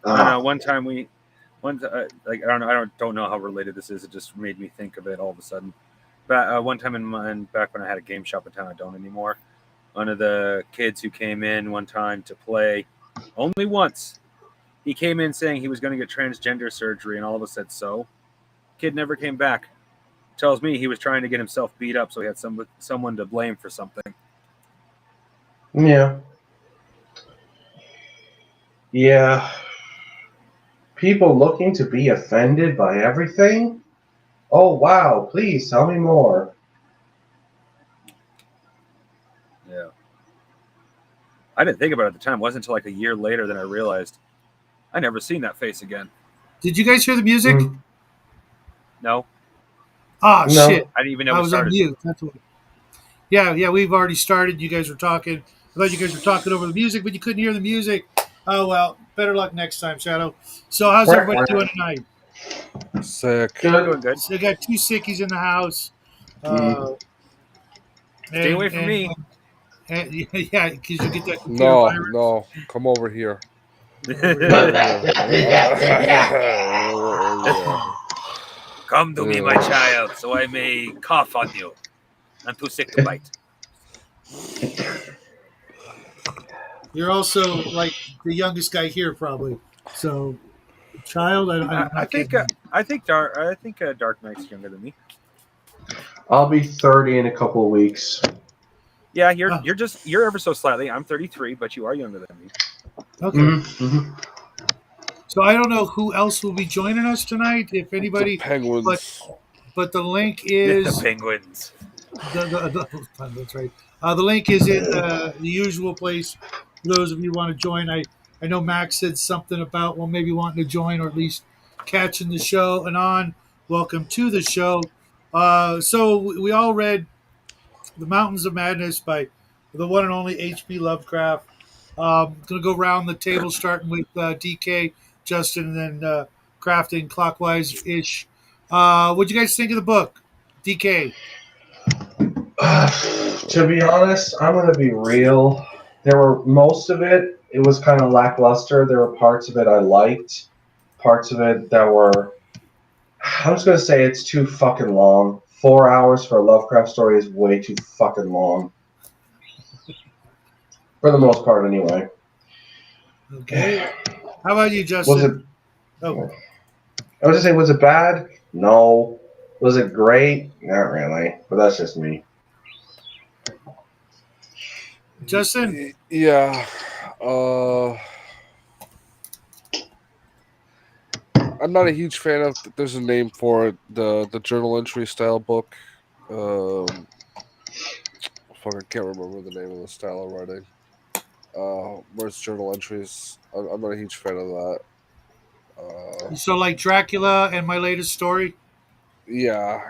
I don't know. One time like I don't know how related this is. It just made me think of it all of a sudden. But one time back when I had a game shop in town, I don't anymore. One of the kids who came in one time to play, only once, he came in saying he was going to get transgender surgery, and all of us said so. Kid never came back. Tells me he was trying to get himself beat up, so he had someone to blame for something. Yeah. Yeah. People looking to be offended by everything? Oh, wow. Please tell me more. Yeah. I didn't think about it at the time. It wasn't until like a year later that I realized I never seen that face again. Did you guys hear the music? No. Ah, No. shit. I didn't even know I we was on started. mute. That's what. Yeah, we've already started. You guys were talking. I thought you guys were talking over the music, but you couldn't hear the music. Oh, well, better luck next time, Shadow. So, how's everybody doing tonight? Sick. Good. Doing good. So, they got two sickies in the house. Stay away from me. And, yeah, because you get that computer No, virus. no. Come over here. Come to me, my child, so I may cough on you. I'm too sick to bite. You're also like the youngest guy here, probably. So, child, I think Dark Knight's younger than me. I'll be 30 in a couple of weeks. Yeah, you're ever so slightly. I'm 33, but you are younger than me. Okay. Mm-hmm. So I don't know who else will be joining us tonight. If anybody, The Penguins. But the link is the Penguins. That's right. The link is in the usual place. For those of you who want to join, I know Max said something about maybe wanting to join or at least catching the show. And on, welcome to the show. So we all read The Mountains of Madness by the one and only H.P. Lovecraft. Going to go around the table, starting with DK, Justin, and then crafting clockwise ish. What'd you guys think of the book, DK? To be honest, I'm going to be real. Most of it was kind of lackluster. There were parts of it I liked, parts of it that were. I'm just going to say it's too fucking long. 4 hours for a Lovecraft story is way too fucking long. For the most part, anyway. Okay. How about you, Justin? Was it? Oh. I was just saying, was it bad? No. Was it great? Not really. But that's just me. Justin? Yeah. I'm not a huge fan of. There's a name for it. The journal entry style book. Fuck, I can't remember the name of the style of writing. Where it's journal entries. I'm not a huge fan of that. So like Dracula and My Latest Story? Yeah.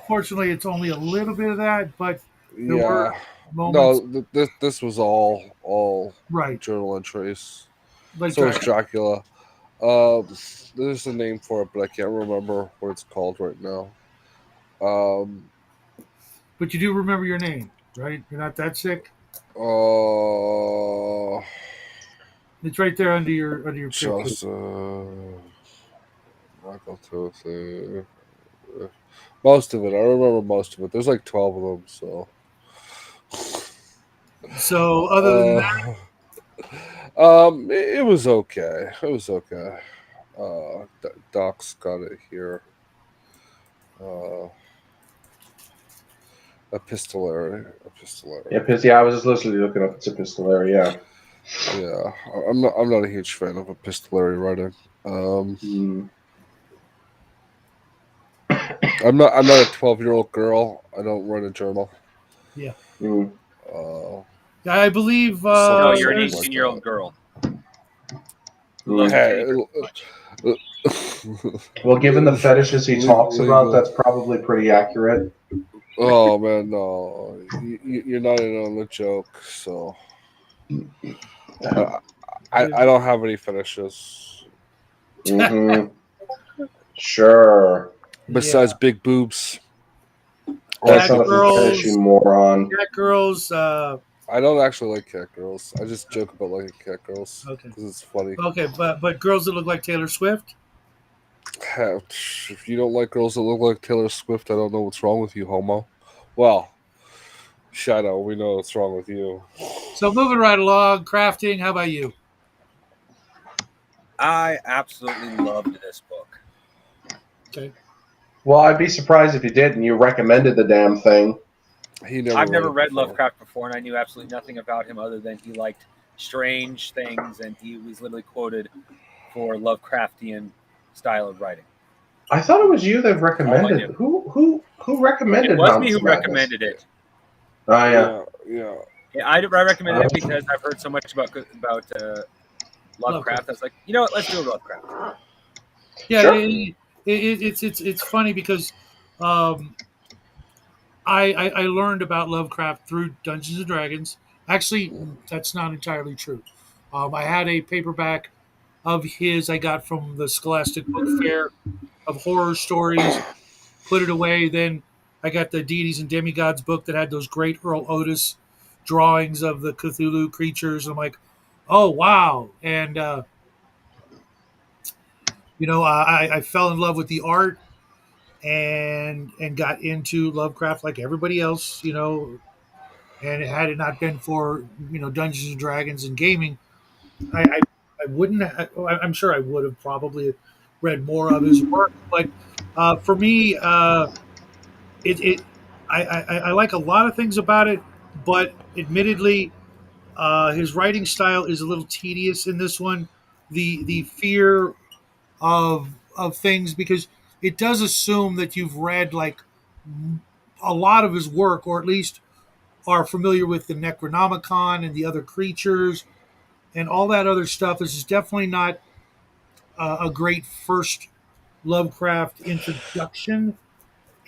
Fortunately, it's only a little bit of that, but there were moments. No, this was all right journal entries. Like so it's Dracula. There's a name for it, but I can't remember what it's called right now. But you do remember your name, right? You're not that sick. It's right there under your picture. Michael Toothy. Most of it. I remember most of it. There's like 12 of them, so. So other than that, it was okay. Doc's got it here. Epistolary. Yeah, I was just literally looking up. It's epistolary. Yeah. Yeah, I'm not a huge fan of epistolary writing. I'm not a 12-year-old girl. I don't write a journal. Yeah. Mm. I believe. No, you're an 18-year-old girl. Well, given the fetishes he talks about, that's probably pretty accurate. Oh man, no, you're not in on the joke. So I don't have any fetishes. Mm-hmm. Sure. Besides big boobs. That's not a fetish, you moron. Cat girls, I don't actually like cat girls. I just joke about liking cat girls Okay. because it's funny. Okay, but girls that look like Taylor Swift. If you don't like girls that look like Taylor Swift, I don't know what's wrong with you, homo. Well, Shadow, we know what's wrong with you. So moving right along, crafting. How about you? I absolutely loved this book. Okay. Well, I'd be surprised if you didn't. You recommended the damn thing. He never. I've never it read before. Lovecraft before, and I knew absolutely nothing about him other than he liked strange things, and he was literally quoted for Lovecraftian style of writing. I thought it was you that All I recommended. knew. Who It recommended was me Mountains who of Madness? recommended it. Oh yeah. Yeah. Yeah, I recommended it because I've heard so much about Lovecraft. I was like, you know what? Let's do a Lovecraft. Yeah, Sure. it's funny because um, I learned about Lovecraft through Dungeons and Dragons. Actually, that's not entirely true. I had a paperback of his I got from the Scholastic Book Fair of horror stories. Put it away. Then I got the Deities and Demigods book that had those great Earl Otis drawings of the Cthulhu creatures. I'm like, oh wow! And I fell in love with the art and got into Lovecraft like everybody else. And had it not been for Dungeons and Dragons and gaming, I wouldn't. I'm sure I would have probably read more of his work. But for me, it, it I like a lot of things about it, but admittedly, his writing style is a little tedious in this one. The fear of things, because it does assume that you've read like a lot of his work, or at least are familiar with the Necronomicon and the other creatures and all that other stuff. This is definitely not a great first Lovecraft introduction,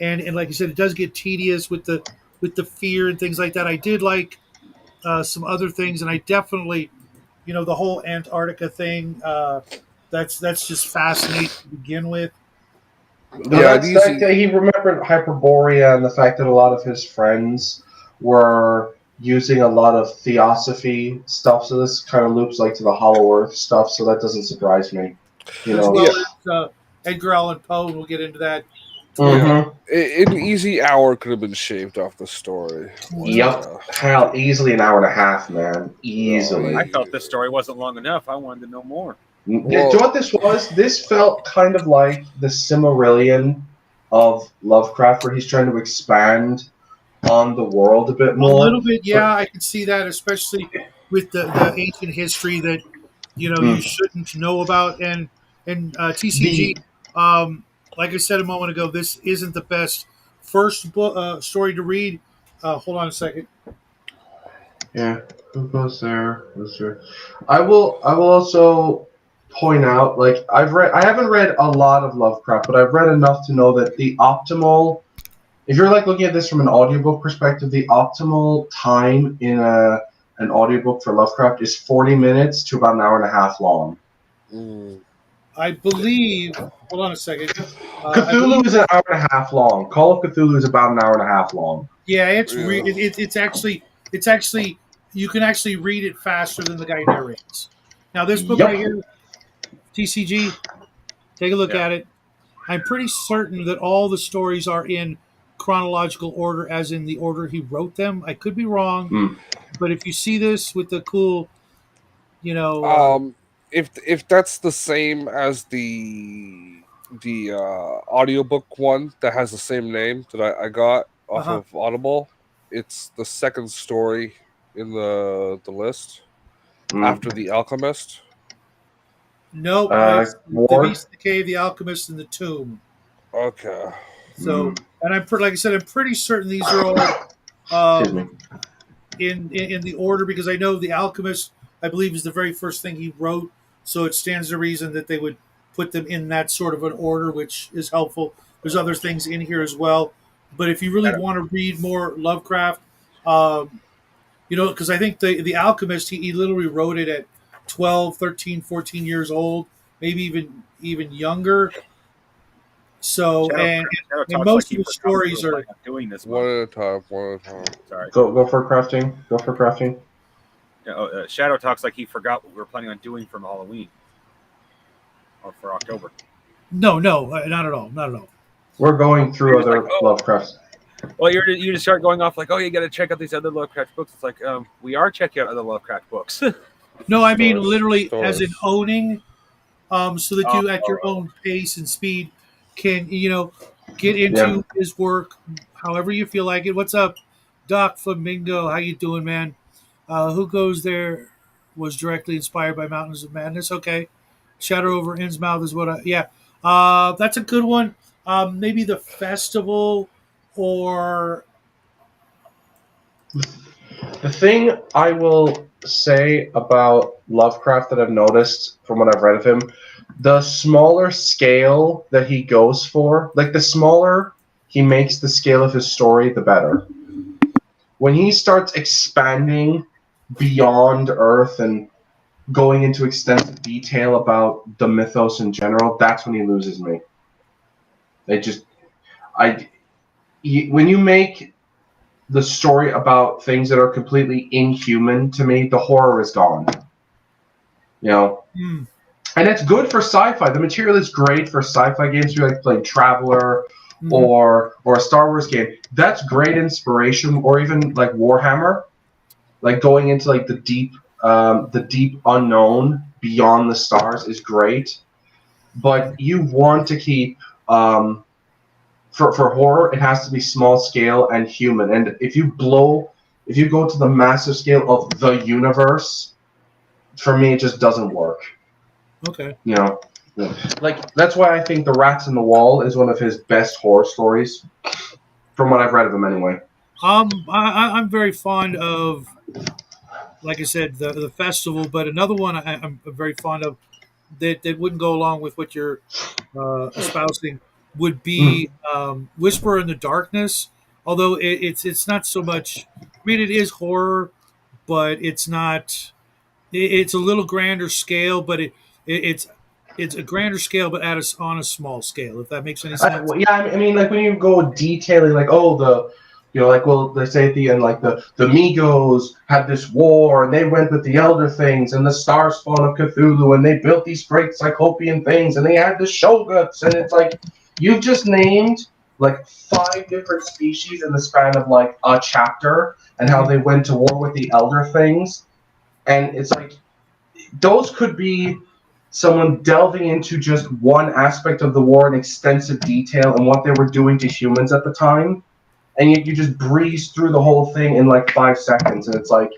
and like I said, it does get tedious with the fear and things like that. I did like some other things, and I definitely, the whole Antarctica thing. That's just fascinating to begin with. No, Yeah. that's These. that he remembered Hyperborea and the fact that a lot of his friends were using a lot of theosophy stuff. So this kind of loops like to the Hollow Earth stuff. So that doesn't surprise me. You As know. well Yeah. as Edgar Allan Poe, and we'll get into that towards Yeah. Mm-hmm. An easy hour could have been shaved off the story. Yep. Hell, easily an hour and a half, man. Easily. I felt this story wasn't long enough. I wanted to know more. Do you know what this was? This felt kind of like the Silmarillion of Lovecraft, where he's trying to expand on the world a bit a more. little bit. But Yeah, I can see that, especially with the ancient history that you shouldn't know about, and TCG. the Like I said a moment ago, this isn't the best first book story to read. Hold on a second. yeah, who goes there? Who's there? I will also point out, like I haven't read a lot of Lovecraft, but I've read enough to know that the optimal, if you're like looking at this from an audiobook perspective, the optimal time in an audiobook for Lovecraft is 40 minutes to about an hour and a half long. Mm. I believe. Hold on a second. I Cthulhu believe. is an hour and a half long. Call of Cthulhu is about an hour and a half long. Yeah, Yeah. it's actually you can actually read it faster than the guy narrates. Now this book right Yep. here, TCG, take a look Yeah. at it. I'm pretty certain that all the stories are in chronological order, as in the order he wrote them. I could be wrong, Mm. but if you see this with the cool, you know, If that's the same as the audiobook one that has the same name that I got off uh-huh. of Audible, it's the second story in the list Mm. after The Alchemist. Nope, it's the Ward. Beast, the Cave, the Alchemist, and the Tomb. Okay. So, Mm. and like I said, I'm pretty certain these are all Excuse me. um, in the order, because I know the Alchemist, I believe, is the very first thing he wrote. So it stands to reason that they would put them in that sort of an order, which is helpful. There's other things in here as well, but if you really want to read more Lovecraft, um, because I think the Alchemist, he literally wrote it at 12, 13, 14 years old, maybe even younger. So Shadow and talks like most he of the forgot what we stories were are planning on doing this One month. at a time. One at a time. Sorry. Go for crafting. Go for crafting. Shadow talks like he forgot what we were planning on doing from Halloween or for October. no, not at all, not at all. We're going through He was like, other "Oh, Lovecrafts. well, you just start going off like, oh, you got to check out these other Lovecraft books." It's like, we are checking out other Lovecraft books. No, I mean Stores. literally as in Stores. owning, so that Oh, you at your oh, own pace and speed can get Yeah. into his work however you feel like it. What's up, Doc Flamingo? How you doing, man? Who Goes There was directly inspired by Mountains of Madness. Okay, Shadow over Innsmouth is what I yeah. That's a good one. Maybe the festival or The thing I will say about Lovecraft that I've noticed from what I've read of him, the smaller scale that he goes for, like the smaller he makes the scale of his story, the better. When he starts expanding beyond Earth and going into extensive detail about the mythos in general, that's when he loses me. It just, I, when you make the story about things that are completely inhuman to me, the horror is gone. You know, hmm, and it's good for sci-fi. The material is great for sci-fi games. You like playing Traveler mhm. or a Star Wars game. That's great inspiration. Or even like Warhammer, like going into like the deep unknown beyond the stars is great. But you want to keep for horror, it has to be small scale and human. And if you go to the massive scale of the universe, for me, it just doesn't work. Okay. You know, like that's why I think The Rats in the Wall is one of his best horror stories, from what I've read of him anyway. I'm very fond of, like I said, the festival, but another one I'm very fond of that wouldn't go along with what you're espousing would Mm. be Whisper in the Darkness. Although it's not so much. I mean, it is horror, but it's not. It's a little grander scale, but it's a grander scale, but on a small scale. If that makes any sense. Yeah, I mean, like when you go detailing, like like they say at the end, like the Migos had this war and they went with the Elder Things and the Star Spawn of Cthulhu and they built these great Cyclopean things and they had the Shoguts and it's like you've just named like 5 different species in the span of like a chapter and how Mhm. they went to war with the Elder Things and it's like those could be someone delving into just one aspect of the war in extensive detail and what they were doing to humans at the time, and yet you just breeze through the whole thing in like 5 seconds, and it's like,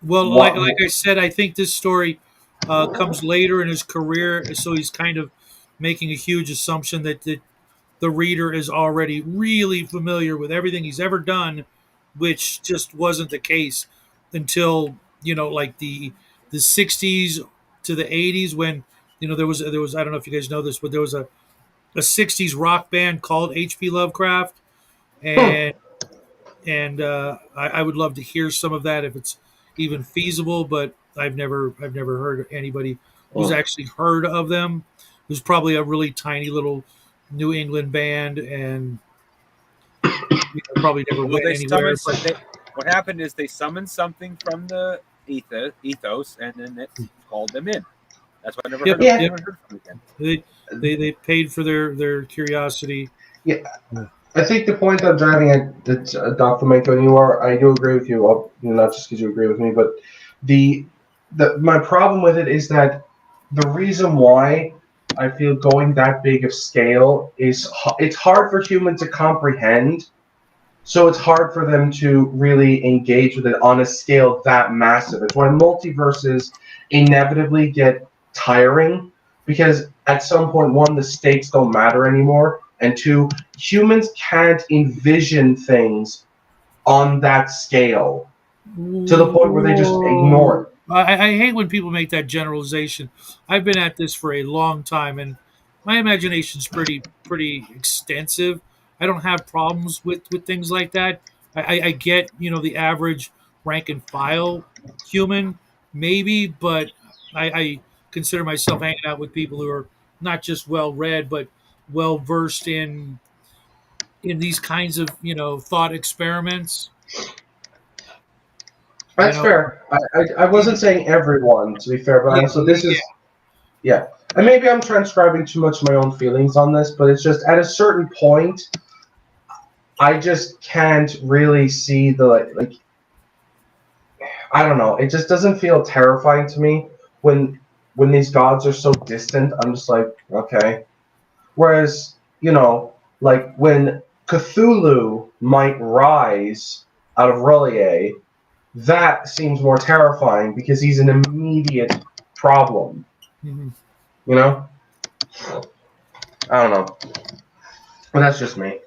Well, what? like I said, I think this story comes later in his career, so he's kind of making a huge assumption that the reader is already really familiar with everything he's ever done, which just wasn't the case until like the '60s to the '80s when there was I don't know if you guys know this, but there was a '60s rock band called H.P. Lovecraft, Hmm. and I would love to hear some of that if it's even feasible. But I've never heard anybody who's Hmm. actually heard of them. It was probably a really tiny little New England band, and probably never well, went they anywhere. summoned. But What happened is they summoned something from the ethos, and then it called them in. That's why I never heard yep, of. Yeah, yep, Never heard from them again. they paid for their curiosity. yeah. Yeah. I think the point I'm driving at, that Dr. Mako and you are, I do agree with you. Not just because you agree with me, but the my problem with it is that the reason why I feel going that big of scale is it's hard for humans to comprehend. So it's hard for them to really engage with it on a scale that massive. It's why multiverses inevitably get tiring because at some point, one, the stakes don't matter anymore, and two, humans can't envision things on that scale to the point where they just ignore Whoa. it. I hate when people make that generalization. I've been at this for a long time, and my imagination's pretty extensive. I don't have problems with things like that. I get the average rank and file human maybe, but I consider myself hanging out with people who are not just well read, but well versed in these kinds of thought experiments. You That's know, fair. I wasn't even saying everyone, to be fair, but yeah, also this yeah, is yeah. And maybe I'm transcribing too much of my own feelings on this, but it's just at a certain point, I just can't really see the like. I don't know. It just doesn't feel terrifying to me when these gods are so distant. I'm just like, okay. Whereas, like when Cthulhu might rise out of Relier, that seems more terrifying because he's an immediate problem. mhm. You know? I don't know. But that's just me.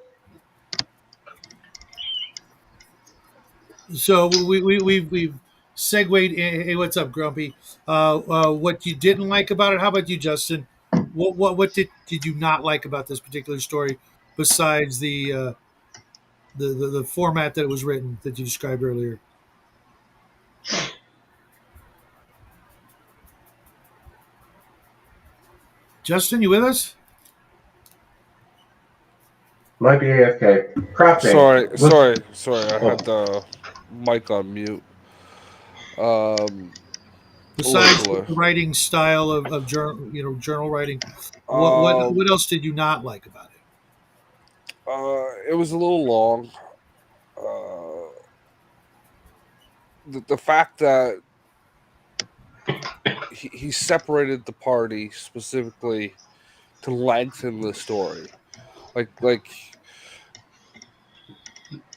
So we've segued. Hey, what's up, Grumpy? What you didn't like about it? How about you, Justin? What did you not like about this particular story besides the format that it was written that you described earlier? Justin, you with us? Might be AFK. Crafting. Sorry, Was sorry, sorry. I oh had the mic on mute. Um, what Besides was the the writing style of journal writing, um, what else did you not like about it? it was a little long. Uh, the fact that he separated the party specifically to lengthen the story, like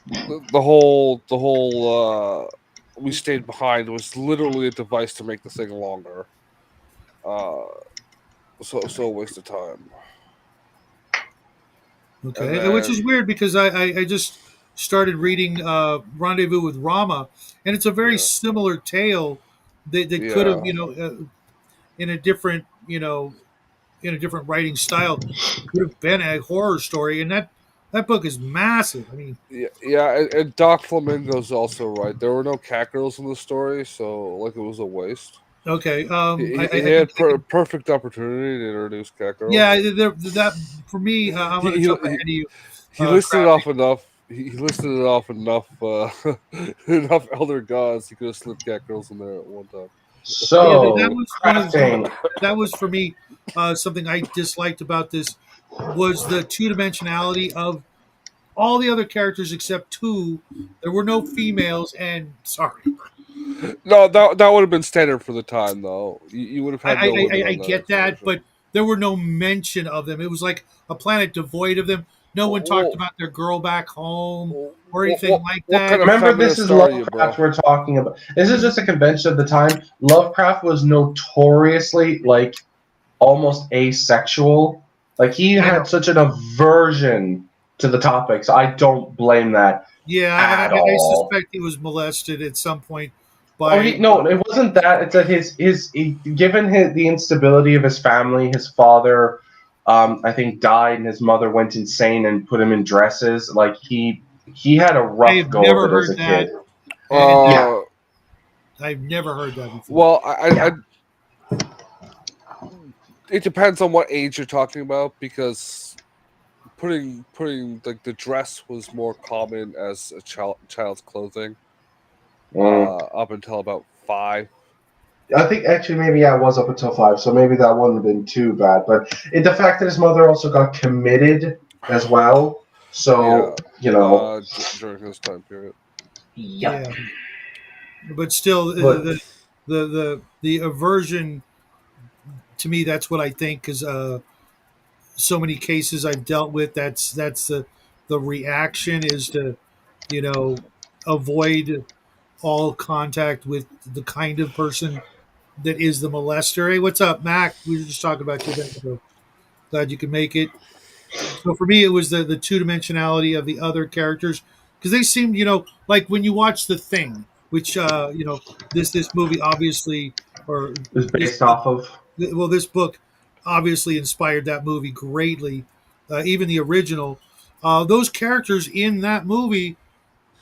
the whole we stayed behind was literally a device to make the thing longer. Uh, so a waste of time. And Okay, which is then weird because I just started reading Rendezvous with Rama, and it's a very yeah, similar tale that could have yeah, in a different in a different writing style could have been a horror story, and that book is massive. I mean, yeah. And Doc Flamingo's also right. There were no cat girls in the story, so like it was a waste. okay, He had thinking, perfect opportunity to introduce cat yeah, girls. that for me, I'm He going to he jump ahead he, of you, he listed it crafting. off enough. He listed it off enough. Enough elder gods. He could have slid cat girls in there at one time. Yeah, that so was one of the things. crafting. That was for me something I disliked about this was the two dimensionality of all the other characters except two. There were no females, and sorry, No, that would have been standard for the time, though. You would have I had no women I on that get that, expedition. but there were no mention of them. It was like a planet devoid of them. No one talked Well, about their girl back home or what anything what like what kind that. of Remember, this is feminist are you, Lovecraft bro? we're talking about. This is Mhm. just a convention of the time. Lovecraft was notoriously like almost asexual. Like he I know. had such an aversion to the topic, so I don't blame that Yeah, at I all. suspect he was molested at some point Oh, by. he no, it wasn't that. It's that given the instability of his family, his father, I think died, and his mother went insane and put him in dresses. Like he had a I rough have go of never it as heard a kid. that, and Yeah, Uh, I've never heard that before. well, yeah. it depends on what age you're talking about because putting like the dress was more common as a child's clothing Mm. up until about 5. I think actually maybe yeah, it was up until 5, so maybe that wouldn't have been too bad. But the fact that his mother also got committed as well, Yeah, so you know, during his time period. yep. Yeah, but still, But the aversion to me, that's what I think because so many cases I've dealt with, that's the reaction is to you know avoid all contact with the kind of person that is the molester. Hey, what's up, Mac? We were just talking about you a minute ago. Glad you could make it. So for me, it was the two dimensionality of the other characters because they seemed, like when you watch The Thing, which this movie obviously or it was this based off of. well this book obviously inspired that movie greatly. Even the original, those characters in that movie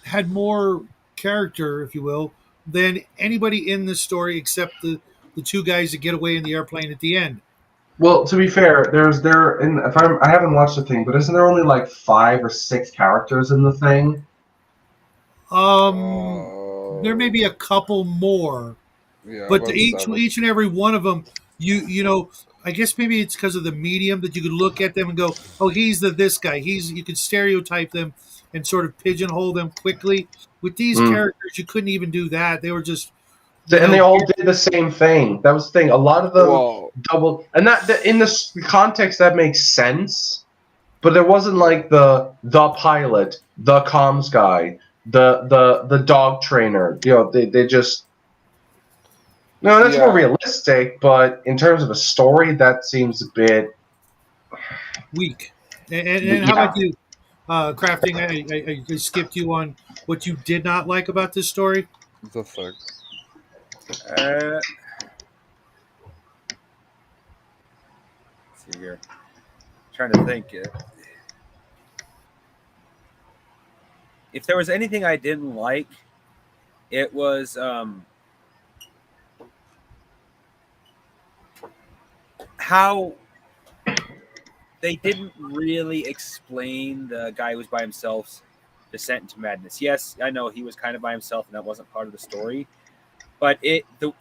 had more character, if you will, than anybody in the story except the two guys that get away in the airplane at the end. Well, to be fair, I haven't watched the thing, but isn't there only like 5 or 6 characters in the thing? There may be a couple more, Yeah, but about 7. each and every one of them, you know, I guess maybe it's because of the medium that you could look at them and go, oh, he's this guy. You could stereotype them and sort of pigeonhole them quickly. With these Mm. characters, you couldn't even do that. They were just, And they all did the same thing. That was the thing. A lot of them Well, double, and that in this context that makes sense. But there wasn't like the pilot, the comms guy, the dog trainer. They just no. That's more yeah, realistic. But in terms of a story, that seems a bit weak. And how about yeah. you, crafting? I skipped you on what you did not like about this story. the thing. Uh, let's see here. Trying to think. If there was anything I didn't like, it was how they didn't really explain the guy who was by himself's descent into madness. Yes, I know he was kind of by himself, and that wasn't part of the story. But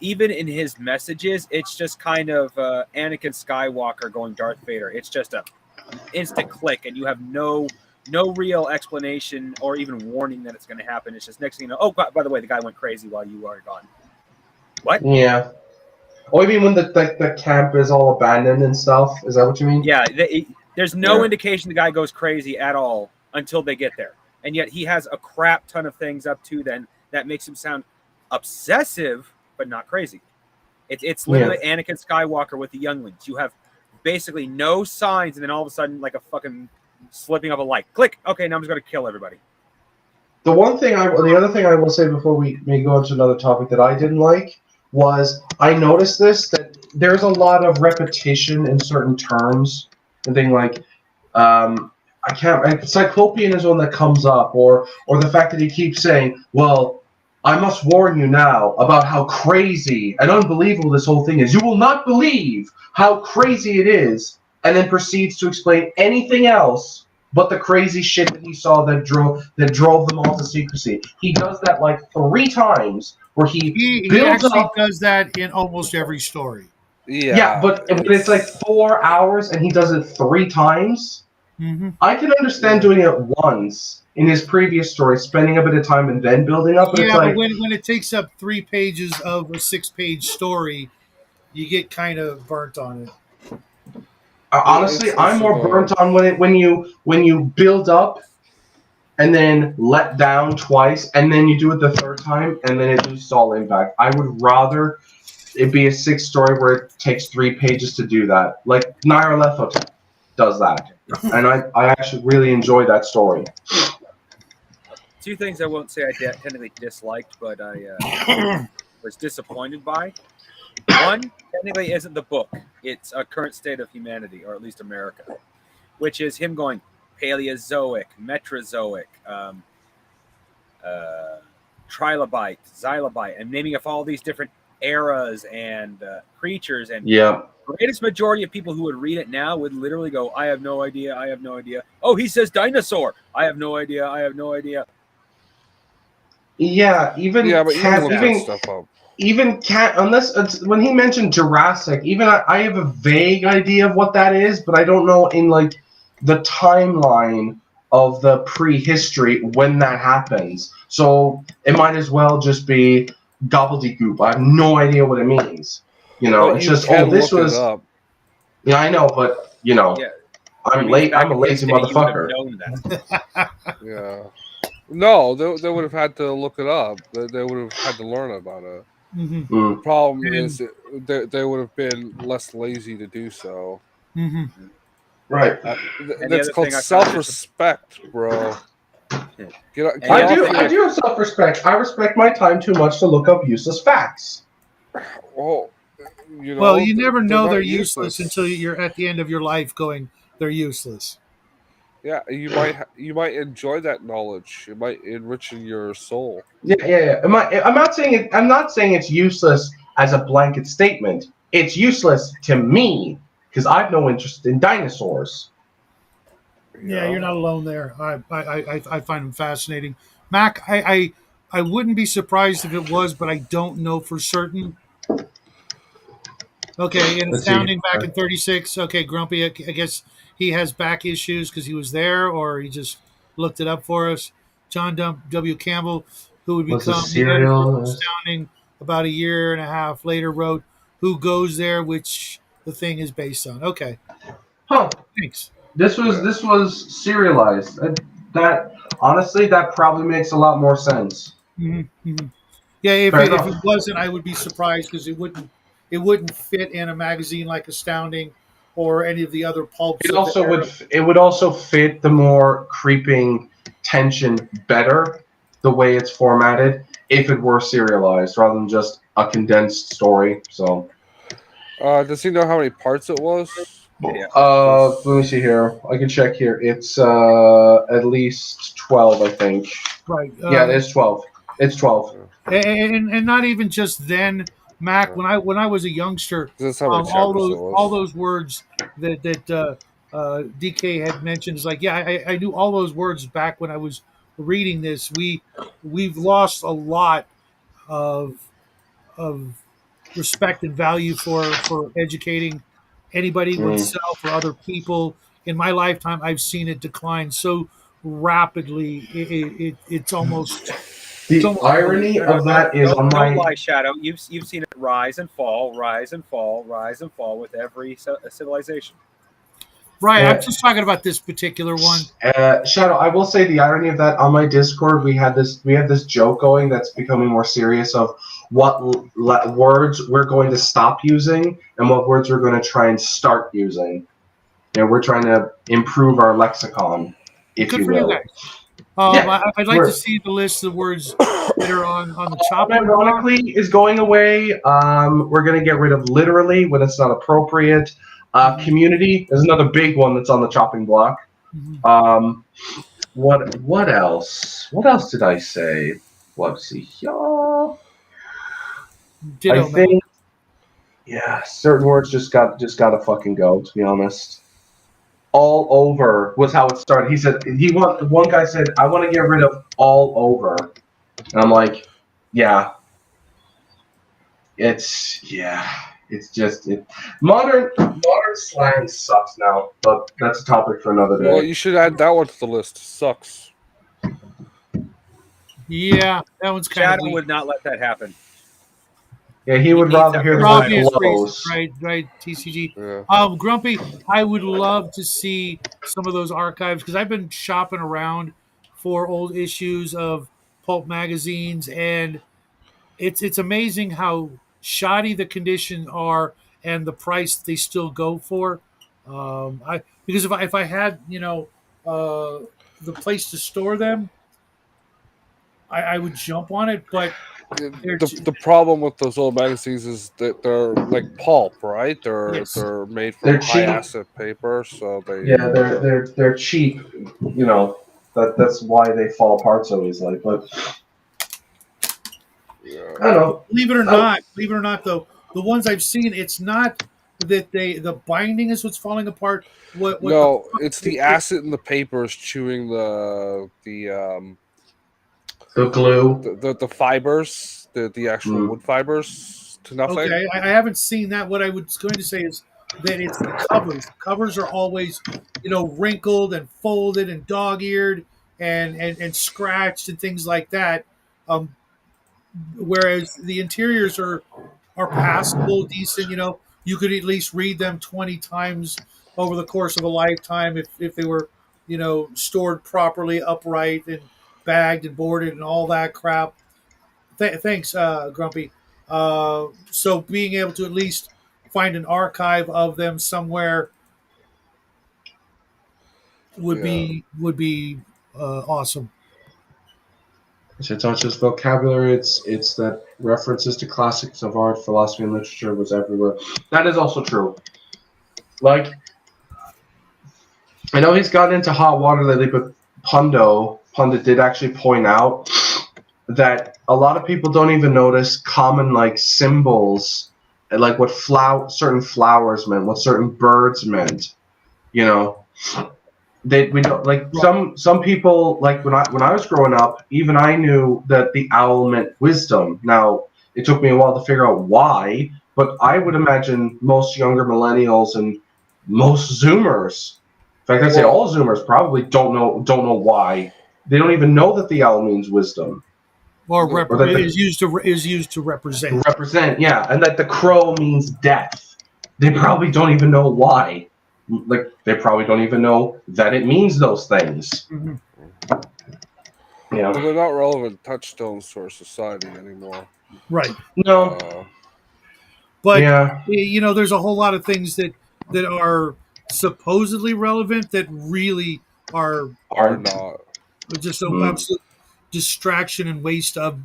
even in his messages, it's just kind of Anakin Skywalker going Darth Vader. It's just a instant click, and you have no real explanation or even warning that it's going to happen. It's just next thing you know. Oh, by the way, the guy went crazy while you are gone. What? Yeah. Oh, you mean when the camp is all abandoned and stuff? Is that what you mean? Yeah. There's no Yeah. indication the guy goes crazy at all until they get there, and yet he has a crap ton of things up to then that makes him sound obsessive, but not crazy. It's literally Anakin Skywalker with the younglings. You have basically no signs, and then all of a sudden, like a fucking slipping of a light. Click. Okay, now I'm just going to kill everybody. The other thing I will say before we may go on to another topic that I didn't like was I noticed that there's a lot of repetition in certain terms and thing like Cyclopean is one that comes up, or the fact that he keeps saying, "Well, I must warn you now about how crazy and unbelievable this whole thing is. You will not believe how crazy it is," and then proceeds to explain anything else but the crazy shit that he saw that drove them all to secrecy. He does that like 3 times, where he He builds actually up. does that in almost every story. Yeah, Yeah, but it's like 4 hours, and he does it 3 times. Mm-hmm. I can understand doing it once in his previous story, spending a bit of time and then building up, but it's Yeah, but like when it takes up 3 pages of a 6-page story, you get kind of burnt on it. honestly, I'm it's more annoying. burnt on when you build up and then let down twice, and then you do it the third time, and then it loses all impact. I would rather it be a 6 story where it takes 3 pages to do that. Like Naira Lethotep does that, and I actually really enjoy that story. 2 things I won't say I technically disliked, but I was disappointed by. One, technically isn't the book. It's a current state of humanity, or at least America, which is him going Paleozoic, Metrozoic, Trilobite, Xylobite, and naming off all these different eras and creatures. And Yeah. the greatest majority of people who would read it now would literally go, I have no idea, I have no idea. Oh, he says dinosaur. I have no idea, I have no idea. Yeah, even Yeah, but you cat, can look that stuff up. even cat, unless when he mentioned Jurassic, even I have a vague idea of what that is, but I don't know in like the timeline of the prehistory when that happens. So it might as well just be gobbledygook. I have no idea what it means. But It's you just can this look was. it up. Yeah, I know, but Yeah. I'm Means late. back I'm a in his lazy day, you would have motherfucker. known that. Yeah. No, they would have had to look it up. They would have had to learn about it. Mm-hmm. Mm. The problem And- is they would have been less lazy to do so. Mm-hmm. Right. That's other called thing I found self-respect, bro. Get Any off other thing I do have self-respect. I respect my time too much to look up useless facts. Oh, Well, you never know not they're useless until you're at the end of your life going, they're useless. Yeah, you might enjoy that knowledge. It might enrich your soul. Yeah. I'm not saying I'm not saying it's useless as a blanket statement. It's useless to me. because I have no interest in dinosaurs. Yeah, you're not alone there. I find them fascinating. Mac, I wouldn't be surprised if it was, but I don't know for certain. Okay, in Let's see. Astounding back in 36. Okay, Grumpy, I guess he has back issues because he was there or he just looked it up for us. John W. Campbell, who would Was a become the editor of serial? Astounding about a year and a half later, wrote Who Goes There, which the thing is based on. Okay, Huh. thanks. This was serialized. That honestly, that probably makes a lot more sense. Mm-hmm. Yeah, if Fair if enough. it wasn't, I would be surprised because it wouldn't fit in a magazine like Astounding or any of the other pulps of the era. It would also fit the more creeping tension better the way it's formatted if it were serialized rather than just a condensed story. So Does he know how many parts it was? Yeah. let me see here. I can check here. It's at least 12, I think. Right. Yeah, it's 12. It's 12. And not even just then, Mac. When I was a youngster, That's how many all chapters it those all was. those words that DK had mentioned is like, yeah, I knew all those words back when I was reading this. We've lost a lot of of respect and value for educating anybody, Mm. oneself or other people. In my lifetime, I've seen it decline so rapidly. It's almost it's The almost worrisome. irony No, no, of that is on don't my lie, Shadow. You've seen it rise and fall, rise and fall, rise and fall with every civilization. Right. I'm uh, just talking about this particular one. Shadow. I will say the irony of that on my Discord. We have this joke going that's becoming more serious of what words we're going to stop using and what words we're going to try and start using. We're trying to improve our lexicon, if Good you for you will. guys. Yeah, I'd like to we're see the list of words that are on the chopping block. ironically is going away. We're going to get rid of literally when it's not appropriate. Mhm, Community is another big one that's on the chopping block. mhm. Um, what else? What else did I say? Let's see here. I Ditto, Mac. think yeah, certain words just gotta fucking go. To be honest, all over was how it started. He said one guy said I want to get rid of all over, and I'm like, yeah, it's just modern slang sucks now, but that's a topic for another Well, day. you should add that one to the list. Sucks. Yeah, that one's kind of Shadow weak would not let that happen. Yeah, he He would needs rather that hear for the for his word title. obvious reasons, blows. right? TCG. Yeah. Grumpy, I would love to see some of those archives because I've been shopping around for old issues of pulp magazines, and it's amazing how shoddy the conditions are and the price they still go for. I because if I had the place to store them, I would jump on it, but they're The problem with those old magazines is that they're like pulp, right? They're yes. they're made from They're high cheap. acid paper, so they Yeah, they're cheap. That's why they fall apart so easily. But yeah. I don't know. Believe it or not, though, the ones I've seen, it's not that the binding is what's falling apart. What the No, it's the acid in the papers chewing The glue. the fibers, the actual Mm. wood fibers to nothing. Okay, I haven't seen that. What I was going to say is that it's the covers. The covers are always, wrinkled and folded and dog-eared and scratched and things like that. Um, whereas the interiors are passable, decent. You could at least read them 20 times over the course of a lifetime if they were, stored properly, upright and bagged and boarded and all that crap. Thanks, Grumpy. So being able to at least find an archive of them somewhere would Yeah. be awesome. It's not just vocabulary. It's that references to classics of art, philosophy, and literature was everywhere. That is also true. Like I know he's gotten into hot water lately, but Pundit did actually point out that a lot of people don't even notice common like symbols like what certain flowers meant, what certain birds meant. You know, we don't like some people like when I was growing up, even I knew that the owl meant wisdom. Now it took me a while to figure out why, but I would imagine most younger millennials and most Zoomers, in fact, I'd say all Zoomers probably don't know why. They don't even know that the owl means wisdom Or or that is used to represent. represent, yeah, and that the crow means death. They probably don't even know why. Like they probably don't even know that it means those things. Mhm. Yeah. Well, they're not relevant touchstones to our society anymore. Right. No. But Yeah. there's a whole lot of things that are supposedly relevant that really are Are not. just an absolute distraction and waste of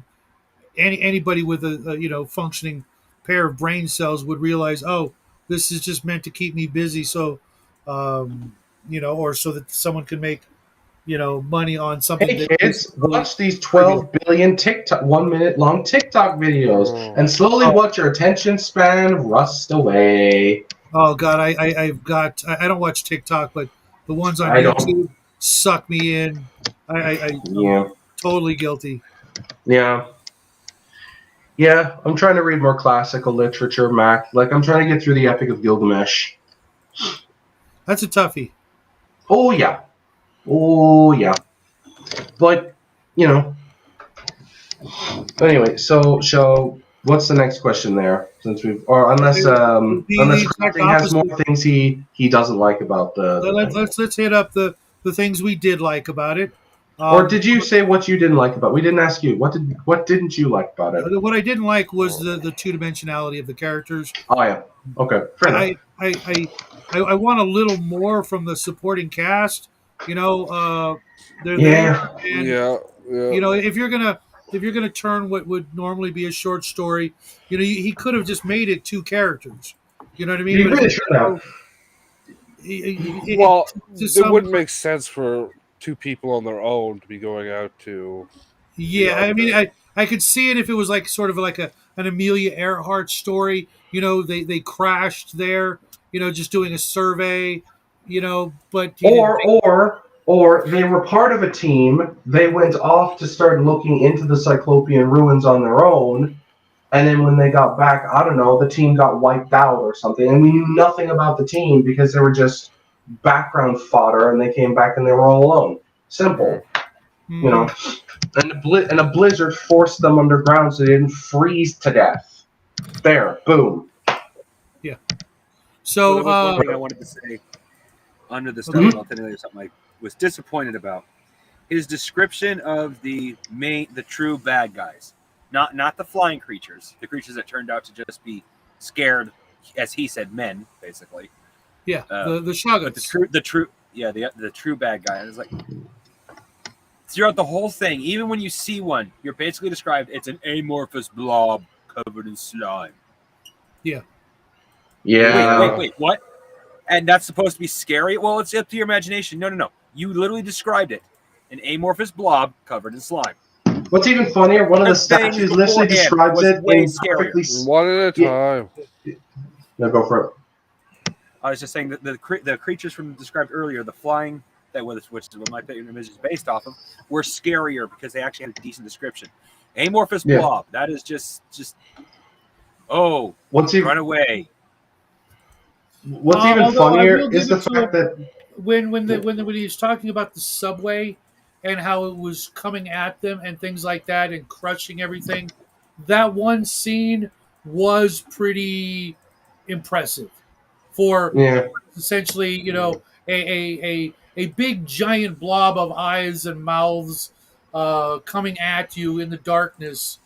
anybody with a functioning pair of brain cells would realize, oh, this is just meant to keep me busy, so or so that someone can make money on something Hey that is kids, really watch these trivial. 12 billion TikTok 1 minute long TikTok videos and slowly watch your attention span rust away. Oh God, I don't watch TikTok, but the ones on I don't. YouTube suck me in. I'm Yeah. totally guilty. Yeah. Yeah, I'm trying to read more classical literature, Mac. Like I'm trying to get through the Epic of Gilgamesh. That's a toughie. Oh yeah. Oh yeah. But, you know, anyway, so what's the next question there? Since we've or unless It would be unless the exact crafting has more opposite. things he doesn't like about the thing. Let's hit up the things we did like about it. Or did you say what you didn't like about? We didn't ask you. What didn't you like about it? What I didn't like was the two dimensionality of the characters. Oh yeah. Okay. Fair enough. I want a little more from the supporting cast. They're Yeah. there, and Yeah. if you're gonna turn what would normally be a short story, he could have just made it two characters. You know what I mean? You But really should have. Well, to it some, wouldn't make sense for two people on their own to be going out to the yeah. I mean, Arctic. I could see it if it was like sort of like an Amelia Earhart story. They crashed there. Just doing a survey. But you didn't. Or they were part of a team. They went off to start looking into the Cyclopean ruins on their own. And then when they got back, I don't know, the team got wiped out or something. And we knew nothing about the team because they were just background fodder and they came back and they were all alone. Simple. You know. And a blizzard forced them underground so they didn't freeze to death. There. Boom. Yeah. So one thing I wanted to say under the stuff, I'll tell you something I was disappointed about. His description of the true bad guys. Not the flying creatures, the creatures that turned out to just be scared, as he said, men, basically. Yeah, the Shoggoths. Mm-hmm. But the true bad guy. And it's like throughout the whole thing, even when you see one, you're basically described it's an amorphous blob covered in slime. Yeah. Yeah. Wait, what? And that's supposed to be scary? Well, it's up to your imagination. No. You literally described it. An amorphous blob covered in slime. What's even funnier, one of the statues literally describes it in perfectly. One at a time. No, go for it. I was just saying that the creatures from described earlier, the flying which is what my image is based off of, were scarier because they actually had a decent description. Amorphous blob, that is just run away. What's even funnier is the fact that when he was talking about the subway and how it was coming at them and things like that and crushing everything, that one scene was pretty impressive for essentially, a big giant blob of eyes and mouths coming at you in the darkness.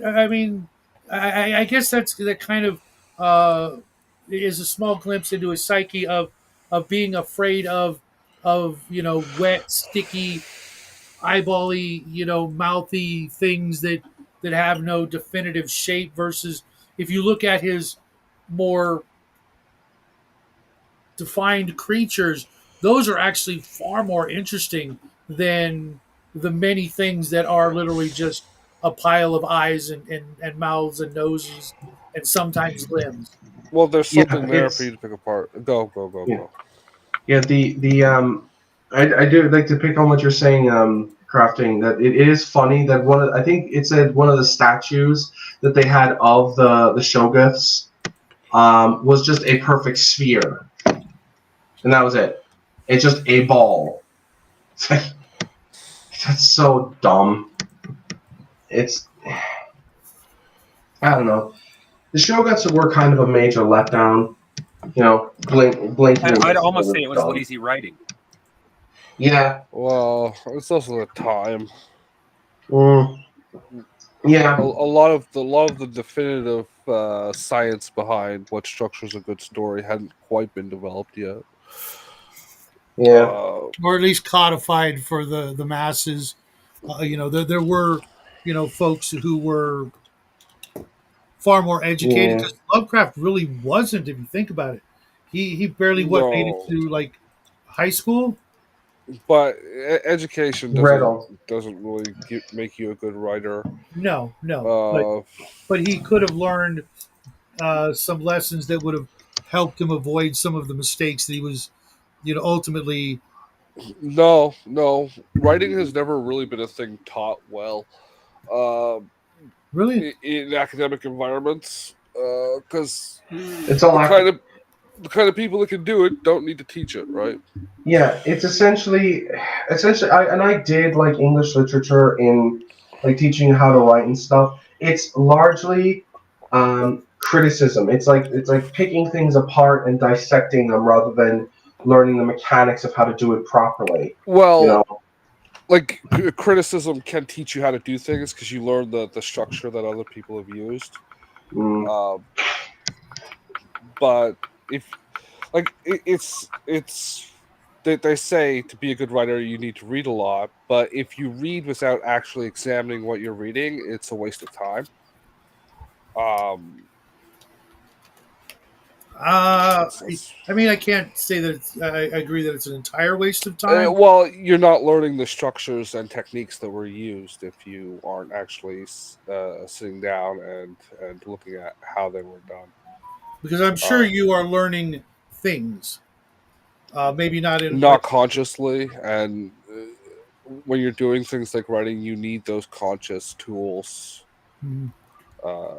I mean, I guess that kind of is a small glimpse into a psyche of being afraid of wet, sticky, eyebally, mouthy things that have no definitive shape. Versus if you look at his more defined creatures, those are actually far more interesting than the many things that are literally just a pile of eyes and mouths and noses and sometimes limbs. Well, there's Yeah, something there for you to pick apart. Go, go, go, yeah, go. yeah. I do like to pick on what you're saying, crafting. That it is funny that I think it said one of the statues that they had of the Shoggoths was just a perfect sphere, and that was it. It's just a ball. That's so dumb. It's I don't know. The Shoguns were kind of a major letdown. Blinking and I'd missing, it almost say was it was dumb. lazy writing. Yeah. Well, it's also the time. Mm, A yeah. lot of the definitive science behind what structures a good story hadn't quite been developed yet. Yeah. Or at least codified for the masses. There were folks who were far more educated. Yeah. Because Lovecraft really wasn't, if you think about it. He barely made it No, to like high school. but education Riddle. doesn't really make you a good writer. No, no, Uh, but he could have learned some lessons that would have helped him avoid some of the mistakes that he was, ultimately. no, writing has never really been a thing taught well uh, Really. in academic environments because It's all the ac- kind of the kind of people that can do it don't need to teach it, right? yeah. It's essentially. I did like English literature in like teaching how to write and stuff. It's largely criticism. It's like picking things apart and dissecting them rather than learning the mechanics of how to do it properly. You Well, know. like criticism can teach you how to do things because you learn the structure that other people have used. Mm, Um, but if it's they say to be a good writer you need to read a lot, but if you read without actually examining what you're reading, it's a waste of time. Um, it's I mean, I can't say that I agree that it's an entire waste of time. well, you're not learning the structures and techniques that were used if you aren't actually sitting down and looking at how they were done. Because I'm sure Uh, you are learning things. Maybe not in Not like. consciously, and when you're doing things like writing, you need those conscious tools Hmm. uh,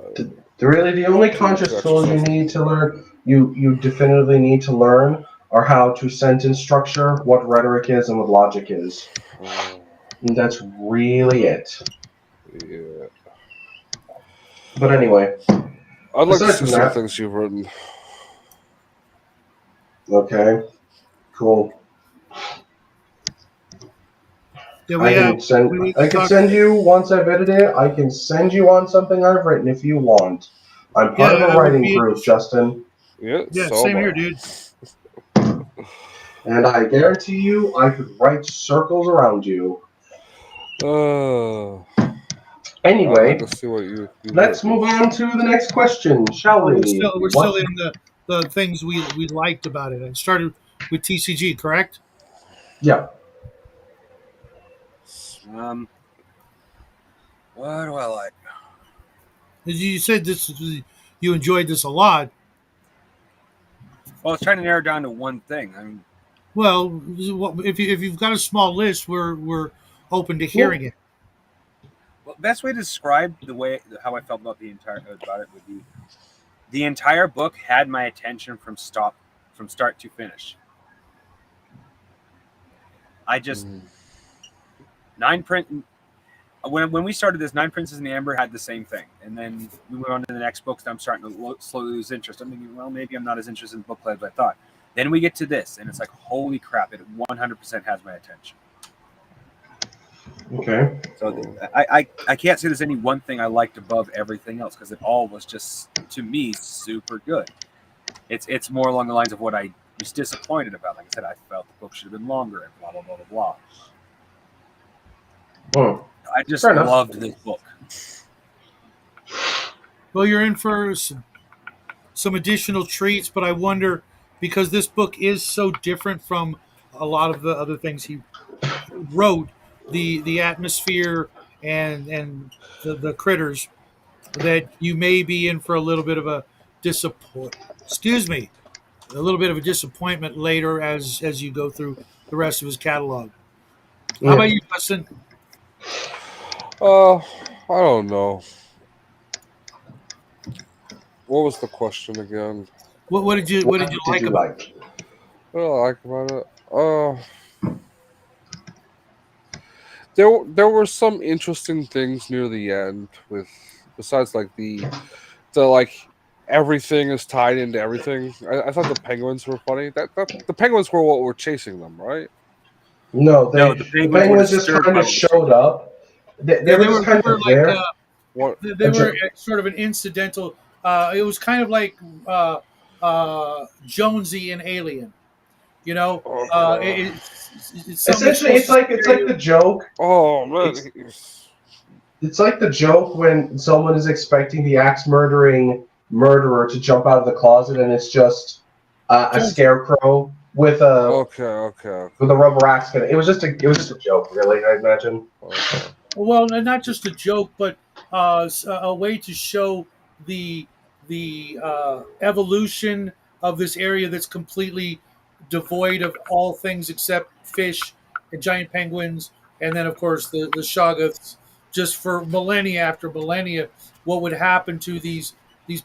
really, the only to conscious tools you exercise them. need to learn, you definitively need to learn, are how to sentence structure, what rhetoric is, and what logic is. Uh, And that's really it. yeah, But anyway, I'd like to aside see from some that, things you've written. okay, cool. Yeah, I can send. we need I to can talk. send you once I've edited it. I can send you on something I've written if you want. I'm Yeah, part of a that would writing be group, interesting. Justin, Yeah, Yeah, same here, Soma. dude. and I guarantee you, I could write circles around you. Uh, I'd like Anyway, to see what you've let's written. move on to the next question, shall Oh, we? we're still What? in the things we liked about it. It started with TCG, correct? Yeah. Um, what do I like? You said you enjoyed this a lot. Well, I was trying to narrow down to one thing. I mean, Well, if you've got a small list, we're open to Yeah. hearing it. well, best way to describe the way how I felt about it would be the entire book had my attention from start to finish. I just Mm. nine print when we started this, Nine Princes in the Amber had the same thing, and then we went on to the next books. And I'm starting to slowly lose interest. I'm thinking, well, maybe I'm not as interested in book club as I thought. Then we get to this, and it's like, holy crap! It 100% has my attention. Okay. So I can't say there's any one thing I liked above everything else because it all was just to me super good. It's more along the lines of what I was disappointed about. Like I said, I felt the book should have been longer and blah blah blah blah blah. Hmm. I just Fair enough. loved this book. Well, you're in for some additional treats, but I wonder because this book is so different from a lot of the other things he wrote, the atmosphere and the critters. that you may be in for a little bit of a a little bit of a disappointment later as you go through the rest of his catalog. How Yeah. about you, Justin? I don't know. What was the question again? What did you Did like you about it? like? What do I like about it? There were some interesting things near the end with besides like the like everything is tied into everything. I thought the penguins were funny. That the penguins were what were chasing them, right? No, No, the the penguins were penguins just disturbed kind by of what was showed changing. up. They Yeah, were they just were they kind were of like there. What? they A were jo- sort of an incidental. It was kind of like Jonesy in Alien. You know, it's something that's Essentially, supposed to it's scare like you. the joke. Oh man, It's it's like the joke when someone is expecting the axe murdering murderer to jump out of the closet, and it's just a Jonesy. scarecrow okay. with a rubber axe. It was just a joke, really. I imagine. Okay. Well, and not just a joke, but a way to show the evolution of this area that's completely devoid of all things except fish and giant penguins, and then of course the Shoggoths. Just for millennia after millennia, what would happen to these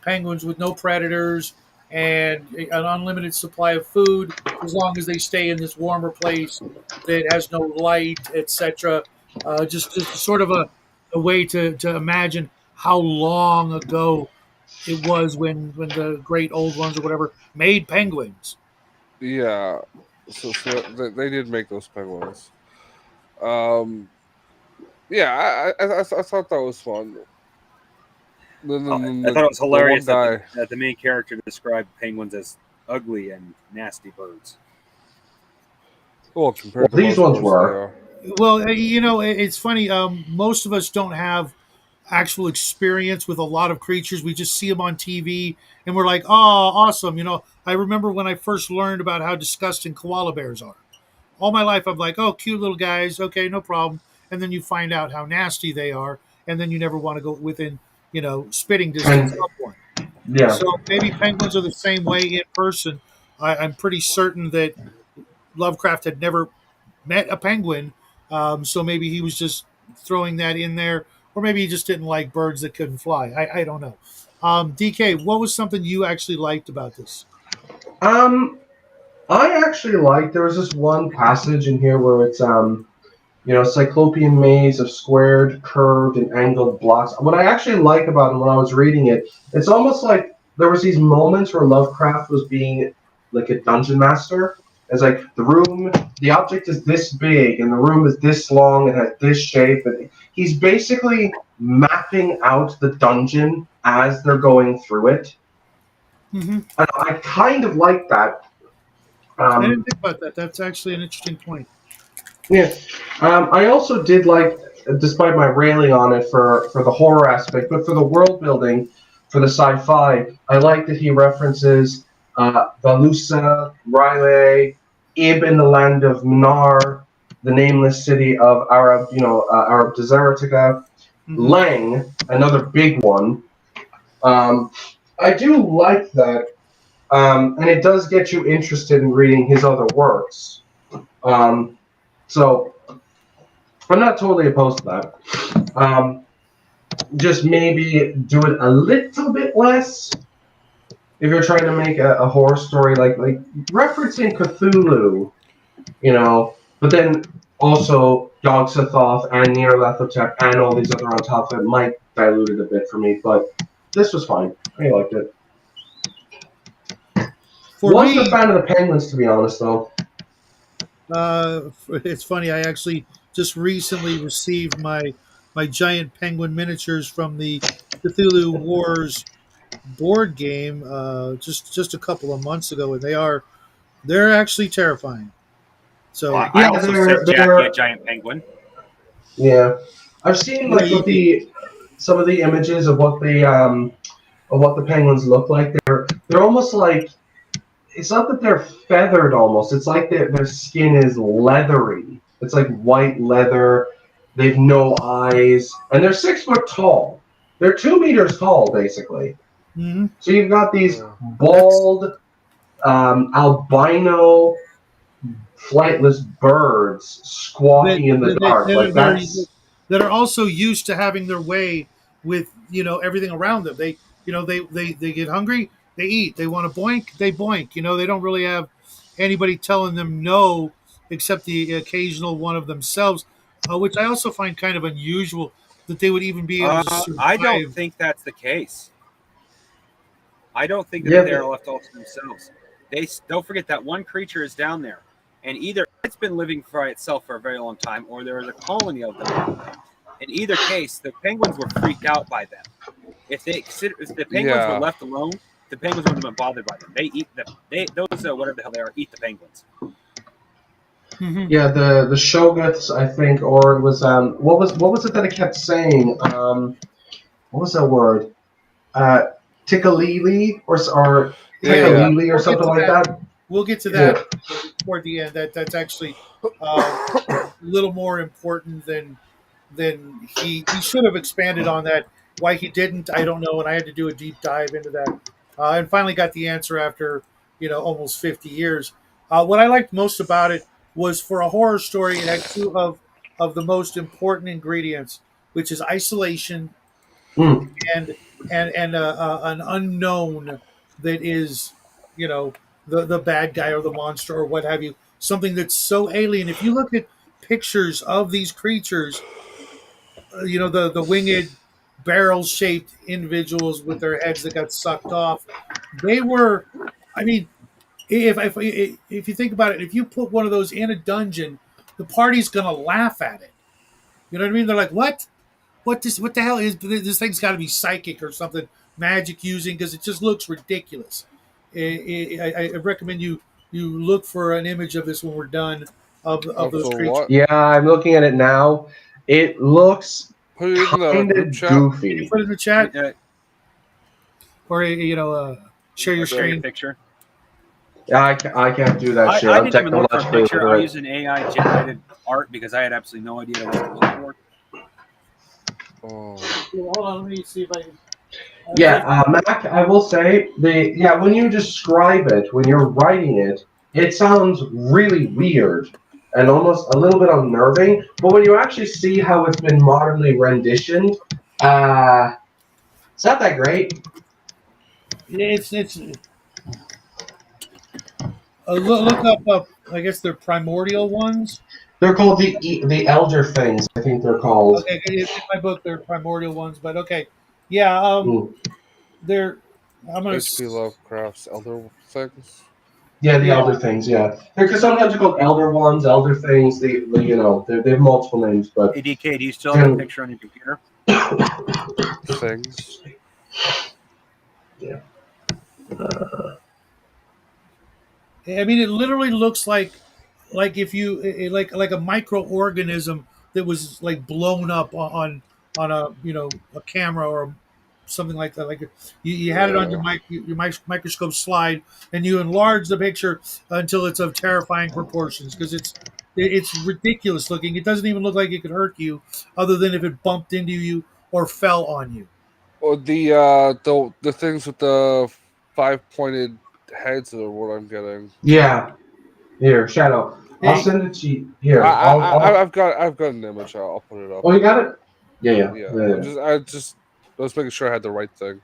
penguins with no predators and an unlimited supply of food as long as they stay in this warmer place that has no light, etc. Just sort of a way to imagine how long ago it was when the great old ones or whatever made penguins. Yeah. So they did make those penguins. Um. Yeah, I thought that was fun. I thought it was The one hilarious that guy. the main character described penguins as ugly and nasty birds. Well, Well, compared to these most ones birds, they were. are. Well, it's funny. Most of us don't have actual experience with a lot of creatures. We just see them on TV and we're like, oh, awesome. I remember when I first learned about how disgusting koala bears are. All my life, I'm like, oh, cute little guys. Okay, no problem. And then you find out how nasty they are. And then you never want to go within, spitting distance And of one. yeah, So maybe penguins are the same way in person. I'm pretty certain that Lovecraft had never met a penguin. So maybe he was just throwing that in there, or maybe he just didn't like birds that couldn't fly. I don't know. DK, what was something you actually liked about this? um, I actually like. There was this one passage in here where it's cyclopean maze of squared, curved, and angled blocks. What I actually like about it when I was reading it, it's almost like there was these moments where Lovecraft was being like a dungeon master. It's like the object is this big, and the room is this long, and has this shape, and he's basically mapping out the dungeon as they're going through it. Mm-hmm. And I kind of like that. I didn't Um, think about that. That's actually an interesting point. Yeah. I also did like, despite my railing on it for the horror aspect, but for the world building, for the sci-fi, I like that he references Valusa, Riley, Ib in the land of Mnar, the nameless city of Arab Desertica, Mm-hmm. Lang, another big one. Um, I do like that, and it does get you interested in reading his other works. Um, so I'm not totally opposed to that. Just maybe do it a little bit less if you're trying to make a horror story like referencing Cthulhu, but then also Yog Sothoth and Nyarlathotep and all these other on top of it might dilute it a bit for me, but this was fine. I liked it. For Wasn't a me, fan of the penguins, to be honest, though. it's funny. I actually just recently received my giant penguin miniatures from the Cthulhu Wars board game just a couple of months ago, and they're actually terrifying. Well, So I Yeah, also sent Jackie a they're giant penguin. yeah. I've seen yeah, like you what did. the some of the images of what the penguins look like. They're almost like, it's not that they're feathered almost. It's like their skin is leathery. It's like white leather. They've no eyes, and they're 6 foot tall. They're 2 meters tall, basically. Mm-hmm. So you've got these bald, albino, flightless birds squawking in the dark. Like that's that are also used to having their way with everything around them. They they get hungry, they eat. They want to boink, they boink. They don't really have anybody telling them no, except the occasional one of themselves, which I also find kind of unusual that they would even be able to I don't survive. think that's the case. I don't think that yeah. they're left all to themselves. Don't forget that one creature is down there, and either it's been living by itself for a very long time, or there is a colony of them down there. In either case, the penguins were freaked out by them. If the penguins were left alone, the penguins wouldn't have been bothered by them. They eat them. Those whatever the hell they are eat the penguins. Mm-hmm. Yeah, the Shoguts, I think, or it was what was it that I kept saying? What was that word? Tikkalili or Tikkalili or something like that. We'll get to that toward the end. That's actually a little more important than he should have expanded on that. Why he didn't, I don't know, and I had to do a deep dive into that, and finally got the answer after almost 50 years. What I liked most about it was, for a horror story, it had two of the most important ingredients, which is isolation Mm. and an unknown that is the bad guy or the monster or what have you, something that's so alien. If you look at pictures of these creatures, the winged barrel shaped individuals with their heads that got sucked off, they were, I mean, if you think about it, if you put one of those in a dungeon, the party's gonna laugh at it. You know what I mean? They're like, what? What the hell is this thing's got to be psychic or something, magic using, because it just looks ridiculous. I recommend you look for an image of this when we're done of those creatures. Yeah, I'm looking at it now. It looks Put it in the kind group of chat. Can you goofy. put it in the chat or share your Share your screen? picture. I can't do that shit. I I'm didn't even look for a technologically picture. I illiterate. used an AI generated art because I had absolutely no idea what to look for. Oh. Hold on, let me see if I can. Yeah, Mac, I will say when you describe it, when you're writing it, it sounds really weird and almost a little bit unnerving. But when you actually see how it's been modernly renditioned, it's not that great. It's look up. I guess they're primordial ones. They're called the elder things. I think they're called. Okay, in my book they're primordial ones, but okay, yeah. Mm. They're. I'm gonna. H.P. Lovecraft's Elder Things. Yeah, the Yeah. elder things. Yeah, because sometimes they're called elder ones, elder things. They have multiple names, but Hey DK, do you still have a picture on your computer? Things. yeah. I mean, it literally looks like if you like a microorganism that was like blown up on a a camera or something like that. Like you had it on your microscope slide, and you enlarge the picture until it's of terrifying proportions, because it's ridiculous looking. It doesn't even look like it could hurt you, other than if it bumped into you or fell on you. Or the things with the 5-pointed heads are what I'm getting. Yeah. Here, Shadow. I'll Hey, send it to you. Here, I've got an image. I'll put it up. Oh, you got it? Yeah. I was making sure I had the right thing.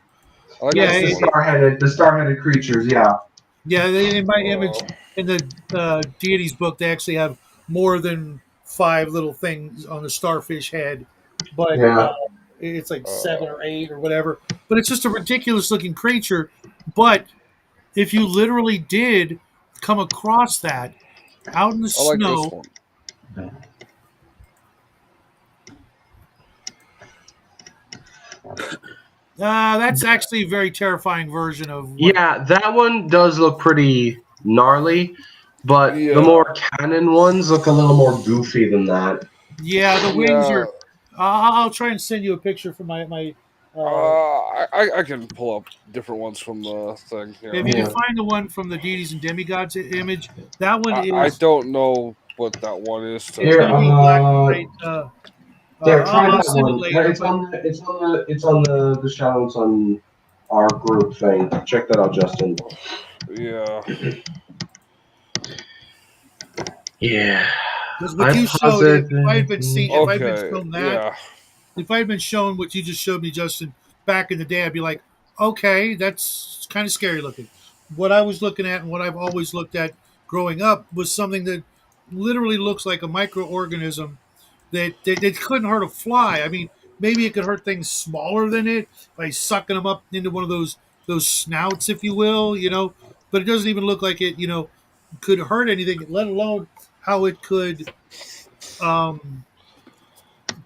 I like Yeah, this The one. star-headed creatures. Yeah. yeah, in my image in the deities book, they actually have more than 5 little things on the starfish head, but Yeah. it's like 7 or 8 or whatever. But it's just a ridiculous looking creature. But if you literally did come across that out in the I like this snow, one. that's actually a very terrifying version of what, Yeah, that one does look pretty gnarly, but the more canon ones look a little more goofy than that. yeah, the wings are. I'll try and send you a picture from my. I can pull up different ones from the thing. If you can find the one from the deities and demigods image, that one is. I don't know what that one is. It's going to be black and white. There, try I'll that send it one. later. It's on the the shout outs on our group thing. Check that out, Justin. Yeah. Yeah. Because what I you showed, posit. if I'd been Okay. shown that, Yeah. if I had been shown what you just showed me, Justin, back in the day, I'd be like, okay, that's kind of scary looking. What I was looking at and what I've always looked at growing up was something that literally looks like a microorganism that couldn't hurt a fly. I mean, maybe it could hurt things smaller than it by sucking them up into one of those snouts, if you will, But it doesn't even look like it, could hurt anything, let alone how it could um,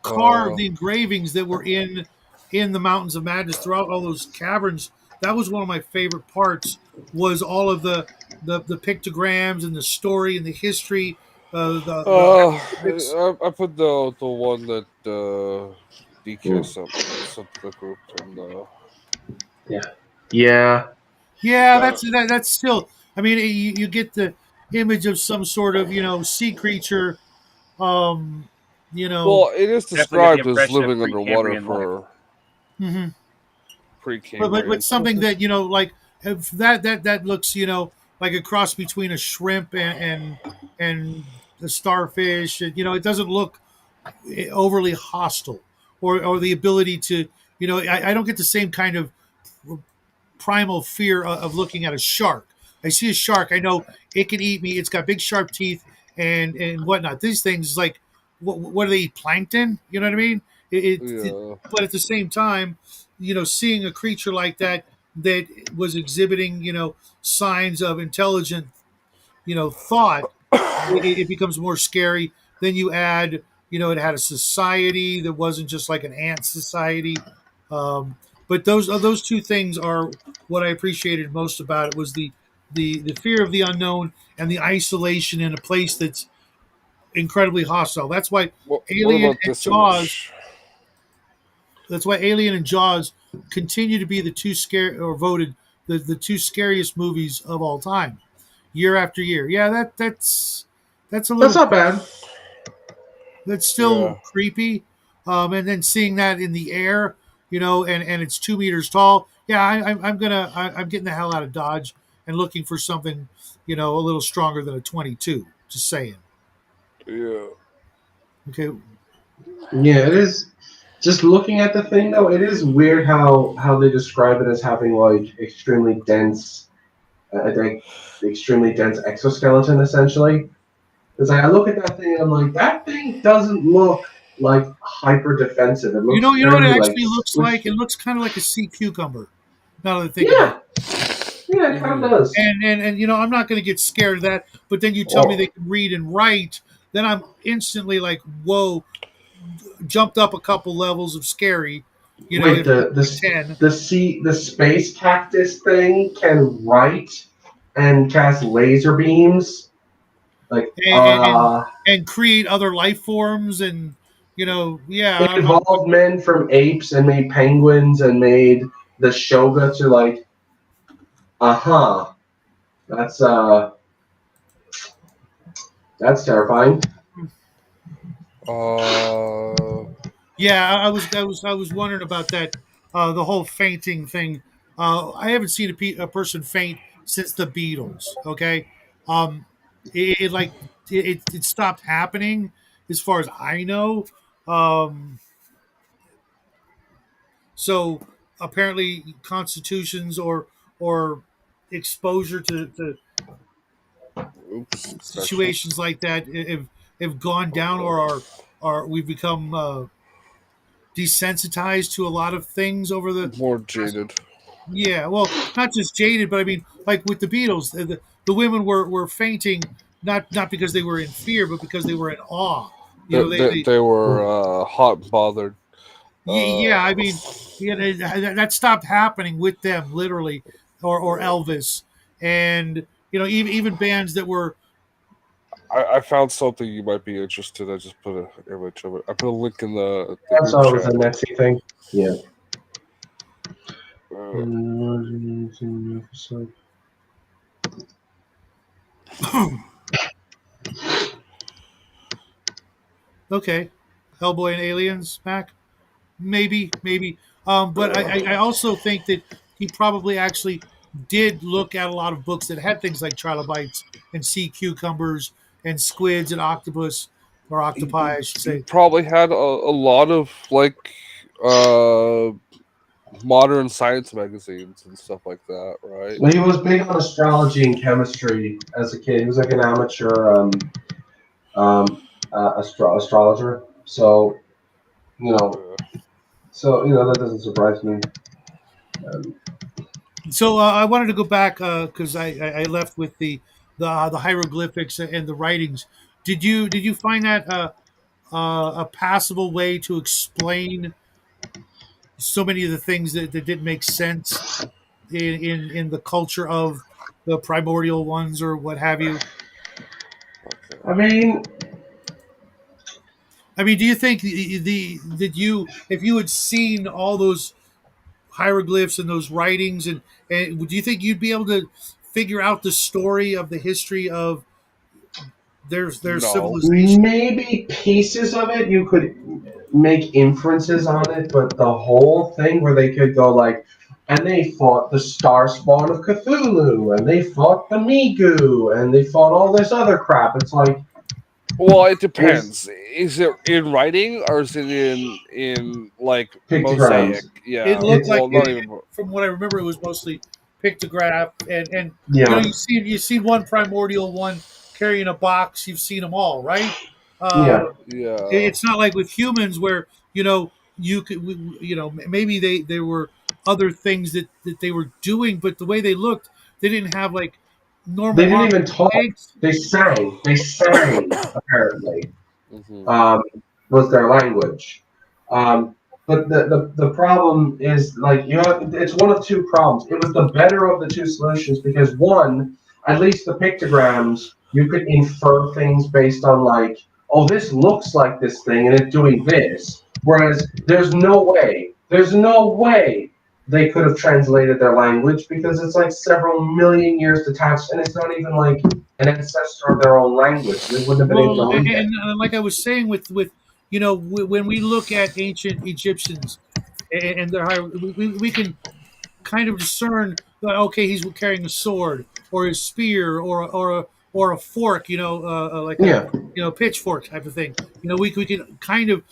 carve Uh. the engravings that were in the Mountains of Madness throughout all those caverns. That was one of my favorite parts. Was all of the pictograms and the story and the history. The hieroglyphics. I put the one that DK Mm. sent to the group, and Yeah. Yeah. Yeah, that that's still. I mean, you get the image of some sort of sea creature. Um, you know, well, it is Definitely get the described as impression of living underwater Precambrian life. for mhm. But pre-Cambrian. something that like if that looks like a cross between a shrimp and a starfish. It doesn't look overly hostile, or the ability to I don't get the same kind of primal fear of looking at a shark. I see a shark, I know it can eat me. It's got big sharp teeth and whatnot. These things, like, what do they eat? Plankton? You know what I mean? Yeah. But at the same time, seeing a creature like that was exhibiting signs of intelligent thought, it becomes more scary. Then you add, it had a society that wasn't just like an ant society. But those two things are what I appreciated most about it, was the fear of the unknown and the isolation in a place that's incredibly hostile. That's why What Alien about and this Jaws. image? That's why Alien and Jaws continue to be the two scare or voted the two scariest movies of all time, year after year. Yeah, that's a That's little not bad. that's still Yeah. creepy. And then seeing that in the air, and it's 2 meters tall. Yeah, I'm getting the hell out of Dodge and looking for something, a little stronger than a 22. Just saying. Yeah. Okay. Yeah, it is. Just looking at the thing though, it is weird how they describe it as having like like extremely dense exoskeleton essentially. It's like I look at that thing and I'm like, that thing doesn't look like hyper defensive. It looks You know what it very like actually looks like? It squishy. looks kind of like a sea cucumber. Now that I think about Yeah, it. yeah, it kind of Hmm. does. And I'm not going to get scared of that. But then you tell me Well, they can read and write, then I'm instantly like, whoa, jumped up a couple levels of scary. wait, If a 10. the space cactus thing can write and cast laser beams. Like, And create other life forms, and yeah, it evolved men from apes and made penguins and made the shoga to like, uh-huh. That's that's terrifying. Uh. yeah. I was wondering about that. The whole fainting thing. I haven't seen a person faint since the Beatles. Okay, um, it like it stopped happening as far as I know. Um, so apparently, constitutions or exposure to Oops. Correction. situations like that have gone down, or are we've become desensitized to a lot of things over the More past. jaded. Yeah, well, not just jaded, but I mean, like with the Beatles, the women were fainting, not because they were in fear, but because they were in awe. They They were hot and bothered. yeah, I Uh, mean, that stopped happening with them, literally, or Elvis, and even bands that were. I found something you might be interested. I just put an image of it. I put a link in the I group saw it was a chat. Netsy thing. Yeah. Uh, Okay. Hellboy and Aliens, Mac? Maybe. But I also think that he probably actually did look at a lot of books that had things like trilobites and sea cucumbers and squids and octopus or octopi, I should He say. probably had a lot of like uh modern science magazines and stuff like that, right? He was big on astrology and chemistry as a kid. He was like an amateur astrologer. So you know, that doesn't surprise me. Um, So I wanted to go back because I left with the hieroglyphics and the writings. Did you find that a passable way to explain so many of the things that didn't make sense in the culture of the primordial ones or what have you? Okay. I mean, I mean, do you think the did you if you had seen all those hieroglyphs and those writings and do you think you'd be able to figure out the story of the history of their No. civilization? maybe pieces of it you could make inferences on it, but the whole thing where they could go like, and they fought the star spawn of Cthulhu, and they fought the Migu, and they fought all this other crap. It's like, Well, it is depends. Is it in writing or is it in like pictograms. mosaic? Yeah. It looked like Well, not it, even. from what I remember, it was mostly pictograph and Yeah, you see one primordial one carrying a box. You've seen them all, right? yeah. Yeah. It's not like with humans where you could maybe they were other things that they were doing, but the way they looked, they didn't have like They normal didn't arms even talk. and legs. They sang. They sang, apparently. Hmm. um, was their language. But the problem is like it's one of two problems. It was the better of the two solutions because one, at least the pictograms, you could infer things based on like, oh, this looks like this thing and it's doing this. Whereas there's no way they could have translated their language because it's like several million years detached and it's not even like an ancestor of their own language. They wouldn't have been able Well, to read it. and like I was saying with when we look at ancient Egyptians and their high, we can kind of discern that okay, he's carrying a sword or a spear or a fork, like a Yeah. pitchfork type of thing. We can kind of,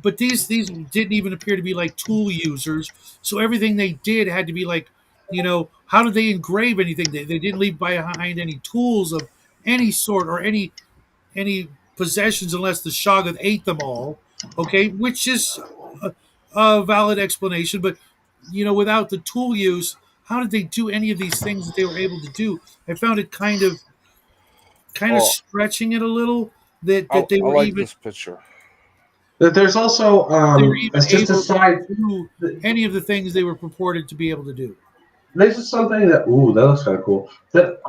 but these didn't even appear to be like tool users. So everything they did had to be like, how did they engrave anything? They didn't leave behind any tools of any sort or any possessions unless the Shoggoth ate them all. Okay, which is a valid explanation, but without the tool use, how did they do any of these things that they were able to do? I found it kind of Oh, stretching it a little that I, that they I were like even this picture. There's also they were even it's just a able side. to do any of the things they were purported to be able to do. This is something that that looks kind of cool. That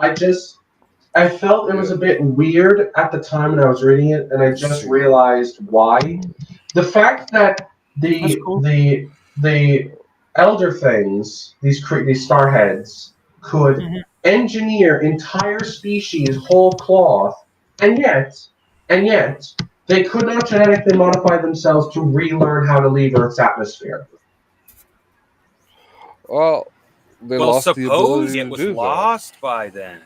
I felt it was Yeah. a bit weird at the time when I was reading it, and I Let's just see. realized why. The fact that That's the cool. the the elder things, these starheads, could Mhm. engineer entire species whole cloth, and yet they could not genetically modify themselves to relearn how to leave Earth's atmosphere. Well, they Well, lost the ability suppose it to was do that. lost by then.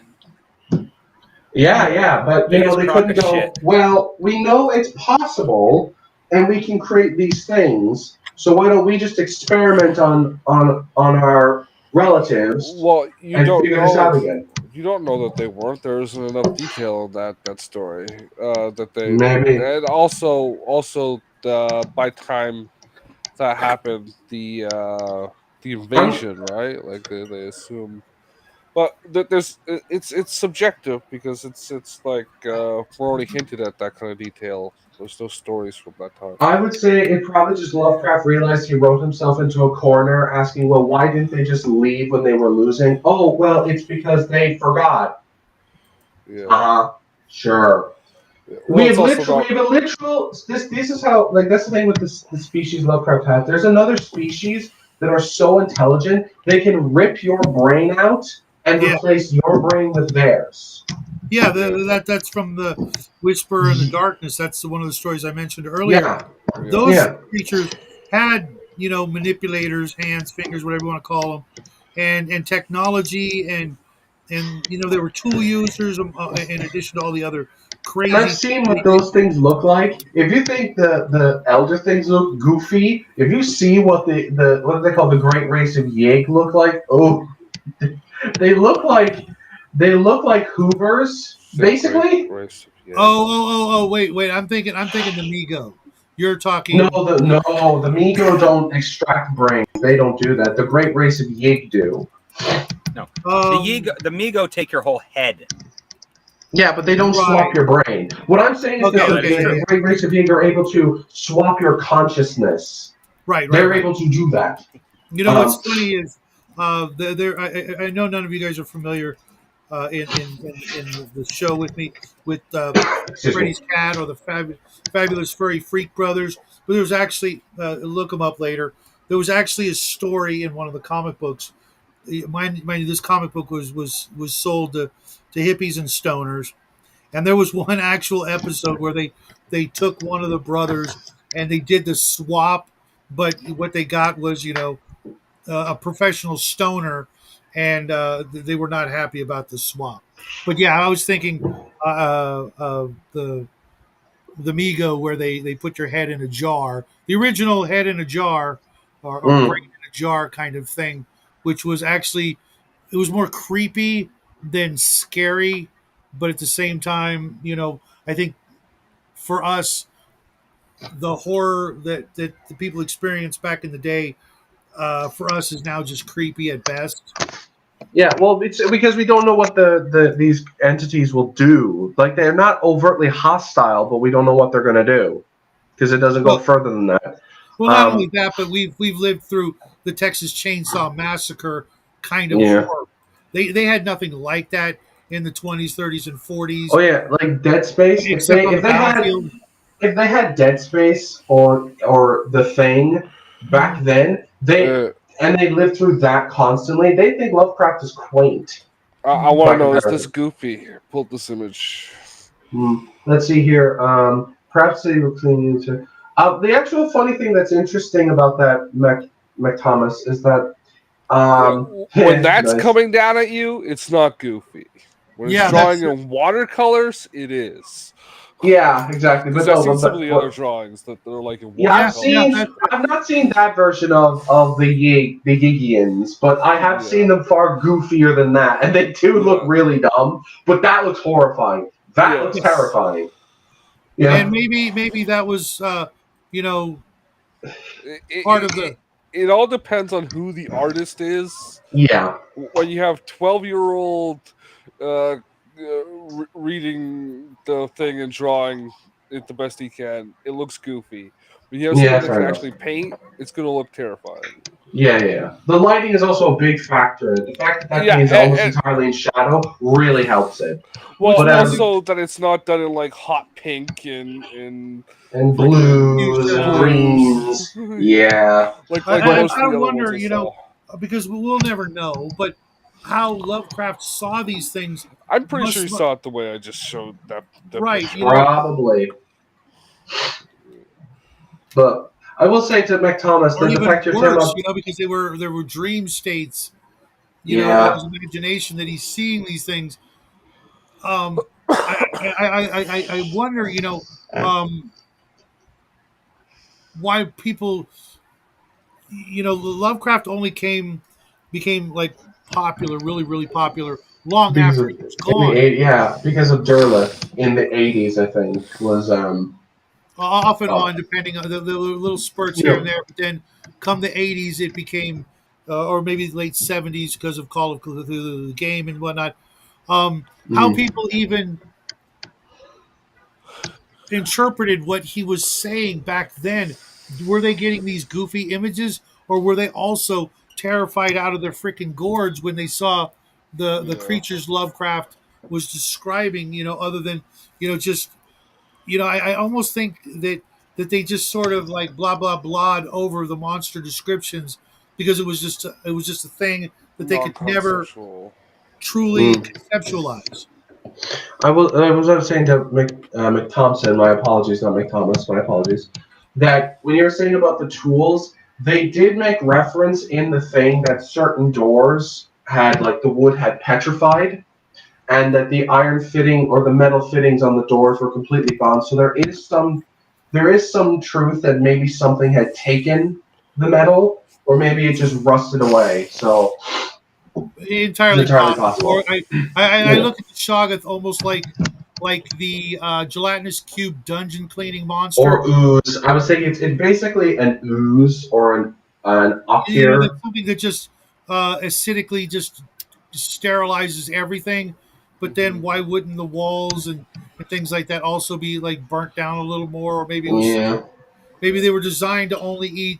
Yeah, but Biggest they crock couldn't of go, shit. well, we know it's possible and we can create these things, so why don't we just experiment on our relatives Well, you and don't figure this know. out again? You don't know that they weren't. There isn't enough detail in that story. That they Maybe. and also by time that happened, the I'm invasion, right? Like they assume, but it's subjective because it's like we're only hinted at that kind of detail. There's no stories from that time. I would say it probably just Lovecraft realized he wrote himself into a corner asking, well, why didn't they just leave when they were losing? Oh, well, it's because they forgot. Yeah. Uh-huh. Sure. Yeah. We Well, have it's also literal. We not. have a literal. This is how like that's the thing with this the species Lovecraft has. There's another species that are so intelligent they can rip your brain out and Yeah, replace your brain with theirs. yeah. Yeah. That's from the Whisper in the Darkness. That's one of the stories I mentioned earlier. Yeah, those Yeah. creatures had, manipulators, hands, fingers, whatever you want to call them, and technology, and they were tool users, in addition to all the other And I've crazy shit seen they what did. those things look like. If you think the elder things look goofy, if you see what the what do they call the great race of Yig look like, oh, they look like they look like Hoovers, The great basically. race of Yeg. Wait. I'm thinking the Migo. You're No, talking. the Migo don't extract brains. They don't do that. The great race of Yig do. No, Um, the Migo take your whole head. Yeah, but they don't swap Right. your brain. What I'm saying is Okay. that No, that is true. the great race of Yig are able to swap your consciousness. Right. They're able to do that. You know what's Um, funny is, there. I know none of you guys are familiar, in the show with me with excuse me. Freddy's Cat or the Fabulous Furry Freak Brothers. But there was actually, look them up later. There was actually a story in one of the comic books. Mind you, this comic book was sold to hippies and stoners, and there was one actual episode where they took one of the brothers and they did the swap, but what they got was, a professional stoner, and they were not happy about the swap. But yeah, I was thinking, the Migo, where they put your head in a jar, the original head in a jar, or brain Mm. in a jar kind of thing, which was actually, it was more creepy than scary, but at the same time, I think for us, the horror that the people experienced back in the day, for us is now just creepy at best. Yeah, well, it's because we don't know what these entities will do. Like they're not overtly hostile, but we don't know what they're going to do because it doesn't go Well, further than that. well, not only Um, that, but we've lived through the Texas Chainsaw Massacre kind of yeah. horror. They had nothing like that in the 20s, 30s, and 40s, Oh yeah, like Dead Space. except on If the they had battlefield. Dead Space or The Thing back Mhm. then, Uh, they lived through that constantly. They think Lovecraft is quaint I Mhm. want by to know, is this comparison. goofy? Pull up this image. Let's see here. Perhaps they were cleaning into. The actual funny thing that's interesting about that McThomas is that When that's nice. coming down at you, it's not goofy. When it's Yeah, drawing that's in watercolors, it is. Yeah, exactly. Because But I've no, seen some of the other what drawings that they're like in yeah, yeah. watercolors. I've not seen that version of the Gigians, but I have seen Yeah, them far goofier than that, and they do look yeah, really dumb. But that looks horrifying. That looks yes. terrifying. And Yeah, maybe that was, you know It, part it, of it, the. it all depends on who the artist is. yeah, When you have 12-year-old reading the thing and drawing it the best he can, it looks goofy. When you have yeah. someone that Fair can enough. actually paint, it's going to look terrifying. Yeah. The lighting is also a big factor. The fact that that thing Yeah, is almost entirely in shadow really helps it. well, Which But means also that it's not done in like hot pink and and freaking blues and blues, greens, yeah. like most of I the other ones wonder, I saw. because we'll never know, but how Lovecraft saw these things I'm pretty sure must, you saw it the way I just showed that right, picture. Probably. But I will say to McThomas or that the even fact you're talking worse, about, because there were dream states, of yeah, his imagination, that he's seeing these things. Um, I wonder, um, why people, Lovecraft only became like popular, really, really popular, long because after of he was in the gone. yeah, because of Derleth in the '80s, I think was Off and uh, on, depending on the little spurts you here and know, there. But then, come the '80s, it became, or maybe late '70s, because of Call of Cthulhu, the game and whatnot. How mm, people even interpreted what he was saying back then. Were they getting these goofy images, or were they also terrified out of their freaking gourds when they saw the Yeah. creatures Lovecraft was describing? Other than, just, I almost think that they just sort of like blah blah blah'd over the monster descriptions, because it was just a thing that they could never Non-conceptual. truly mm. conceptualize. I was saying to McThompson, my apologies, not McThomas, my apologies. that when you were saying about the tools, they did make reference in the thing that certain doors had, like the wood had petrified, and that the iron fitting or the metal fittings on the doors were completely gone. So there is some truth that maybe something had taken the metal, or maybe it just rusted away. So it's Entirely entirely possible. Or possible. I Yeah. look at the Shoggoth almost like the gelatinous cube dungeon cleaning Or monster. ooze. I was saying it's basically an ooze or an You know, ophir. that's something that just acidically just sterilizes everything. But then why wouldn't the walls and things like that also be like burnt down a little more? Or maybe it was Yeah. maybe they were designed to only eat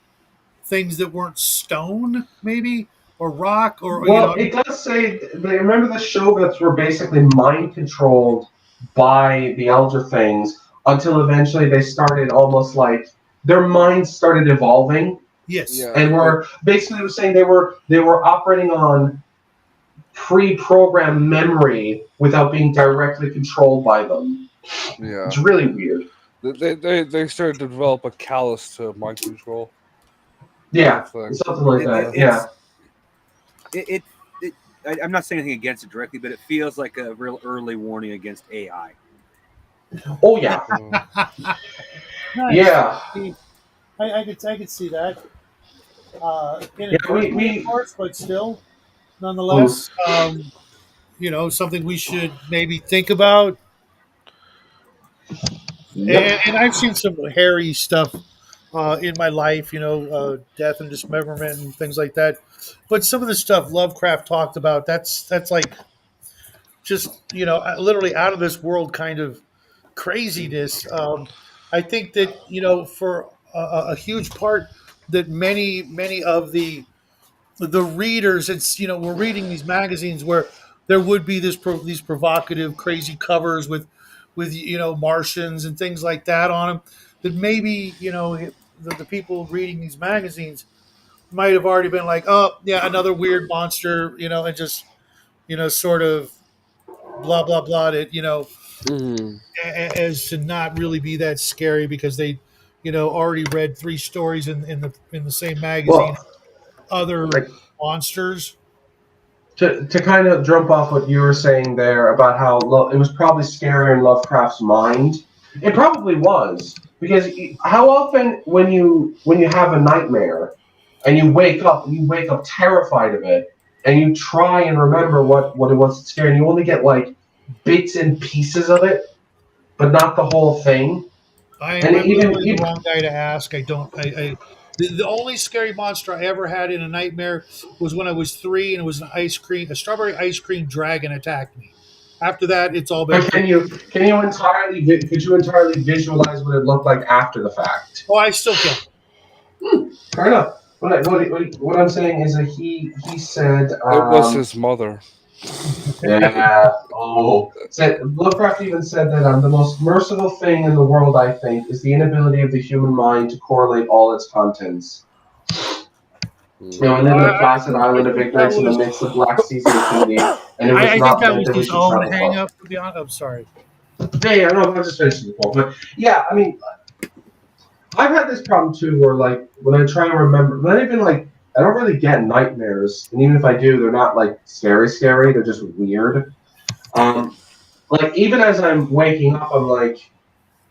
things that weren't stone, maybe or rock, or you Well, know. it does say. They remember the Shoguns were basically mind controlled by the Elder Things until eventually they started almost like their minds started evolving, Yes, Yeah, and like were basically it was saying they were operating on pre-programmed memory without being directly controlled by them. yeah. It's really weird. They started to develop a callus to mind control kind Yeah, of thing. something like It, it, that. Yeah. Yeah. it's it, it, it I'm not saying anything against it directly, but it feels like a real early warning against AI. Oh yeah. nice. Yeah. I could see that. Yeah. We Inadvertently, of we. course, but still, Mm, nonetheless, something we should maybe think about. yep. And I've seen some hairy stuff in my life, death and dismemberment and things like that. But some of the stuff Lovecraft talked about, that's like just literally out of this world kind of craziness. I think that for a huge part that many of the readers, it's we're reading these magazines where there would be these provocative crazy covers with Martians and things like that on them, that maybe the people reading these magazines might have already been like, oh yeah, another weird monster, and just sort of blah blah blah it, Hmm. as to not really be that scary because they already read three stories in the same magazine, Well, other like monsters. to kind of jump off what you were saying there about how it was probably scarier in Lovecraft's mind. It probably was because how often when you have a nightmare and you wake up terrified of it, and you try and remember what it was scary, and you only get like bits and pieces of it, but not the whole thing. And I'm even literally the even wrong guy to ask. I don't. The only scary monster I ever had in a nightmare was when I was 3, and it was a strawberry ice cream dragon attacked me. After that, it's all been but pretty. could you entirely visualize what it looked like after the fact? Oh, I still can. Fair enough. What I'm saying is that he said, It was his mother. yeah, said Lovecraft even said that the most merciful thing in the world, I think, is the inability of the human mind to correlate all its contents. Mm. You know, we live in a placid I island of think that ignorance in the was. midst of black seas of infinity, and it was I think not that meant was that we his should own travel hang far. up. To be honest, I'm sorry. Yeah, yeah, no, I'm just finishing the point. But yeah, I mean, I've had this problem too, where like when I try to remember, not even like I don't really get nightmares, and even if I do, they're not like scary, scary. They're just weird. Um, like even as I'm waking up, I'm like,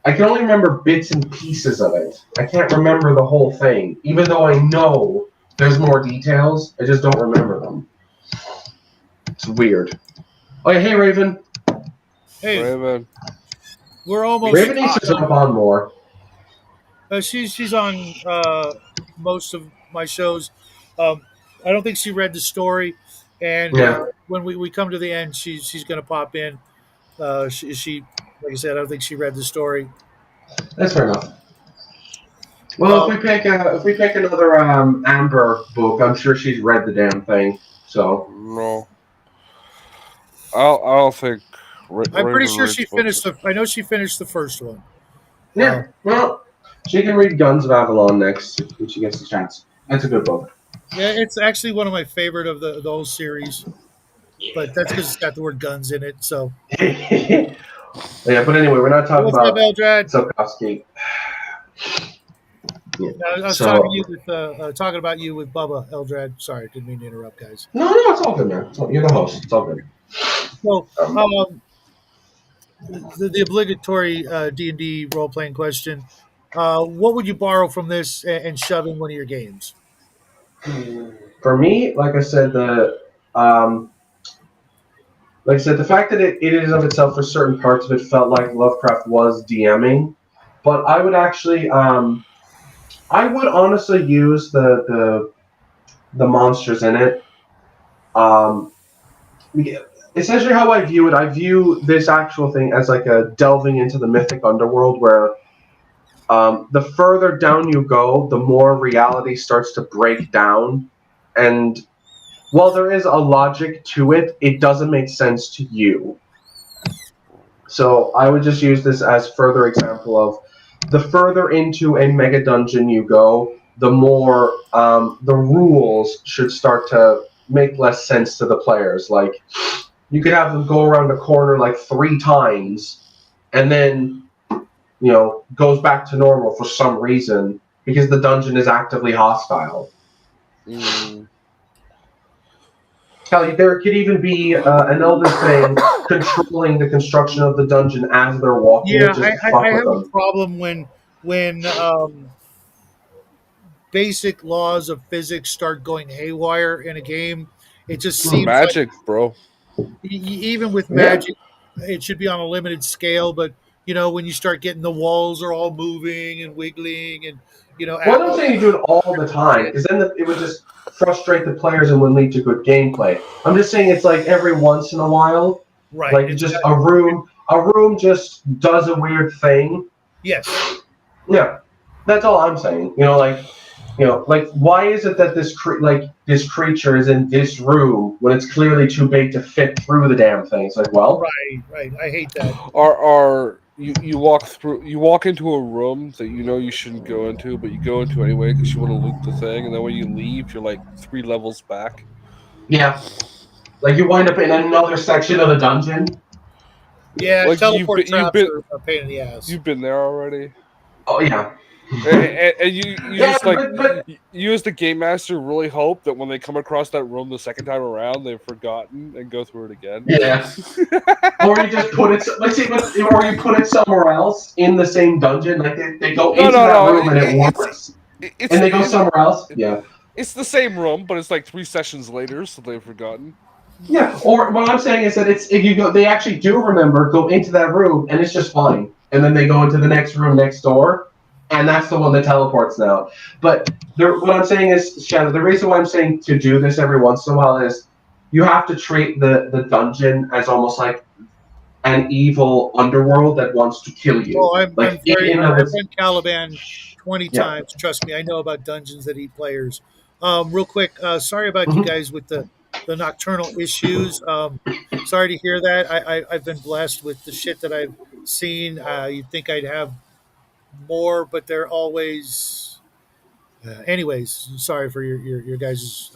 I can only remember bits and pieces of it. I can't remember the whole thing, even though I know there's more details. I just don't remember them. It's weird. Oh yeah, hey Raven. Hey, Raven. we're almost Raven needs to done. jump on more. She's on most of my shows. Um, I don't think she read the story, and Yeah, when we come to the end, she's going to pop in. She, like I said, I don't think she read the story. that's fair enough. Well, Um, if we pick another Amber book, I'm sure she's read the damn thing. So No. I don't think I'm pretty Raven sure reads she books. finished the. I know she finished the first one. yeah, well, she can read Guns of Avalon next when she gets the chance. That's a good book. Yeah, it's actually one of my favorite of the whole series, but that's because it's got the word guns in it. So, Yeah, but anyway, we're not hey, talking what's up, about Eldrad? Sokovsky. I was So talking about you with Bubba Eldrad. Sorry, didn't mean to interrupt, guys. no, it's all good, man. You're the host. It's all good. So, Um, the obligatory D&D role playing question: what would you borrow from this and shove in one of your games? for me, um, the fact that it is of itself for certain parts of it felt like Lovecraft was DMing, but I would actually, I would honestly use the monsters in it. Um, Essentially, how I view this actual thing as like a delving into the mythic underworld, where the further down you go, the more reality starts to break down, and while there is a logic to it, it doesn't make sense to you. So I would just use this as further example of the further into a mega dungeon you go, the more the rules should start to make less sense to the players. Like you could have them go around a corner like 3 times, and then goes back to normal for some reason because the dungeon is actively hostile. Mm. Hell, there could even be an elder thing controlling the construction of the dungeon as they're walking Yeah, it, just to fuck I with have a them. problem when basic laws of physics start going haywire in a game. It just seems like Magic, bro. even with Yeah. magic, it should be on a limited scale. But when you start getting the walls are all moving and wiggling, and Well, I don't say you do it all the time, because then it would just frustrate the players and wouldn't lead to good gameplay. I'm just saying it's like every once in a while, right, like just a room just does a weird thing. yes. Yeah, that's all I'm saying. Like why is it that this creature is in this room when it's clearly too big to fit through the damn thing? It's like, well, Right. I hate that. Are you walk into a room that you know you shouldn't go into, but you go into anyway because you want to loot the thing, and then when you leave, you're like 3 levels back. yeah, like you wind up in another section of the dungeon. Yeah, Like teleport traps are a pain in the ass. you've been there already. Oh yeah, And you yeah, just like but you as the game master really hope that when they come across that room the second time around, they've forgotten and go through it again. yeah. Or you just put it, or you put it somewhere else in the same dungeon. Like they go into that No. room and it works, and they go somewhere else. Yeah, It's the same room, but it's like 3 sessions later, so they've forgotten. yeah. Or what I'm saying is that if you go, they actually do remember, go into that room, and it's just fine, and then they go into the next room next door, and that's the one that teleports now. But what I'm saying is, Shadow, the reason why I'm saying to do this every once in a while is you have to treat the dungeon as almost like an evil underworld that wants to kill you. Oh, I'm Like I'm very. in of I've its run Caliban 20 yeah. times. Trust me, I know about dungeons that eat players. Real quick, sorry about you Mhm. guys with the nocturnal issues. Sorry to hear that. I've been blessed with the shit that I've seen. You'd think I'd have more, but they're always. Anyways, sorry for your guys'.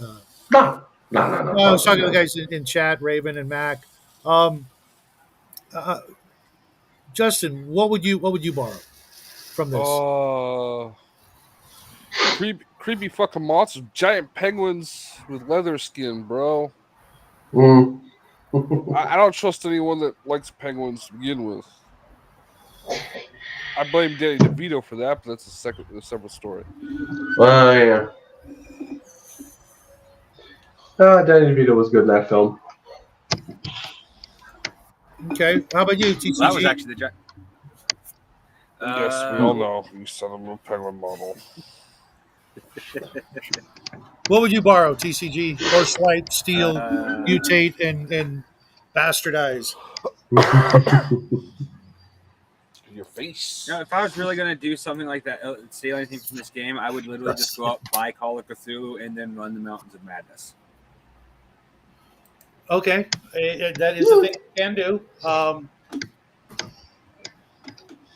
No, No, it's I all was good, talking to the man. guys in chat, Raven and Mac. Um, uh, Justin, what would you borrow from this? Uh, creepy fucking monsters, giant penguins with leather skin, bro. Mm. I don't trust anyone that likes penguins to begin with. I blame Danny DeVito for that, but that's a separate story. Yeah. Danny DeVito was good in that film. Okay, how about you, Well, that was TCG? actually the. Yes, we all know you son of a penguin model. What would you borrow, TCG? Or swipe, steal, Uh, mutate, and bastardize? Your face. if I was really gonna do something like that, steal anything from this game, I would literally just go out, buy Call of Cthulhu, and then run the Mountains of Madness. Okay, that is a thing you can do.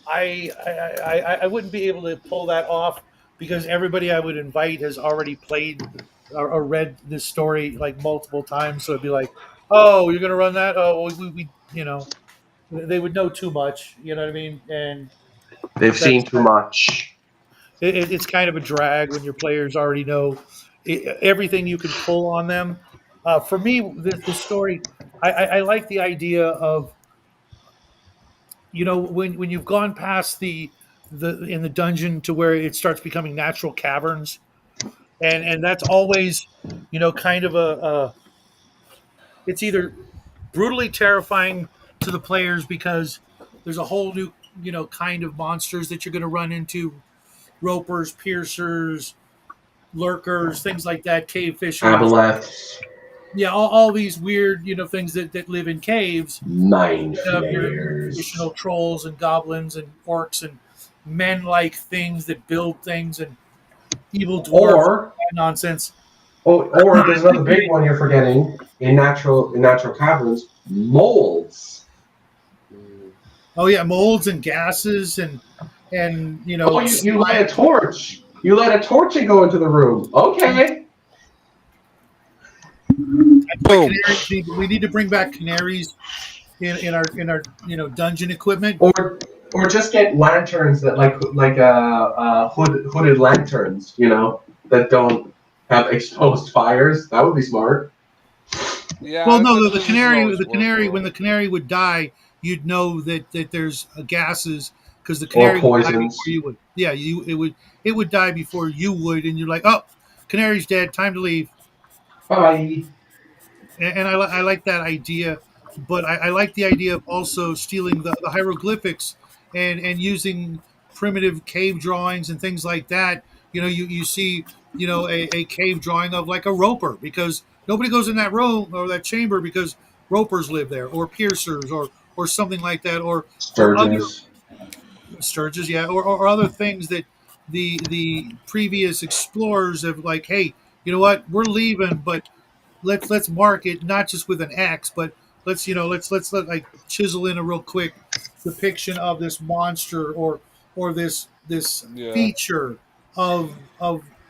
I wouldn't be able to pull that off because everybody I would invite has already played or read this story like multiple times. So it'd be like, oh, you're gonna run that? Oh, we they would know too much. You know what I mean? And They've seen that's too much. it's kind of a drag when your players already know everything you can pull on them. For me, the story, I like the idea of, when you've gone past the in the dungeon to where it starts becoming natural caverns, and that's always, kind of a it's either brutally terrifying to the players because there's a whole new, kind of monsters that you're going to run into: ropers, piercers, lurkers, things like that, cave fishers. Aboleths, Yeah, all these weird, things that live in caves. mind Your flayers. traditional trolls and goblins and orcs and men-like things that build things, and evil dwarfs, Or nonsense. or there's another big one you're forgetting in natural caverns, molds. Oh yeah, molds and gases and Oh, you light a torch. You light a torch and go into the room. Okay. Boom. we need to bring back canaries in our dungeon equipment. Or just get lanterns that hooded lanterns, that don't have exposed fires. That would be smart. Yeah, Well, no, that the doesn't canary, always the work canary, when well. the canary would die, you'd know that there's gases because the Or canary would die before poisons. you would. Yeah, it would die before you would, and you're like, oh, canary's dead, time to leave. Bye. And I like that idea, but I like the idea of also stealing the hieroglyphics and using primitive cave drawings and things like that. You see, a cave drawing of like a roper, because nobody goes in that room or that chamber because ropers live there, or piercers, or something like that, or other Sturges. sturges, yeah, or other things that the previous explorers have, like, hey, you know what, we're leaving, but let's mark it not just with an X, but let's let, like, chisel in a real quick depiction of this monster, or this Yeah. feature of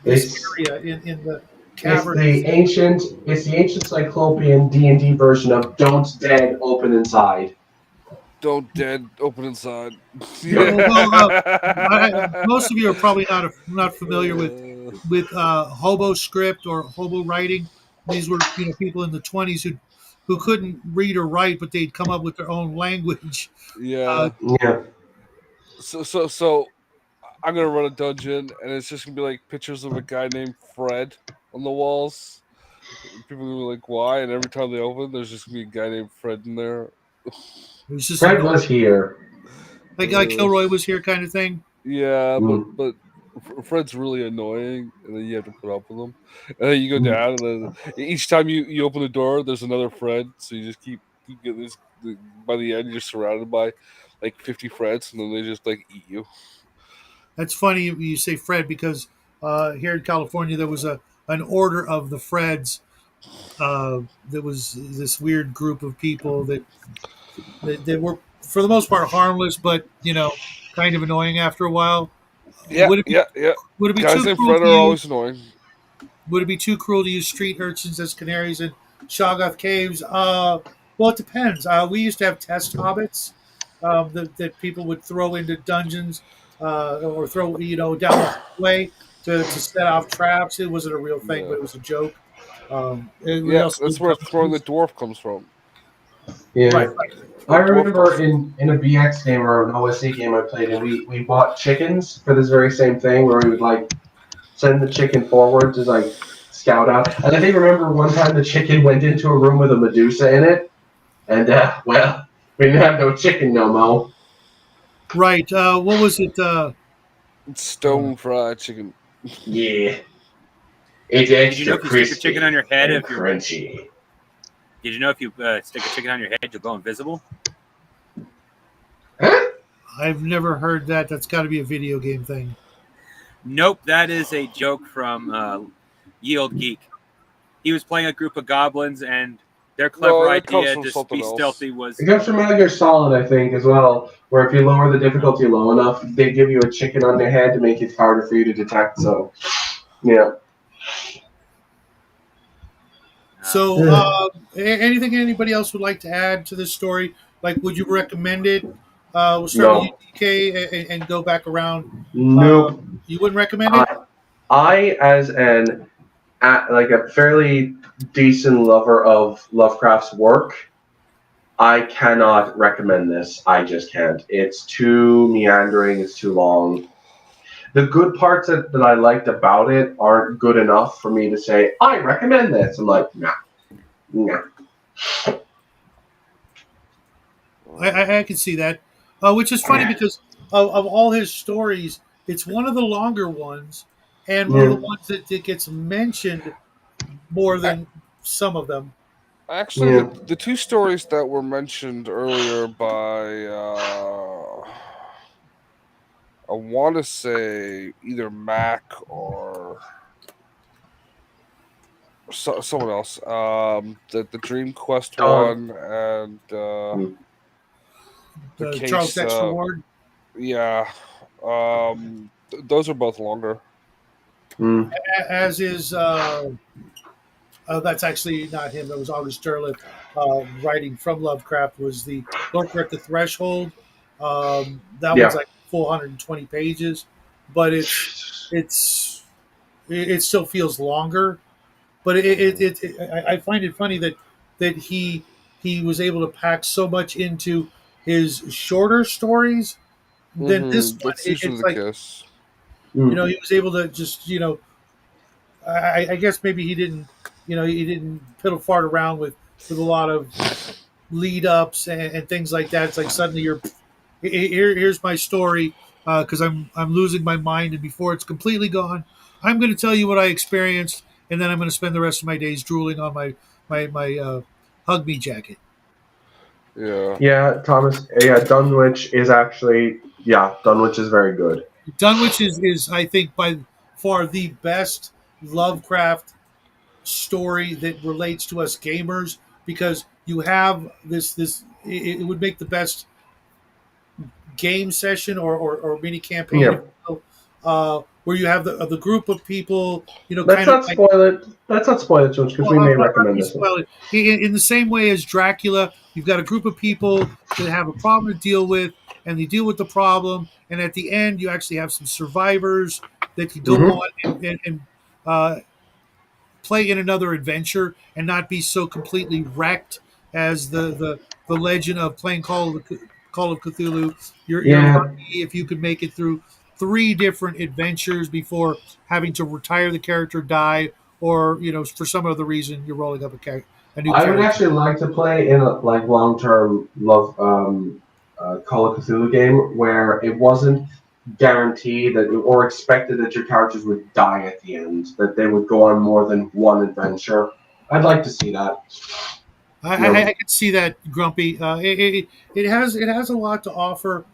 this It's area in the it's caverns. the ancient cyclopean D&D version of Don't Dead Open Inside. Don't dead open inside. Yep. Well, Yeah. most of you are probably not familiar with Uh, hobo script or hobo writing. These were, people in the 20s who couldn't read or write, but they'd come up with their own language. Uh, yeah. Yeah. So I'm gonna run a dungeon, and it's just gonna be like pictures of a guy named Fred on the walls. People will be like, "Why?" And every time they open, there's just gonna be a guy named Fred in there. it was just Fred was annoying, here. like Uh, Kilroy was here, kind of thing. yeah, but Mm. but Fred's really annoying, and then you have to put up with him. And then you go Mm. down, and then each time you open the door, there's another Fred. So you just keep getting this. By the end, you're surrounded by like 50 Freds, and then they just like eat you. That's funny you say Fred, because here in California there was an order of the Freds. There was this weird group of people that were, for the most part, harmless, but kind of annoying after a while. Yeah, Would it be yeah, yeah. would it be Guys too named cruel Fred to are use always annoying. Would it be too cruel to use street urchins as canaries in Shoggoth Caves? Well, it depends. We used to have test hobbits that people would throw into dungeons, or throw, down the hallway to set off traps. It wasn't a real thing, but Yeah, it was a joke. And we yeah. also That's did where throwing the dungeons. dwarf comes from. Right, Yeah. right. I Or dwarf remember dust. in a BX game or an OSC game I played, and we bought chickens for this very same thing, where we would like send the chicken forward to like scout out. And I think remember one time the chicken went into a room with a Medusa in it, and well, we didn't have no chicken no more. Right. What was it? It's Uh, stone fried chicken. Yeah, it's Did you know extra if you stick a chicken on crispy your head, and if you're crunchy. did you know if you stick a chicken on your head, you'll go invisible? Huh? I've never heard that. That's got to be a video game thing. Nope, that is a joke from Yield Geek. He was playing a group of goblins, and their clever No, that comes idea from to something be else. stealthy was It comes from Metal Gear Solid, I think, as well, where if you lower the difficulty low enough, they give you a chicken on their head to make it harder for you to detect. So, yeah. So, Yeah. anything anybody else would like to add to this story? Like, would you recommend it? We'll start with you, No. DK, and go back around. Nope. You wouldn't recommend I, it? I as an like a fairly decent lover of Lovecraft's work, I cannot recommend this. I just can't. It's too meandering. It's too long. The good parts that I liked about it aren't good enough for me to say I recommend this. I'm like, nah, nah. I can see that, which is funny because of all his stories, it's one of the longer ones and one of the Yeah, ones that gets mentioned more A- than some of them. Actually, yeah. the two stories that were mentioned earlier by I want to say either Mac or someone else. The Dream Quest Done. one and Mm, the The Charles case. Dexter Ward, Yeah, those are both longer. mm, as is that's actually not him. That was August Derleth writing from Lovecraft. Was the Lurker at the Threshold? That one's yeah. like full 120 pages, but it's it still feels longer. But I find it funny that he was able to pack so much into his shorter stories than this one. That's usually It's the like case. he was able to just I guess maybe he didn't he didn't piddle fart around with a lot of lead ups and things like that. It's like suddenly you're here's my story because I'm losing my mind, and before it's completely gone, I'm going to tell you what I experienced, and then I'm going to spend the rest of my days drooling on my hug me jacket. Yeah. Yeah, Thomas. Yeah, Dunwich is actually. Yeah, Dunwich is very good. Dunwich is I think by far the best Lovecraft story that relates to us gamers because you have this it would make the best game session or mini campaign, if Yeah. you will, where you have the group of people, Let's kind of not like, spoil it. Let's not spoil it too much because well, we may I'm not recommend going to this one. spoil it. In the same way as Dracula, you've got a group of people that have a problem to deal with, and they deal with the problem, and at the end, you actually have some survivors that can go Mm-hmm. on and play in another adventure and not be so completely wrecked as the legend of playing Call of Cthulhu. You're Yeah, lucky if you could make it through three different adventures before having to retire the character, die, or for some other reason you're rolling up a new I would character. actually like to play in a like long-term love Call of Cthulhu game where it wasn't guaranteed that or expected that your characters would die at the end, that they would go on more than one adventure. I'd like to see that. You I know, can see that, Grumpy. It has a lot to offer,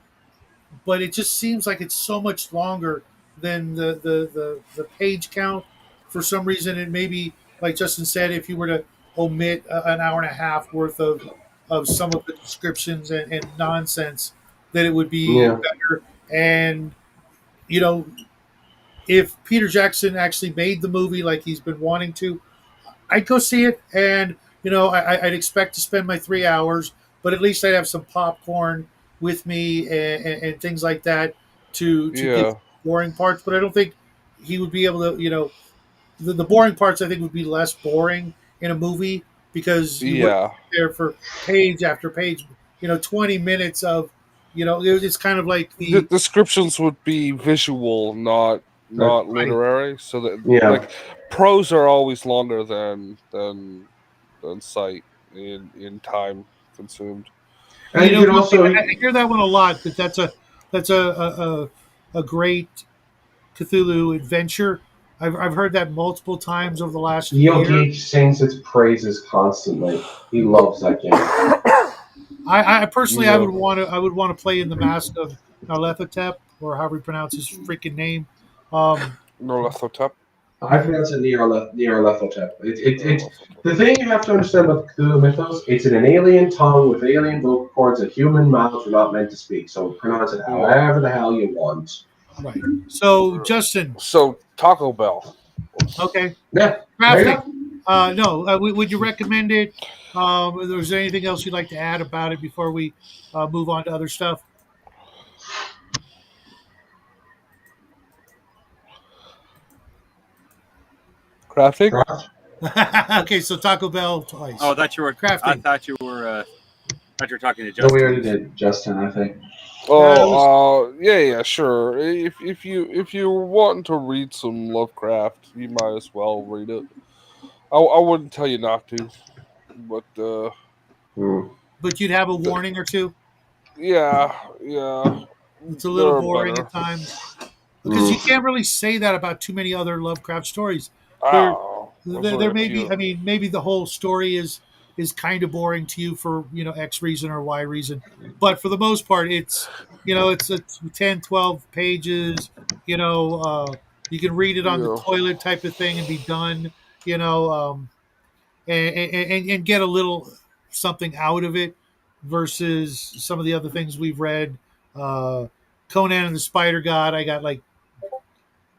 but it just seems like it's so much longer than the page count. For some reason, it may be like Justin said, if you were to omit an hour and a half worth of some of the descriptions and nonsense, that it would be yeah. better. And you know, if Peter Jackson actually made the movie like he's been wanting to, I'd go see it, and I'd expect to spend my 3 hours, but at least I'd have some popcorn with me and things like that to get Yeah. the boring parts. But I don't think he would be able to. The boring parts I think would be less boring in a movie because you wouldn't Yeah. sit there for page after page. 20 minutes of it's kind of like The the descriptions would be visual, not right. literary. So that Yeah. like prose are always longer than sight in time consumed. And you could Grumpy, also, I hear that one a lot. That's a great Cthulhu adventure. I've heard that multiple times over the last year. Yogi sings its praises constantly. He loves that game. I personally Yeah. I would want to play in the Mask of Nyarlathotep, or however you pronounce his freaking name. Um, Norlethotep. I pronounce it Nyarlathotep. Norlethotep. The thing you have to understand about the Cthulhu mythos, it's in an alien tongue with alien vocal cords that human mouths are not meant to speak. So pronounce it Yeah. however the hell you want. right. So Justin, So Taco Bell. okay, Yeah, there you crafting. go. No, would you recommend it? Is there anything else you'd like to add about it before we move on to other stuff? Crafting? Craft? Okay, so Taco Bell twice. Oh, I thought you were. Crafting. I thought you were. Thought you were talking to No, Justin. we already did, Justin, I think. Oh, yeah, sure. If you want to read some Lovecraft, you might as well read it. I wouldn't tell you not to, but Hmm. But you'd have a warning or two. yeah, It's a there little are boring better. at times because Hmm. you can't really say that about too many other Lovecraft stories. There, Oh, there's there only a may be. few. I mean, maybe the whole story is kind of boring to you for X reason or Y reason, but for the most part, it's 10, 12 pages. You can read it on the Yeah. toilet type of thing and be done. You know, and get a little something out of it versus some of the other things we've read. Uh, Conan and the Spider God, I got like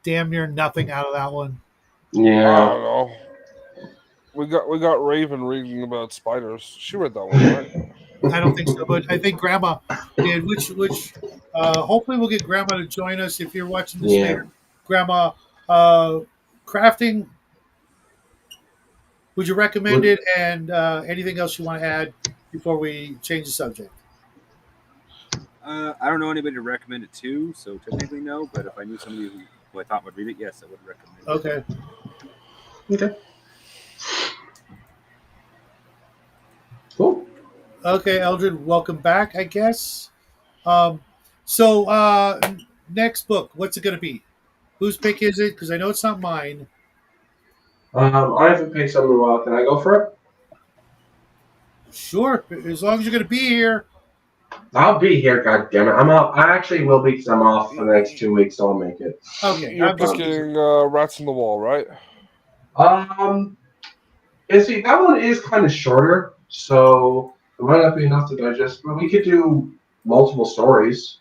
damn near nothing out of that one. I Yeah. don't know. We got Raven reading about spiders. She read that one, right? I don't think so, but I think Grandma did. Which hopefully we'll get Grandma to join us if you're watching this Yeah. later. Grandma, uh, crafting. Would you recommend Would- it? And anything else you want to add before we change the subject? I don't know anybody to recommend it to, so technically no. But if I knew somebody who I thought would read it, yes, I would recommend it. Okay. Okay. Cool. Okay, Eldred, welcome back, I guess. Um, so next book, what's it going to be? Whose pick is it? Because I know it's not mine. I haven't picked something in a while. Can I go for it? Sure, as long as you're going to be here. I'll be here, God damn it! I'm off. I actually will be because I'm off for the next 2 weeks, so I'll make it. Okay, You're I'm just picking Rats on the Wall, right? Um, and see, that one is kind of shorter, so it might not be enough to digest. But we could do multiple stories.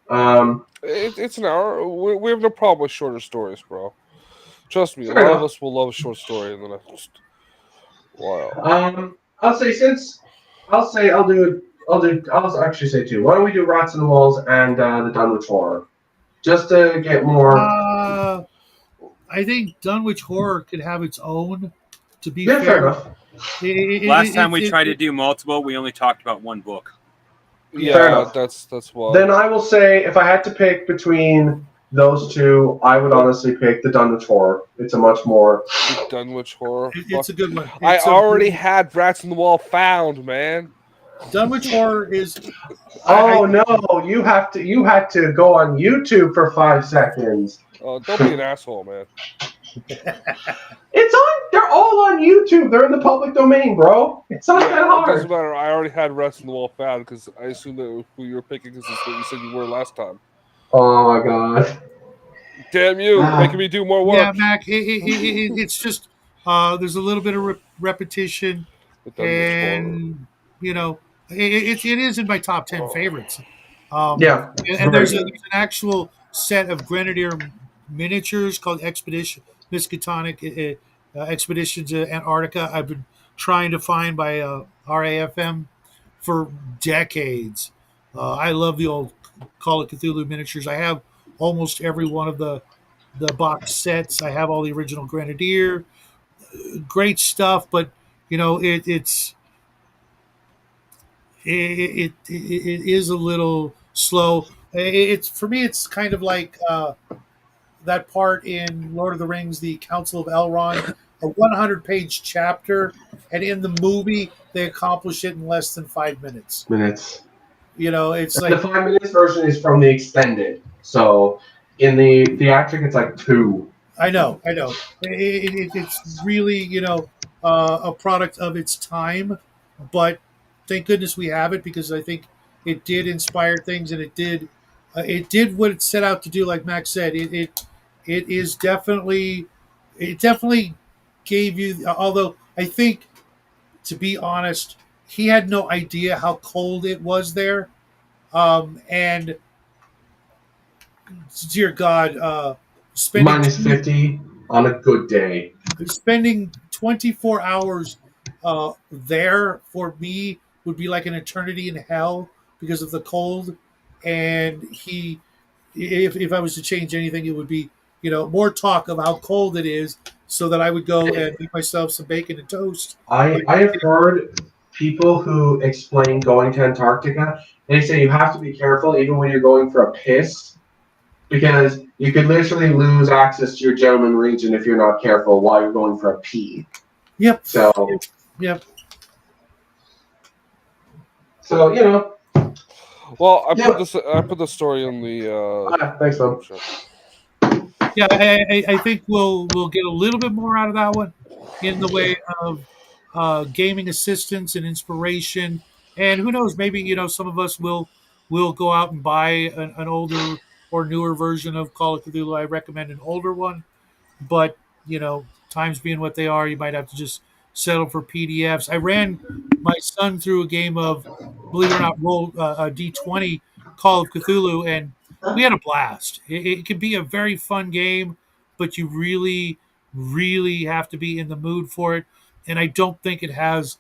It's an hour. We have no problem with shorter stories, bro. Trust me, a Fair lot of enough. us will love a short story in the next while. I'll say I'll actually say two. Why don't we do Rats in the Walls and the Dunwich Horror, just to get more. I think Dunwich Horror could have its own. To be Yeah, fair fair, enough. Last time we tried to do multiple, we only talked about one book. Fair Yeah, enough. that's why. Then I will say, if I had to pick between those two, I would honestly pick the Dunwich Horror. It's a much more. The Dunwich Horror. it's a good one. I It's a already good- had Rats on the Wall found, man. Dunwich Horror is. Oh no! You had to go on YouTube for 5 seconds. Don't be an asshole, man. It's on. They're all on YouTube. They're in the public domain, bro. It's not that It doesn't hard. matter. I already had Rats on the Wall found because I assumed that who you were picking because it's what you said you were last time. Oh my god. Damn you, making me do more work. Yeah, Mac. It's just there's a little bit of repetition, The Dunwich Horror. and it is in my top 10 favorites. Yeah. And there's an actual set of Grenadier miniatures called Expedition Miskatonic Expedition to Antarctica. I've been trying to find by RAFM for decades. I love the old Call of Cthulhu miniatures. I have almost every one of the box sets. I have all the original Grenadier. Great stuff, but it is a little slow. It's for me. It's kind of like that part in Lord of the Rings, the Council of Elrond, a 100-page chapter, and in the movie they accomplish it in less than 5 minutes. It's And like the 5 minutes version is from the extended. So in the theatric, it's like 2. I know. It's really a product of its time, but thank goodness we have it because I think it did inspire things and it did what it set out to do. Like Max said, it is definitely gave you. Although I think, to be honest, he had no idea how cold it was there, and dear God, spending Minus 50 on a good day. spending 24 hours there for me would be like an eternity in hell because of the cold. and if I was to change anything, it would be more talk of how cold it is, so that I would go and make myself some bacon and toast. I have heard people who explain going to Antarctica. They say you have to be careful even when you're going for a piss because you could literally lose access to your gentleman region if you're not careful while you're going for a pee. Yep. So, Yep. so you know. Well, I Yeah. put the story in the. Thanks, man. Yeah, I think we'll get a little bit more out of that one in the way of gaming assistance and inspiration, and who knows, maybe some of us will go out and buy an older or newer version of Call of Cthulhu. I recommend an older one, but times being what they are, you might have to just settle for PDFs. I ran my son through a game of, believe it or not, roll a D20 Call of Cthulhu, and we had a blast. It can be a very fun game, but you really, really have to be in the mood for it. And I don't think it has,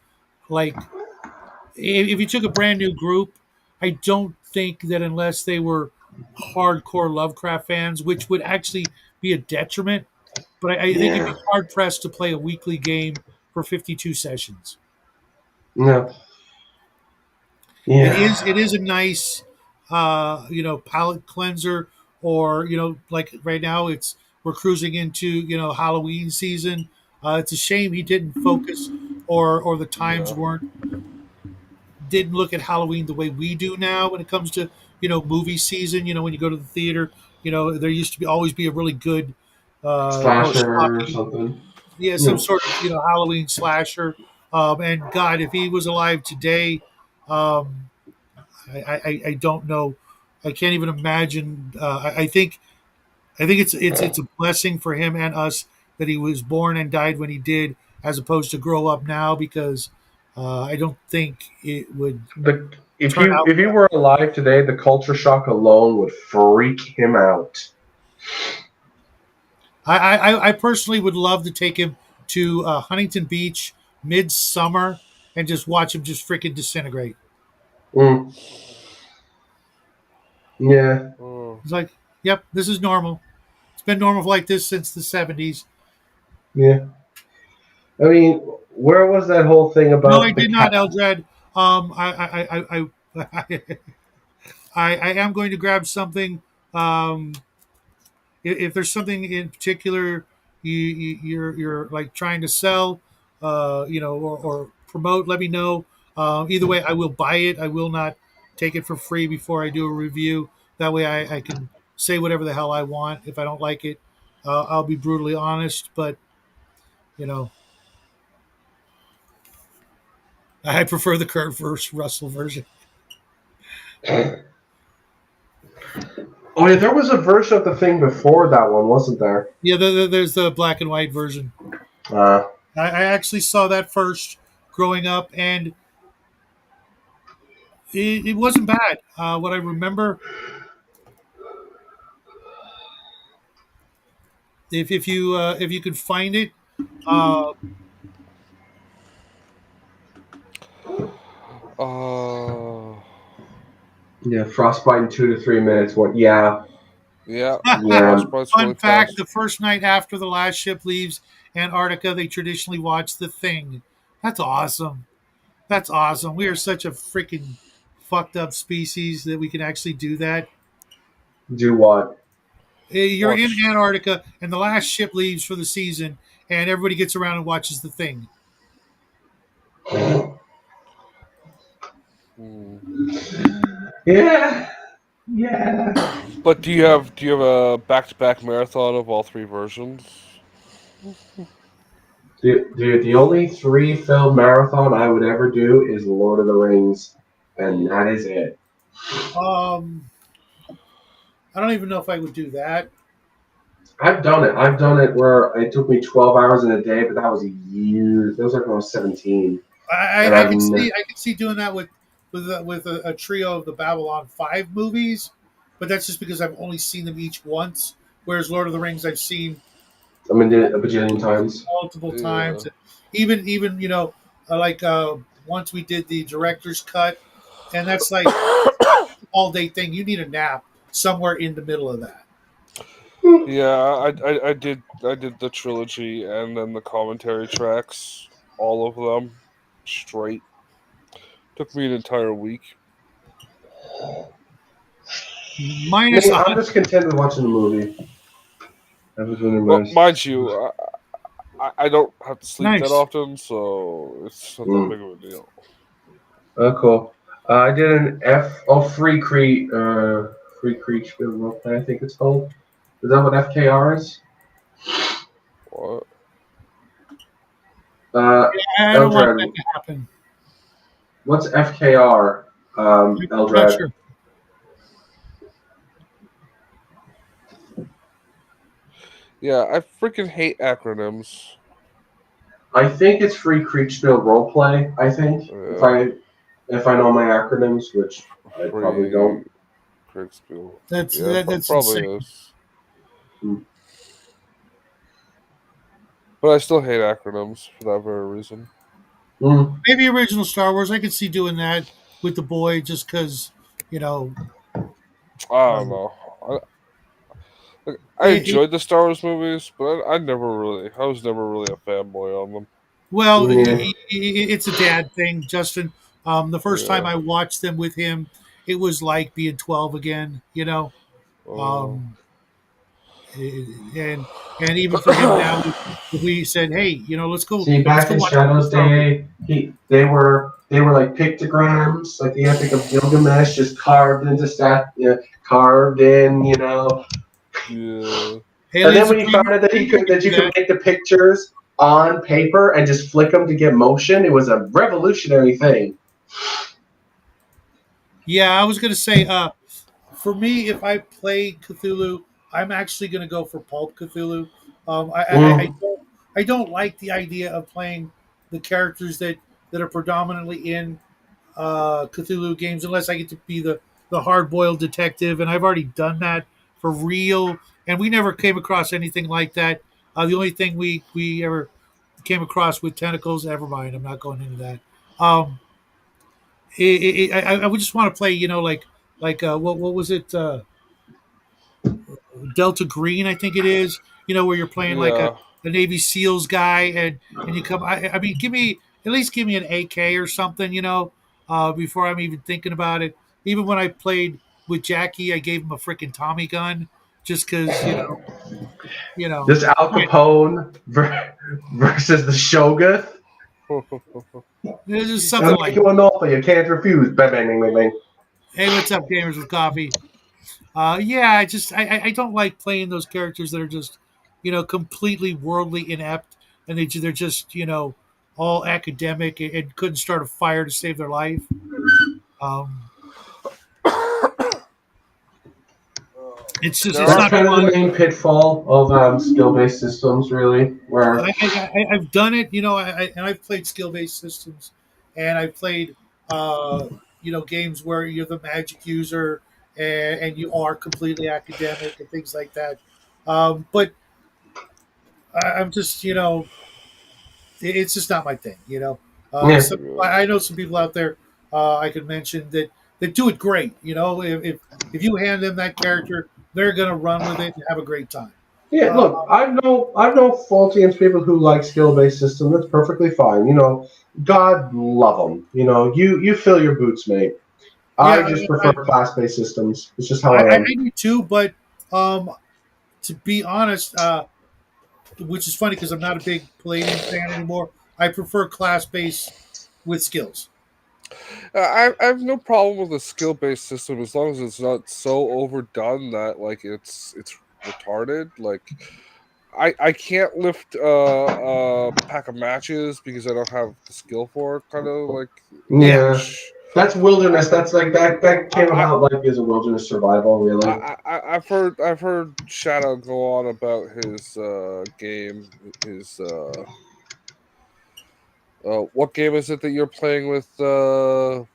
like, if you took a brand new group, I don't think that unless they were hardcore Lovecraft fans, which would actually be a detriment, but I think you'd Yeah. be hard pressed to play a weekly game for 52 sessions. No. It Yeah. is a nice palate cleanser, or like right now we're cruising into Halloween season. It's a shame he didn't focus, or the times Yeah. weren't didn't look at Halloween the way we do now when it comes to movie season. When you go to the theater, there used to be always be a really good or Slasher or schlocky, something. yeah, some No. sort of Halloween slasher. And God, if he was alive today, um, I don't know. I can't even imagine. I think it's a blessing for him and us that he was born and died when he did, as opposed to grow up now, because I don't think it would If turn you out if he well. were alive today, the culture shock alone would freak him out. I personally would love to take him to Huntington Beach midsummer and just watch him just freaking disintegrate. Mm, yeah, Oh. It's like, yep, this is normal. It's been normal like this since the 70s. yeah. I mean, where was that whole thing No, I about the did not, cat? Eldred. I am going to grab something. Um, if there's something in particular you're like trying to sell, or promote, let me know. Either way, I will buy it. I will not take it for free before I do a review. That way, I can say whatever the hell I want. If I don't like it, I'll be brutally honest. But you know, I prefer the Kurt Russell version. Oh yeah, there was a version of the thing before that one, wasn't there? Yeah, there's the black and white version. Uh, I actually saw that first growing up, and it wasn't bad. What I remember, if you could find it, uh, Uh, yeah, frostbite in 2 to 3 minutes. What? Yeah, yeah. yeah. Frostbite's fun really fact: fast. the first night after the last ship leaves Antarctica, they traditionally watch The Thing. That's awesome. That's awesome. We are such a freaking fucked up species that we can actually do that. Do what? You're in Watch. Antarctica, and the last ship leaves for the season, and everybody gets around and watches The Thing. Hmm. Yeah, yeah. But do you have a back to back marathon of all three versions? The only 3 film marathon I would ever do is Lord of the Rings, and that is it. Um, I don't even know if I would do that. I've done it. I've done it where it took me 12 hours in a day, but that was a year. That was like when I was 17, and I can see doing that with a trio of the Babylon 5 movies, but that's just because I've only seen them each once. Whereas Lord of the Rings, I've seen I mean, did it a bajillion times. multiple Yeah. times. Even once we did the director's cut, and that's like all day thing. You need a nap somewhere in the middle of that. Yeah, I did the trilogy and then the commentary tracks, all of them, straight. Took me an entire week. Minus Me, a I'm hundred. just content with watching the movie. I was really Well, immersed. mind you, I don't have to sleep that Nice. often, so it's not that Mm. big of a deal. Oh, cool. I did an Free Creature Roleplay, I think it's called. Is that what FKR is? What? Uh, I don't want that Eldred, to happen. what's FKR? I'm not Eldred. sure. Yeah, I freaking hate acronyms. I think it's Free Creature Roleplay. I think Yeah, if I know my acronyms, which I probably free don't. Kriegspiel. That's Yeah, that's insane. probably is. Mm. But I still hate acronyms for that very reason. Mm. Maybe original Star Wars. I could see doing that with the boy, just because you know. I Uh, don't know. I it, it, enjoyed the Star Wars movies, but I was never really a fanboy on them. well, Yeah. it's a dad thing, Justin. The first time Yeah. I watched them with him, it was like being 12 again. You know. Uh, Um, and even for him now, if we said, "Hey, See, let's back go in watch the Shadow's Star Wars." day, they were like pictograms, like the Epic of Gilgamesh, just carved into carved in, yeah. And then Aliens when and he found out that we that do you could that. make the pictures on paper and just flick them to get motion, it was a revolutionary thing. Yeah, I was gonna say, for me, if I play Cthulhu, I'm actually gonna go for Pulp Cthulhu. Mm. I don't like the idea of playing the characters that are predominantly in Cthulhu games unless I get to be the hard boiled detective, and I've already done that for real. And we never came across anything like that. The only thing we ever came across with tentacles. Never mind. I'm not going into that. Um, I would just want to play. What was it? Delta Green, I think it is. Where you're playing like Yeah. a Navy SEALs guy, and you come. I mean, give me an AK or something. Before I'm even thinking about it. Even when I played with Jackie, I gave him a freaking Tommy gun just because you know. This Al Capone versus the Shogun. It's just something I'll like make you an offer you can't refuse. Bang, bang, bang, bang, bang. hey, what's up, gamers with coffee? Yeah, I don't like playing those characters that are just completely worldly inept and they're just all academic and couldn't start a fire to save their life. Um, There it's That's are not kind of people the fun. like main pitfall of skill-based systems, really, where I've done it, and I've played skill based systems, and I've played games where you're the magic user and you are completely academic and things like that. But I'm just it's just not my thing. yeah, I know some people out there I could mention that do it great. If you hand them that character, they're gonna run with it and have a great time. yeah. Uh, Look, I've no fault against people who like skill-based systems. That's perfectly fine. God love them. You fill your boots, mate. I yeah, just prefer class-based systems. It's just how I I am. do too. But um, to be honest, which is funny because I'm not a big Palladium fan anymore. I prefer class based with skills. I have no problem with a skill based system as long as it's not so overdone that like it's retarded. Like I can't lift a pack of matches because I don't have the skill for it. Kind of like Yeah, Yeah, which that's wilderness. That's like that came I, about like as a wilderness survival, really. I've heard Shadow go on about his game. His what game is it that you're playing with Bo?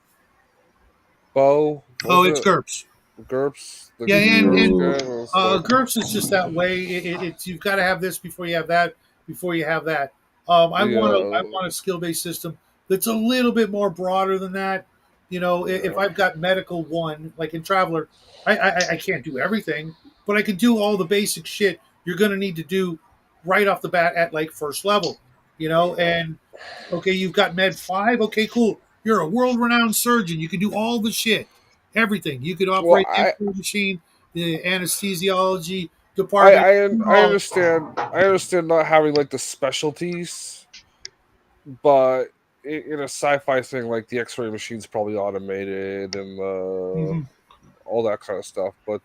oh, Was it's it GURPS. GURPS? The Yeah, GURPS and Mm. game? It was like GURPS is just that way. It's you've got to have this before you have that before you have that. I yeah. want a skill based system that's a little bit more broader than that. If I've got medical one, like in Traveler, I can't do everything, but I can do all the basic shit you're going to need to do right off the bat at like first level, and okay, you've got Med 5. Okay, cool. You're a world renowned surgeon. You can do all the shit, everything. You could Well, operate the X-ray machine, the anesthesiology I, department. I I understand. I understand not having like the specialties, but in a sci-fi thing, like the X-ray machine's probably automated and Mhm. all that kind of stuff. But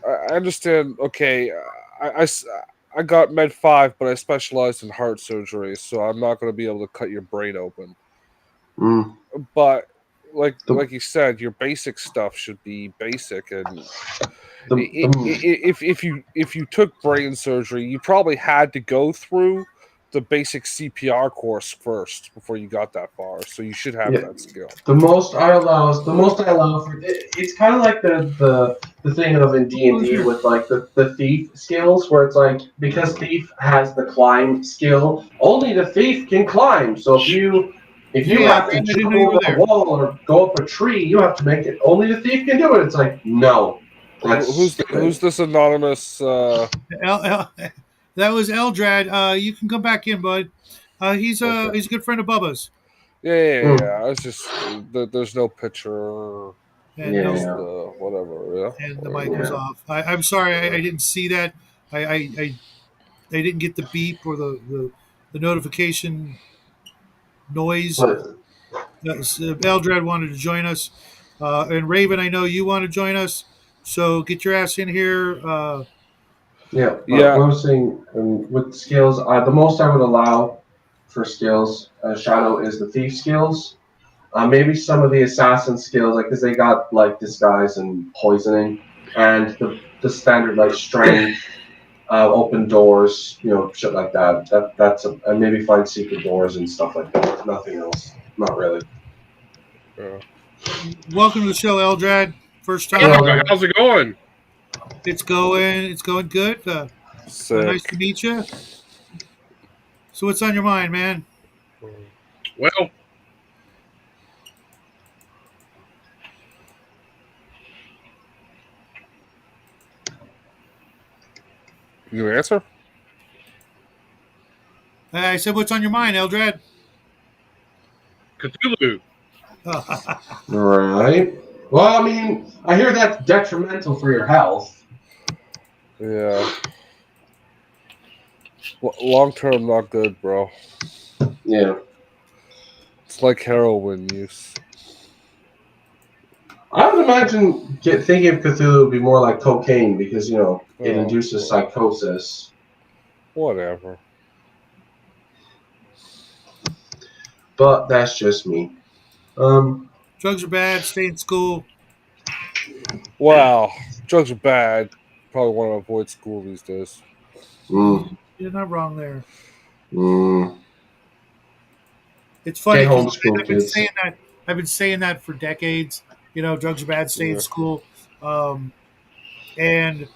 I understand. Okay, I, I s- I got Med 5, but I specialized in heart surgery, so I'm not going to be able to cut your brain open. Mm. But The, like you said, your basic stuff should be basic, and the if you took brain surgery, you probably had to go through the basic CPR course first before you got that far. So you should have Yeah, that skill. the most I allow for it's kind of like the thing of in D&D with like the thief skills where it's like because thief has the climb skill, only the thief can climb. So if you Hey, have to Alfred, I didn't jump know you over were a there. wall or go up a tree, you have to make it. Only the thief can do it. It's like no, that's Who's stupid. this anonymous? That was Eldrad. You can come back in, bud. Okay. He's a good friend of Bubba's, Mm, I was just there's no picture, and no, just yeah, whatever. Yeah, and the mic was whatever. yeah. off. I'm sorry, I didn't see that. I didn't get the beep or the notification noise. But Eldrad wanted to join us, and Raven, I know you want to join us. So get your ass in here. yeah, but Yeah, what I was saying with skills, the most I would allow for skills, Shadow is the thief skills. Maybe some of the assassin skills, like because they got like disguise and poisoning, and the standard like strength, open doors, shit like that. And maybe find secret doors and stuff like that. Nothing else. Not really. yeah. Welcome to the show, Eldrad. First Hey, time. Elder. How's it going? It's going good. Nice to Sick. meet you. So what's on your mind, man? Well, You answer? I said, what's on your mind, Eldrad? Cthulhu. Right. Well, I mean, I hear that's detrimental for your health. Yeah. Long term, not good, bro. Yeah. It's like heroin use. I would imagine thinking of Cthulhu would be more like cocaine because, it Oh, induces psychosis. whatever. But that's just me. Drugs are bad. Stay in school. Wow, drugs are bad. Probably want to avoid school these days. Mm, You're not wrong there. mm. It's Stay funny because homeschool, I've been kids. saying that. I've been saying that for decades. Drugs are bad. Stay in Yeah. school. Um, and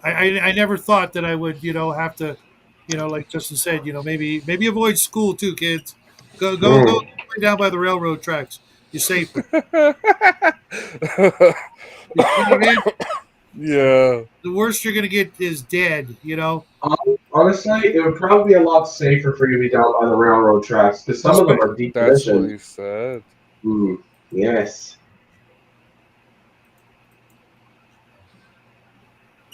I never thought that I would, have to, like Justin said, maybe avoid school too, kids. Go Mm. play down by the railroad tracks. You're safer. You know what I mean? Yeah. The worst you're gonna get is dead. Honestly, it would probably be a lot safer for you to be down by the railroad tracks because some of them are That's what decommissioned. he said. Mm. Yes.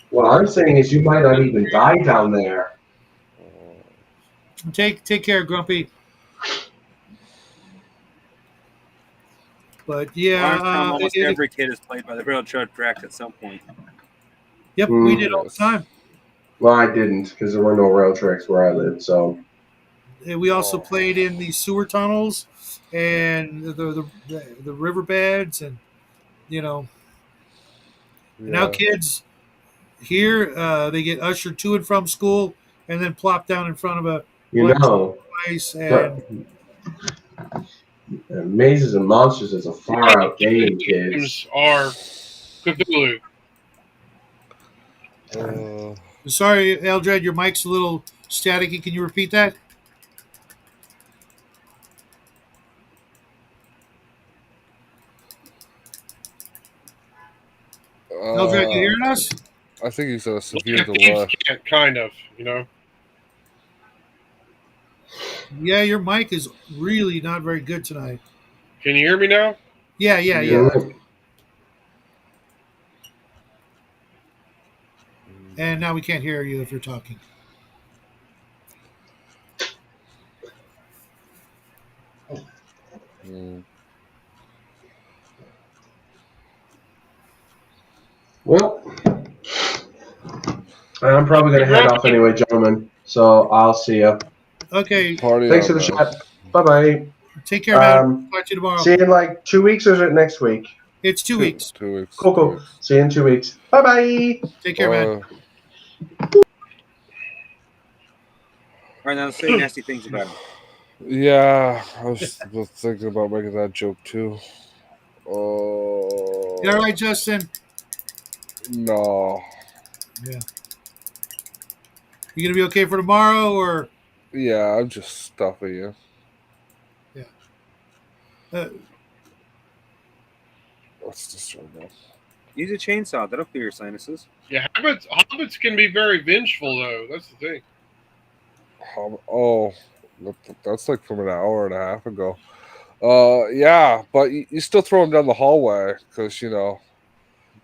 What I'm saying is you might not even die down there. Take care, Grumpy. But yeah, Armstrong, almost every kid is played by the railroad tracks at some point. yep, we did Mm. all the Yes. time. Well, I didn't because there were no rail tracks where I lived. So, And we also Oh. played in the sewer tunnels and the riverbeds, and you know, and now Yeah. kids here they get ushered to and from school and then plop down in front of a you electric know, device, the, and Mazes and Monsters is a far out game, Games kids. are Cthulhu. Uh, sorry, Eldred, your mic's a little staticky. Can you repeat that? Eldred, you Uh, hearing us? I think he's a Like severe the thieves delay. can't, kind of, you know. Yeah, your mic is really not very good tonight. Can you hear me now? Yeah, yeah, Yeah. yeah. And now we can't hear you if you're talking. Mm. Well, I'm probably going to head off anyway, gentlemen. So I'll see you. Okay, Party Thanks for on, the man. chat. Bye bye. take care, man. Talk to you See tomorrow. you in like 2 weeks, or is it next week? It's 2 weeks. 2 weeks. Cool, 2 cool. weeks. See you in 2 weeks. Bye bye. Take care, man. All right, now say nasty things about him. Yeah, I was thinking about making that joke too. You all right, Justin? No. Yeah. You gonna be okay for tomorrow, or Yeah, I'm just stuffing you. yeah? Uh, What's this right now? Use a chainsaw. That'll clear your sinuses. Yeah, hobbits can be very vengeful, though. That's the thing. Oh, that's like from an hour and a half ago. Yeah, but you still throw them down the hallway because you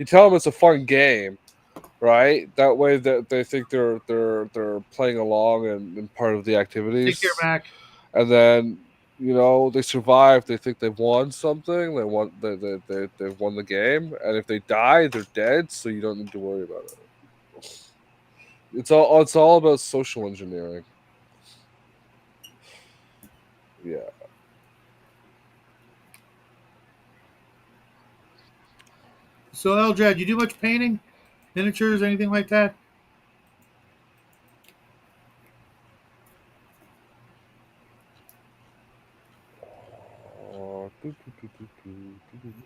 tell them it's a fun game, right? That way that they think they're playing along and part of the take care, activities, Mac. and then they survive. They think they've won something. They've won the game, and if they die, they're dead. So you don't need to worry about it. It's all about social engineering. Yeah. So, Eldred, you do much painting, miniatures, anything like that?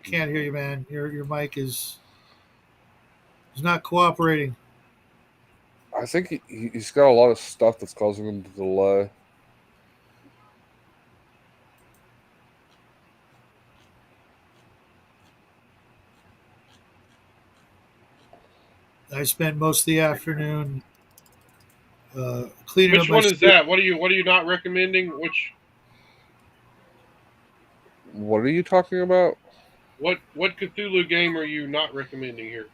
Can't hear you, man. Your mic is not cooperating. I think he's got a lot of stuff that's causing him to delay. I spent most of the afternoon cleaning up Which my one is studio. that? What are you not recommending? What are you talking about? What Cthulhu game are you not recommending here?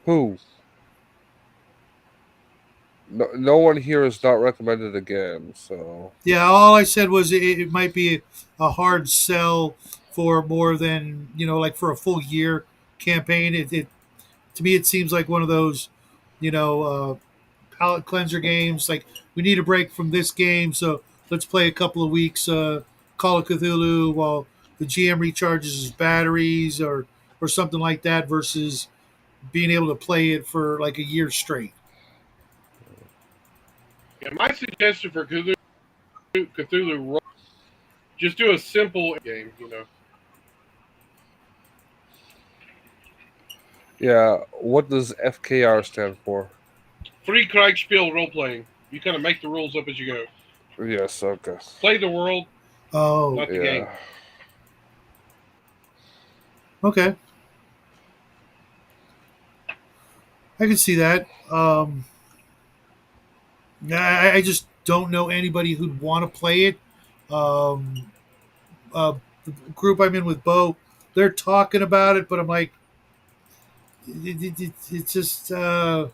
Who? No one here has not recommended a game, so Yeah, all I said was it might be a hard sell for more than like for a full year campaign. It to me it seems like one of those, you know, palate cleanser games. Like we need a break from this game, so let's play a couple of weeks Call of Cthulhu while the GM recharges his batteries or something like that. Versus being able to play it for like a year straight. Yeah, my suggestion for Cthulhu, just do a simple game. yeah. What does FKR stand for? Free Kriegspiel role playing. You kind of make the rules up as you go. Yes, okay. Play the world, Oh, not the game. Yeah. okay. I can see that. I just don't know anybody who'd want to play it. Um, the group I'm in with Bo, they're talking about it, but I'm like, it's just, so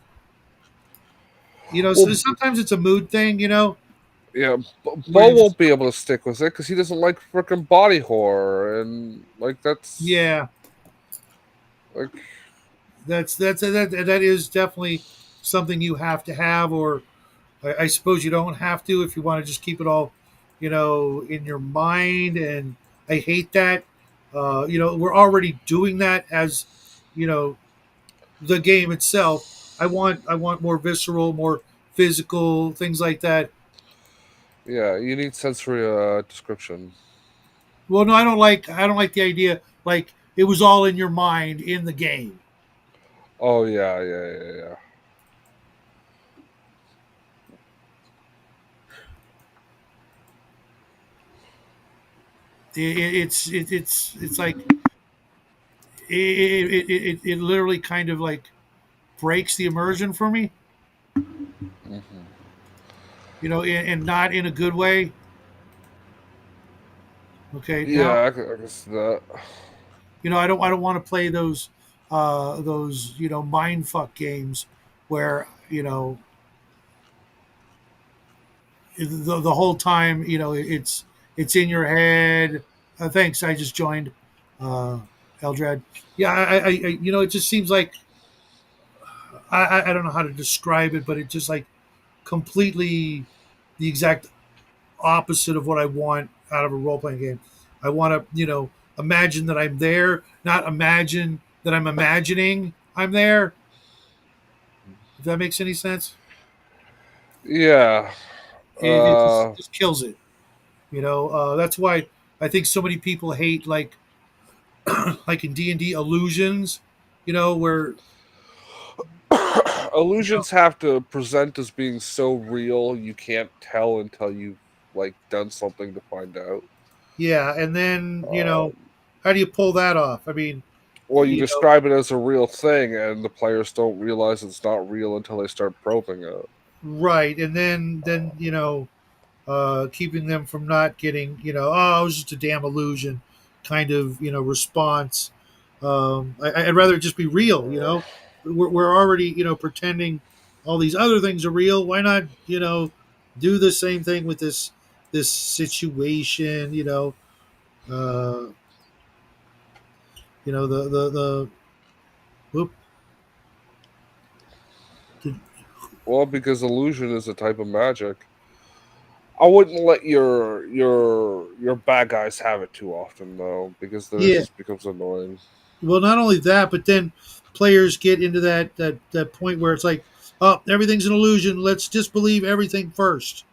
Well, sometimes it's a mood thing, yeah. where Bo you just, won't be able to stick with it because he doesn't like freaking body horror, and like that's yeah, like that is definitely something you have to have, or I suppose you don't have to if you want to just keep it all, in your mind. And I hate that. We're already doing that as, you know, the game itself. I want more visceral, more physical things like that. yeah. You need sensory description. Well, no, I don't like the idea like it was all in your mind in the game. Oh yeah. It's like it literally kind of like breaks the immersion for me, Hmm. and not in a good way. Okay, now Yeah, I can see that. I don't want to play those mind fuck games where the whole time it's in your head. Thanks, I just joined, uh, Eldrad. Yeah, it just seems like I don't know how to describe it, but it just like completely the exact opposite of what I want out of a role playing game. I want to, imagine that I'm there, not imagine that I'm imagining I'm there. If that makes any sense, Yeah. it Uh, just kills it. That's why I think so many people hate like in D&D illusions. Where illusions have to present as being so real you can't tell until you've like done something to find out. yeah, and then Um, how do you pull that off? I mean, Well, you you know, describe it as a real thing, and the players don't realize it's not real until they start probing it. right, and then keeping them from not getting oh, it was just a damn illusion kind of response. I'd rather it just be real. We're already pretending all these other things are real. Why not do the same thing with this situation? Uh, the whoop, the, Well, because illusion is a type of magic. I wouldn't let your bad guys have it too often though, because then it yeah. just becomes annoying. Well, not only that, but then players get into that point where it's like, oh, everything's an illusion. Let's disbelieve everything first,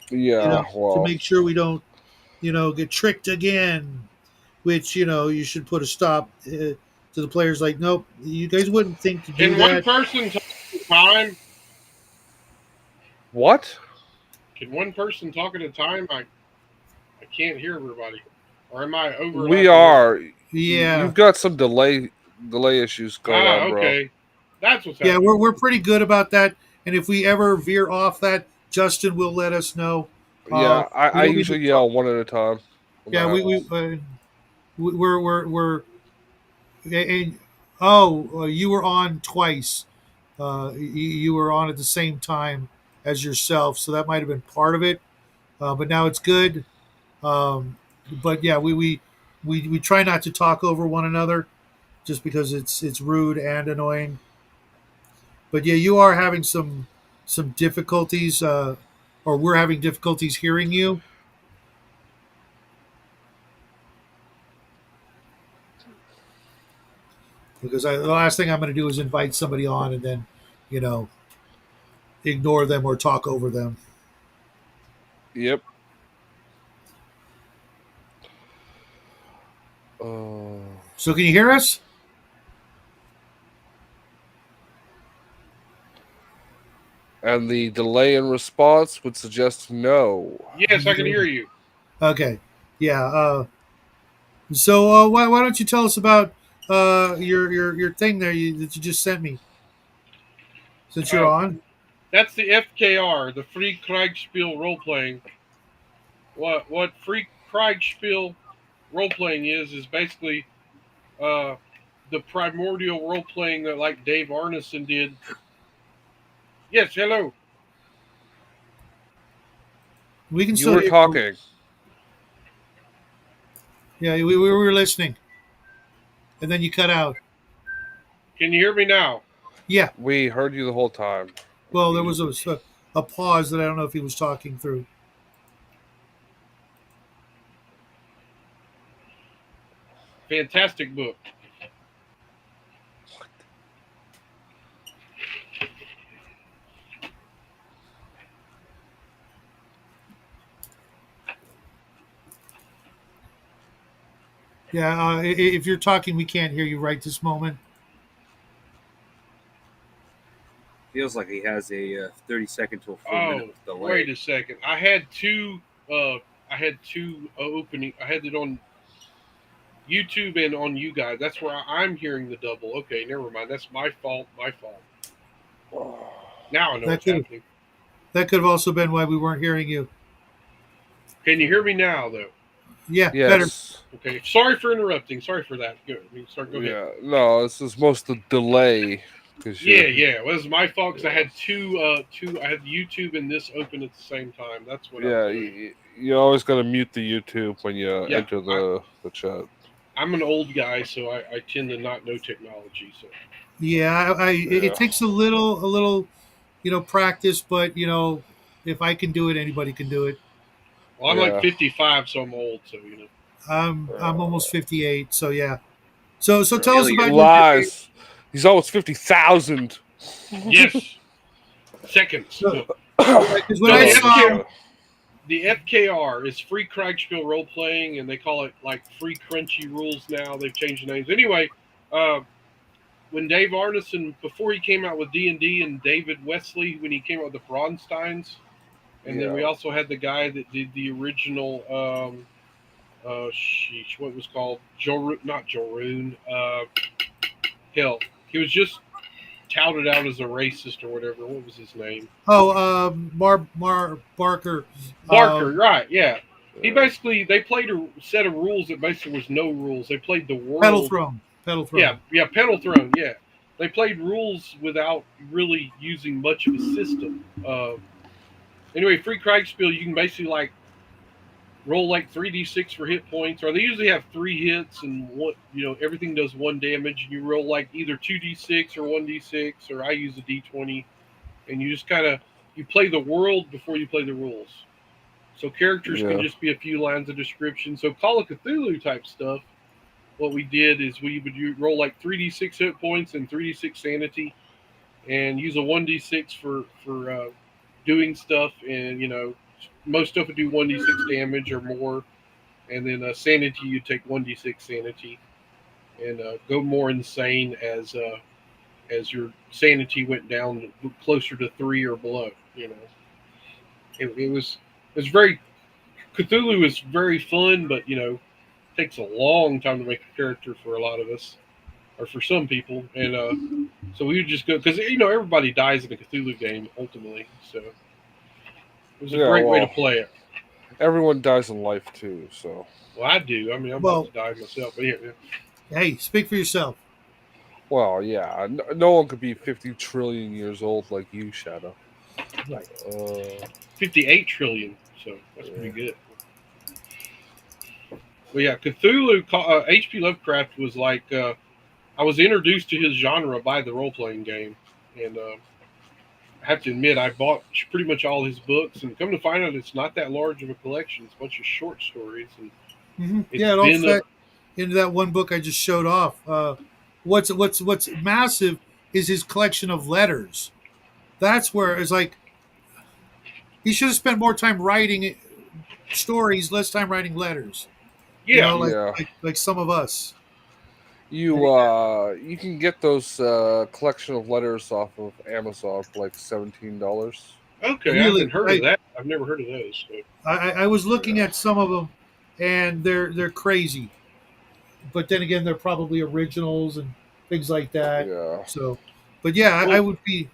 Yeah, to well, make sure we don't, get tricked again. Which you should put a stop to the players. Like, nope, you guys wouldn't think to do Can one that. person talk at a time? what? Can one person talk at a time? I can't hear everybody. Or am I We overlapping with? are. Yeah, You've got some delay issues going Ah, on, bro. okay. That's what's yeah, happening. we're pretty good about that. And if we ever veer off that, Justin will let us know. Uh, Yeah, I, we I don't need to usually talk. yell one at a time when Yeah, that happens. we're and oh, you were on twice. You were on at the same time as yourself, so that might have been part of it. But now it's good. But yeah, we try not to talk over one another just because it's rude and annoying. But yeah, you are having some difficulties, or we're having difficulties hearing you because the last thing I'm going to do is invite somebody on and then you know ignore them or talk over them. Yep. Uh, So can you hear us? and the delay in response would suggest no. Yes, I can hear you. Okay. Yeah. So why don't you tell us about your thing there that you just sent me since you're Uh, on? that's the FKR, the Free Kriegspiel role playing. What Free Kriegspiel role playing is basically uh, the primordial role playing that like Dave Arneson did. Yes, hello. We can You still were hear you. talking. Yeah, we were listening, and then you cut out. Can you hear me now? Yeah. We heard you the whole time. Well, there was a pause that I don't know if he was talking through. Fantastic book. Yeah. If you're talking, we can't hear you right this moment. Feels like he has a 30-second to a full minute Oh, delay. wait a second. I had two. I had two opening. I had it on. YouTube and on you guys. That's where I'm hearing the double. Okay, never mind. That's my fault. My fault. Now I know That what's could happening. that could have also been why we weren't hearing you. Can you hear me now, though? Yeah, better. Yes. Okay. Sorry for interrupting. Sorry for that. Go ahead. Yeah. No, this is most the delay. Yeah. It was my fault because I had two. I had YouTube and this open at the same time. That's what I Yeah, was doing. you always gotta mute the YouTube when you Yeah, enter the chat. I'm an old guy, so I tend to not know technology. So Yeah, it Yeah. takes a little, practice, but if I can do it, anybody can do it. well, I'm like Yeah. 55, so I'm old. So I'm almost 58, so yeah. So tell us Really? about your game. Lies. He's almost 50,000. Yes, seconds. So, No, yeah, because when no. I The saw, FKR is free Kriegspiel role playing, and they call it like free crunchy rules now. They've changed the names. Anyway, uh, when Dave Arneson, before he came out with D&D, and David Wesley when he came out with the Bronsteins, and then we Yeah. also had the guy that did the original. What was called not Joroon. Hell, he was just touted out as a racist or whatever. What was his name? Mar Barker, Barker, right? Yeah. He Yeah. they played a set of rules that basically was no rules. They played the Pedal world. Throne, Pedal Throne. Yeah, Pedal Throne. Yeah, they played rules without really using much of a system. Anyway, free Kriegspiel, you can basically like roll like 3d6 for hit points, or they usually have 3 hits and everything does 1 damage, and you roll like either 2d6 or 1d6, or I use a d20, and you just kind of you play the world before you play the rules. So characters can Yeah. just be a few lines of description. So Call of Cthulhu type stuff. What we did is we would roll like 3d6 hit points and 3d6 sanity, and use a 1d6 for doing stuff, and most stuff would do 1d6 damage or more, and then sanity you take 1d6 sanity, and go more insane as your sanity went down closer to 3 or below. It was very Cthulhu is very fun, but takes a long time to make a character for a lot of us, or for some people, and so we would just go because everybody dies in a Cthulhu game ultimately, so it was a great way to play it. Everyone dies in life too, so. Well, I do. I mean, I'm about to die myself, but yeah. Hey, speak for yourself. Well, yeah. No one could be 50 trillion years old like you, Shadow. Right. 58 trillion, so that's pretty good. Well, yeah, Cthulhu, H.P. Lovecraft was like, I was introduced to his genre by the role playing game, and I have to admit, I bought pretty much all his books, and come to find out, it's not that large of a collection. It's a bunch of short stories, and Yeah, it all fit into that one book I just showed off. What's massive is his collection of letters. That's where it's like he should have spent more time writing stories, less time writing letters. Yeah, like some of us. You can get those collection of letters off of Amazon for like $17. Okay, Really? I haven't heard of that. I've never heard of those. So. I was looking at some of them, and they're crazy. But then again, they're probably originals and things like that. Yeah. So, but yeah, I would be.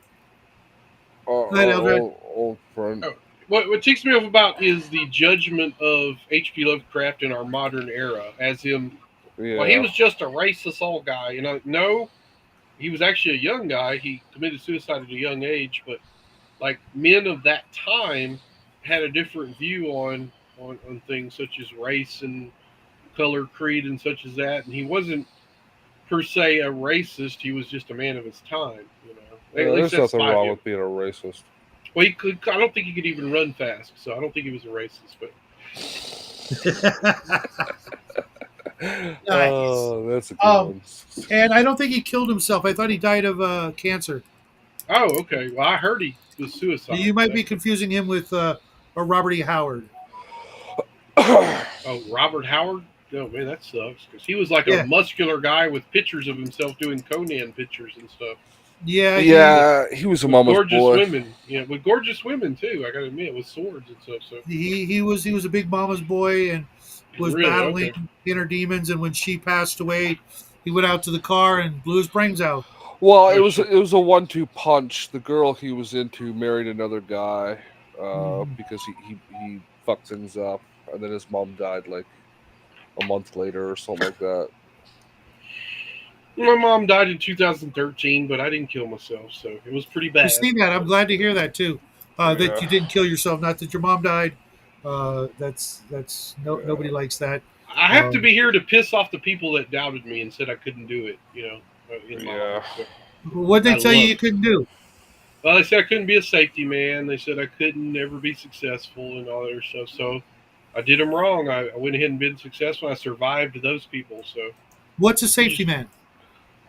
Old friend. What ticks me off about is the judgment of H.P. Lovecraft in our modern era, as him. Yeah. Well, he was just a racist assault guy. No, he was actually a young guy. He committed suicide at a young age, but like men of that time had a different view on things such as race and color, creed, and such as that. And he wasn't per se a racist. He was just a man of his time. Yeah, there's nothing wrong with being a racist. Well, I don't think he could even run fast, so I don't think he was a racist. But Nice. Oh, that's a good one. And I don't think he killed himself. I thought he died of cancer. Oh, okay. Well, I heard he was suicide. You might be confusing him with a Robert E. Howard. Oh, Robert Howard? Oh, man, that sucks. Because he was like a muscular guy with pictures of himself doing Conan pictures and stuff. Yeah, he was a mama's gorgeous boy. Women. Yeah, with gorgeous women too. I gotta admit, with swords and stuff. So he was a big mama's boy, and was Really? battling Okay. inner demons, and when she passed away, he went out to the car and blew his brains out. Well, Oh shit. it was a 1-2 punch. The girl he was into married another guy Mhm. because he fucked things up, and then his mom died like a month later or something like that. My mom died in 2013, but I didn't kill myself, so it was pretty I've bad. seen that. I'm glad to hear that too. That Yeah, you didn't kill yourself. Not that your mom died. That's no yeah, nobody likes that. I have to Um, be here to piss off the people that doubted me and said I couldn't do it. In my yeah, life. So what they I tell you love. you couldn't do? Well, they said I couldn't be a safety man. They said I couldn't ever be successful and all that other stuff. So I did them wrong. I went ahead and been successful. I survived those people. So What's a you safety just, man?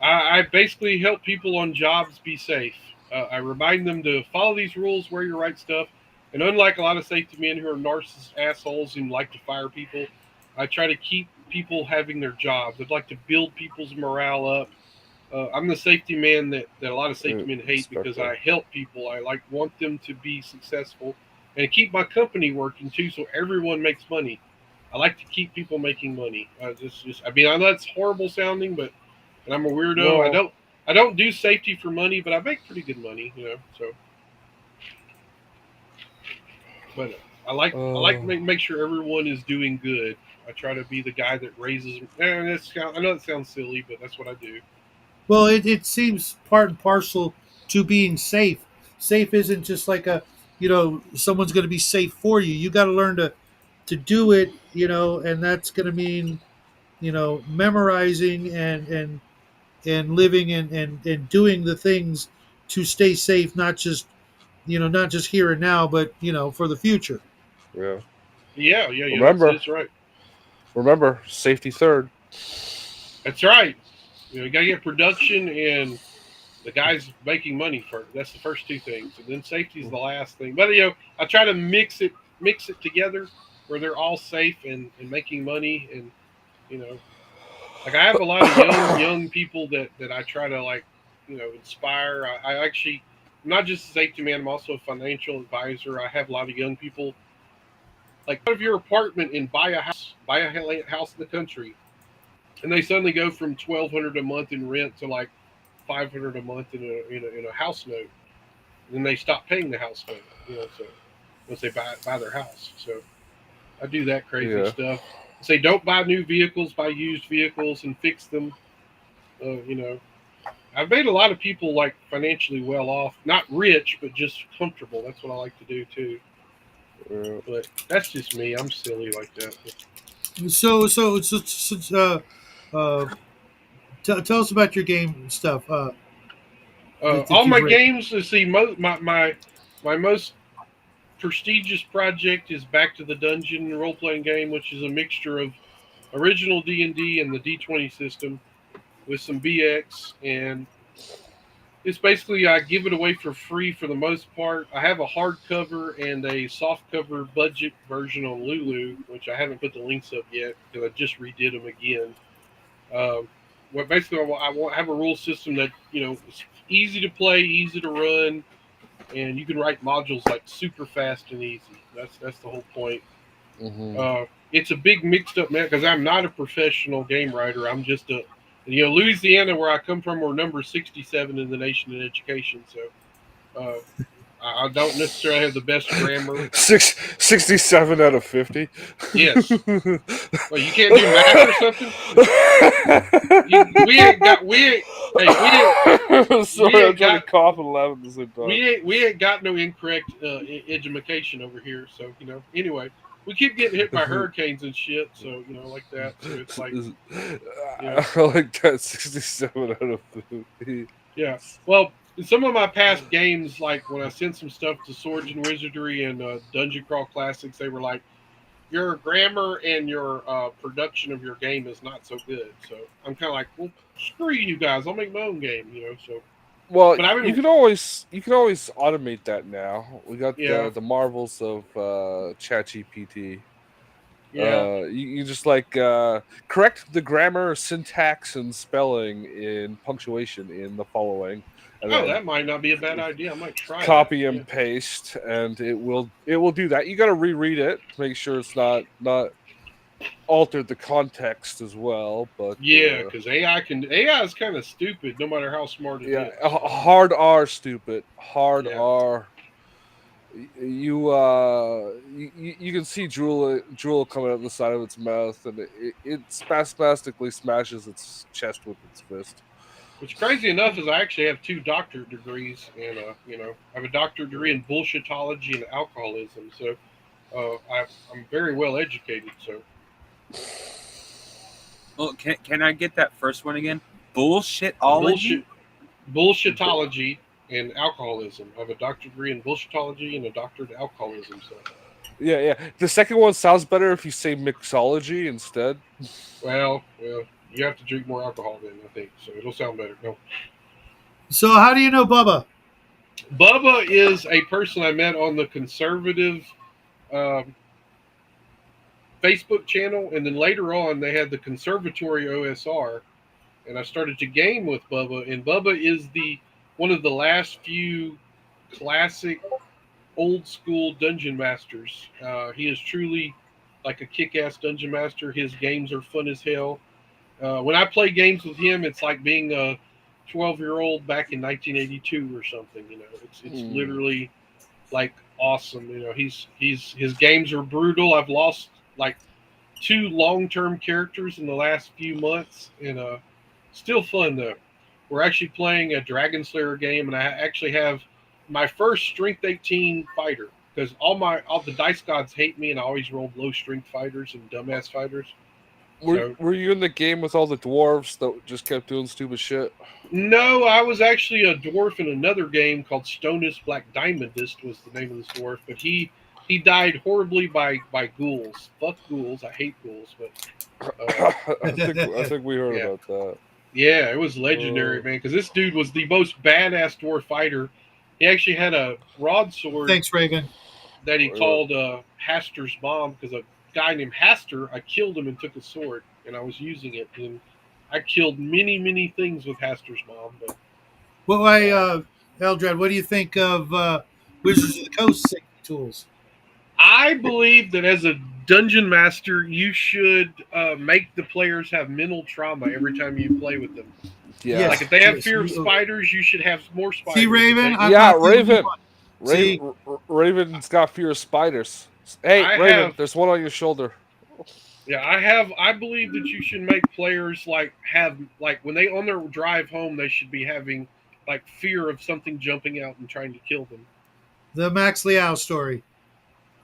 I basically help people on jobs be safe. I remind them to follow these rules, wear your right stuff. And unlike a lot of safety men who are narcissist assholes and like to fire people, I try to keep people having their jobs. I'd like to build people's morale up. I'm the safety man that a lot of safety men hate because Inspector. I help people. I like want them to be successful and keep my company working too, so everyone makes money. I like to keep people making money. I mean, I know it's horrible sounding, but and I'm a weirdo. No, I don't do safety for money, but I make pretty good money, So, but I like to uh, make sure everyone is doing good. I try to be the guy that raises. And I know it sounds silly, but that's what I do. Well, it seems part and parcel to being safe. Safe isn't just like someone's going to be safe for you. You got to learn to do it, and that's going to mean, memorizing and living and doing the things to stay safe, not just here and now, but for the future. yeah. Yeah. Remember, That's right. safety third. That's right. You gotta get production and the guys making money first. That's the first two things, and then safety is the last thing. But I try to mix it together where they're all safe and making money, and you know, like I have a lot of young people that I try to inspire. I actually, I'm not just a safety man. I'm also a financial advisor. I have a lot of young people like out of your apartment and buy a house in the country, and they suddenly go from 1,200 a month in rent to like 500 a month in a house note. And then they stop paying the house note. So once they buy their house, so I do that crazy Yeah, stuff. Say don't buy new vehicles, buy used vehicles and fix them. You know, I've made a lot of people like financially well off, not rich, but just comfortable. That's what I like to do too. yeah. But that's just me. I'm silly like that. So, tell us about your game stuff that All you've my written. games. Let's see. My most prestigious project is Back to the Dungeon role playing game, which is a mixture of original D&D and the D20 system with some BX, and it's basically I give it away for free for the most part. I have a hardcover and a softcover budget version on Lulu, which I haven't put the links up yet because I just redid them again. Um, what basically I want have a rule system that is easy to play, easy to run, and you can write modules like super fast and easy. That's the whole point. Hmm. It's a big mixed up man because I'm not a professional game writer. I'm just a Louisiana, where I come from, we're number 67 in the nation in education. So I don't necessarily have the best grammar. 67 out of 50. Yes, well, you can't do math or something. We ain't got we ain't hey we Sorry, I'm ain't trying to got cough and laugh at the same time. we ain't got no incorrect education over here. So anyway, we keep getting hit by hurricanes and shit. So like that. So it's like you know I like that 67 out of 50. yeah. Well, in some of my past games, like when I sent some stuff to Swords and Wizardry and Dungeon Crawl Classics, they were like, "Your grammar and your production of your game is not so good." So I'm kind of like, "Well, screw you guys. I'll make my own game." So, Well, but I've been, you can always automate that now. We got yeah, the marvels of ChatGPT. yeah. You just like correct the grammar, syntax, and spelling in punctuation in the following, and Oh, then that might not be a bad idea. I might try that. copy Yeah. and paste, and it will do that. You got to reread it to make sure it's not altered the context as well. But Yeah, because AI is kind of stupid, no matter how smart it yeah, is. hard R stupid, hard Yeah. R. You can see drool coming out the side of its mouth, and it spastically smashes its chest with its fist. What's crazy enough is I actually have 2 doctorate degrees, and I have a doctorate degree in bullshitology and alcoholism. So I'm very well educated. So Well, can I get that first one again? Bullshitology. bullshit bullshitology and alcoholism. I have a doctorate degree in bullshitology and a doctorate in alcoholism. So Yeah. The second one sounds better if you say mixology instead. well, you have to drink more alcohol then, I think. So it'll sound better. No. So how do you know Bubba? Bubba is a person I met on the conservative um, Facebook channel, and then later on they had the conservatory OSR, and I started to game with Bubba, and Bubba is the one of the last few classic old school dungeon masters. He is truly like a kick-ass dungeon master. His games are fun as hell. When I play games with him, it's like being a 12-year-old back in 1982 or something. It's literally like awesome. His games are brutal. I've lost like 2 long-term characters in the last few months, and still fun though. We're actually playing a Dragon Slayer game, and I actually have my first Strength 18 fighter because all the dice gods hate me, and I always rolled low strength fighters and dumbass fighters. So Were you in the game with all the dwarves that just kept doing stupid shit? no, I was actually a dwarf in another game called Stonus Black Diamondist was the name of this dwarf, but he died horribly by ghouls. Fuck ghouls, I hate ghouls, but I think we heard yeah. about that. Yeah, it was legendary, man. Because this dude was the most badass dwarf fighter. He actually had a broadsword Thanks, Reagan. that he called Haster's Bomb. Because a guy named Haster, I killed him and took his sword, and I was using it, and I killed many things with Haster's Bomb. But Well, Eldred, what do you think of Wizards of the Coast safety tools? I believe that as a dungeon master, you should make the players have mental trauma every time you play with them. Yeah. Like if they have Yes. fear of spiders, you should have more spiders. See, Raven? I'm Yeah, not the only Raven. one. See? Raven's got fear of spiders. Hey, I Raven, have- there's one on your shoulder. Yeah, I believe that you should make players have when they on their drive home, they should be having like fear of something jumping out and trying to kill them. The Max Liao story.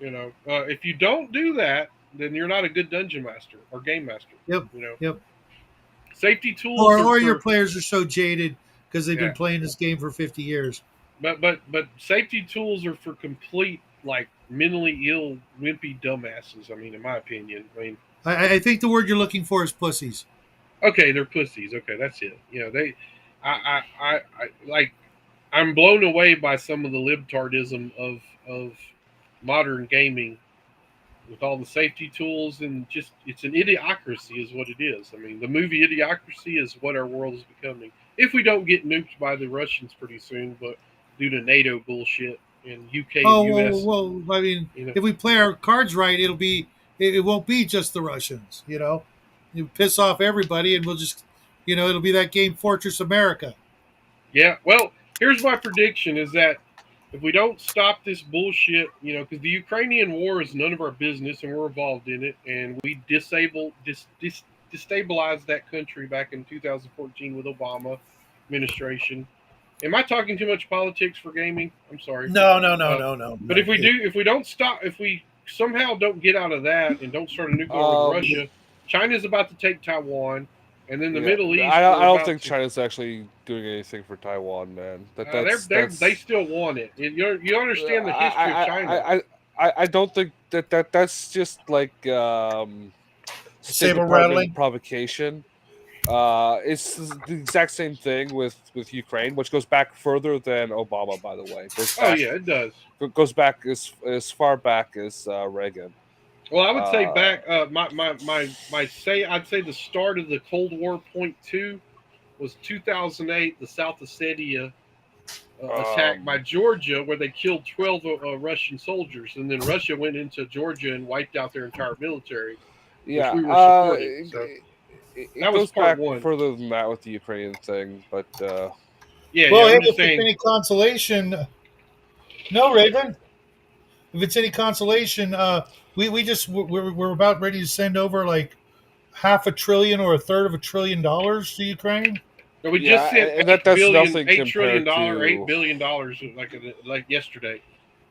If you don't do that, then you're not a good dungeon master or game master. Yep. Yep. Safety tools Or your players are so jaded because they've Yeah. been playing this game for 50 years. but safety tools are for complete like mentally ill wimpy dumbasses. I mean, in my opinion. I mean, I think the word you're looking for is pussies. okay, they're pussies. Okay, that's it. I like. I'm blown away by some of the libtardism of modern gaming, with all the safety tools and just it's an idiocracy, is what it is. I mean, the movie Idiocracy is what our world is becoming. If we don't get nuked by the Russians pretty soon, but due to NATO bullshit and UK and US. Well, I mean, You know. if we play our cards right, it won't be just the Russians. You piss off everybody, and we'll just, it'll be that game Fortress America. Yeah, well, here's my prediction: is that if we don't stop this bullshit, because the Ukrainian war is none of our business, and we're involved in it, and we destabilized that country back in 2014 with Obama administration. Am I talking too much politics for gaming? I'm sorry. No. But if we don't stop, if we somehow don't get out of that and don't start a nuclear war with Russia, China's about to take Taiwan, and then the Middle East. I don't think China's actually doing anything for Taiwan, man. They still want it. You understand the history of China. I don't think that's just like State Department provocation. It's the exact same thing with Ukraine, which goes back further than Obama, by the way. It does. It goes back as far back as Reagan. Well, I would say back. I'd say the start of the Cold War .2 was 2008. The South Ossetia attack by Georgia, where they killed 12 Russian soldiers, and then Russia went into Georgia and wiped out their entire military. Yeah, we were supporting. So it that was goes part back one. further than that with the Ukrainian thing, but Yeah, Well, hey, I'm just if it's saying. any consolation, no, Raven. If it's any consolation, we just we're about ready to send over like $500 billion or $1/3 to Ukraine. No, we yeah, just sent and that's nothing $8 trillion, compared to $8 billion like yesterday.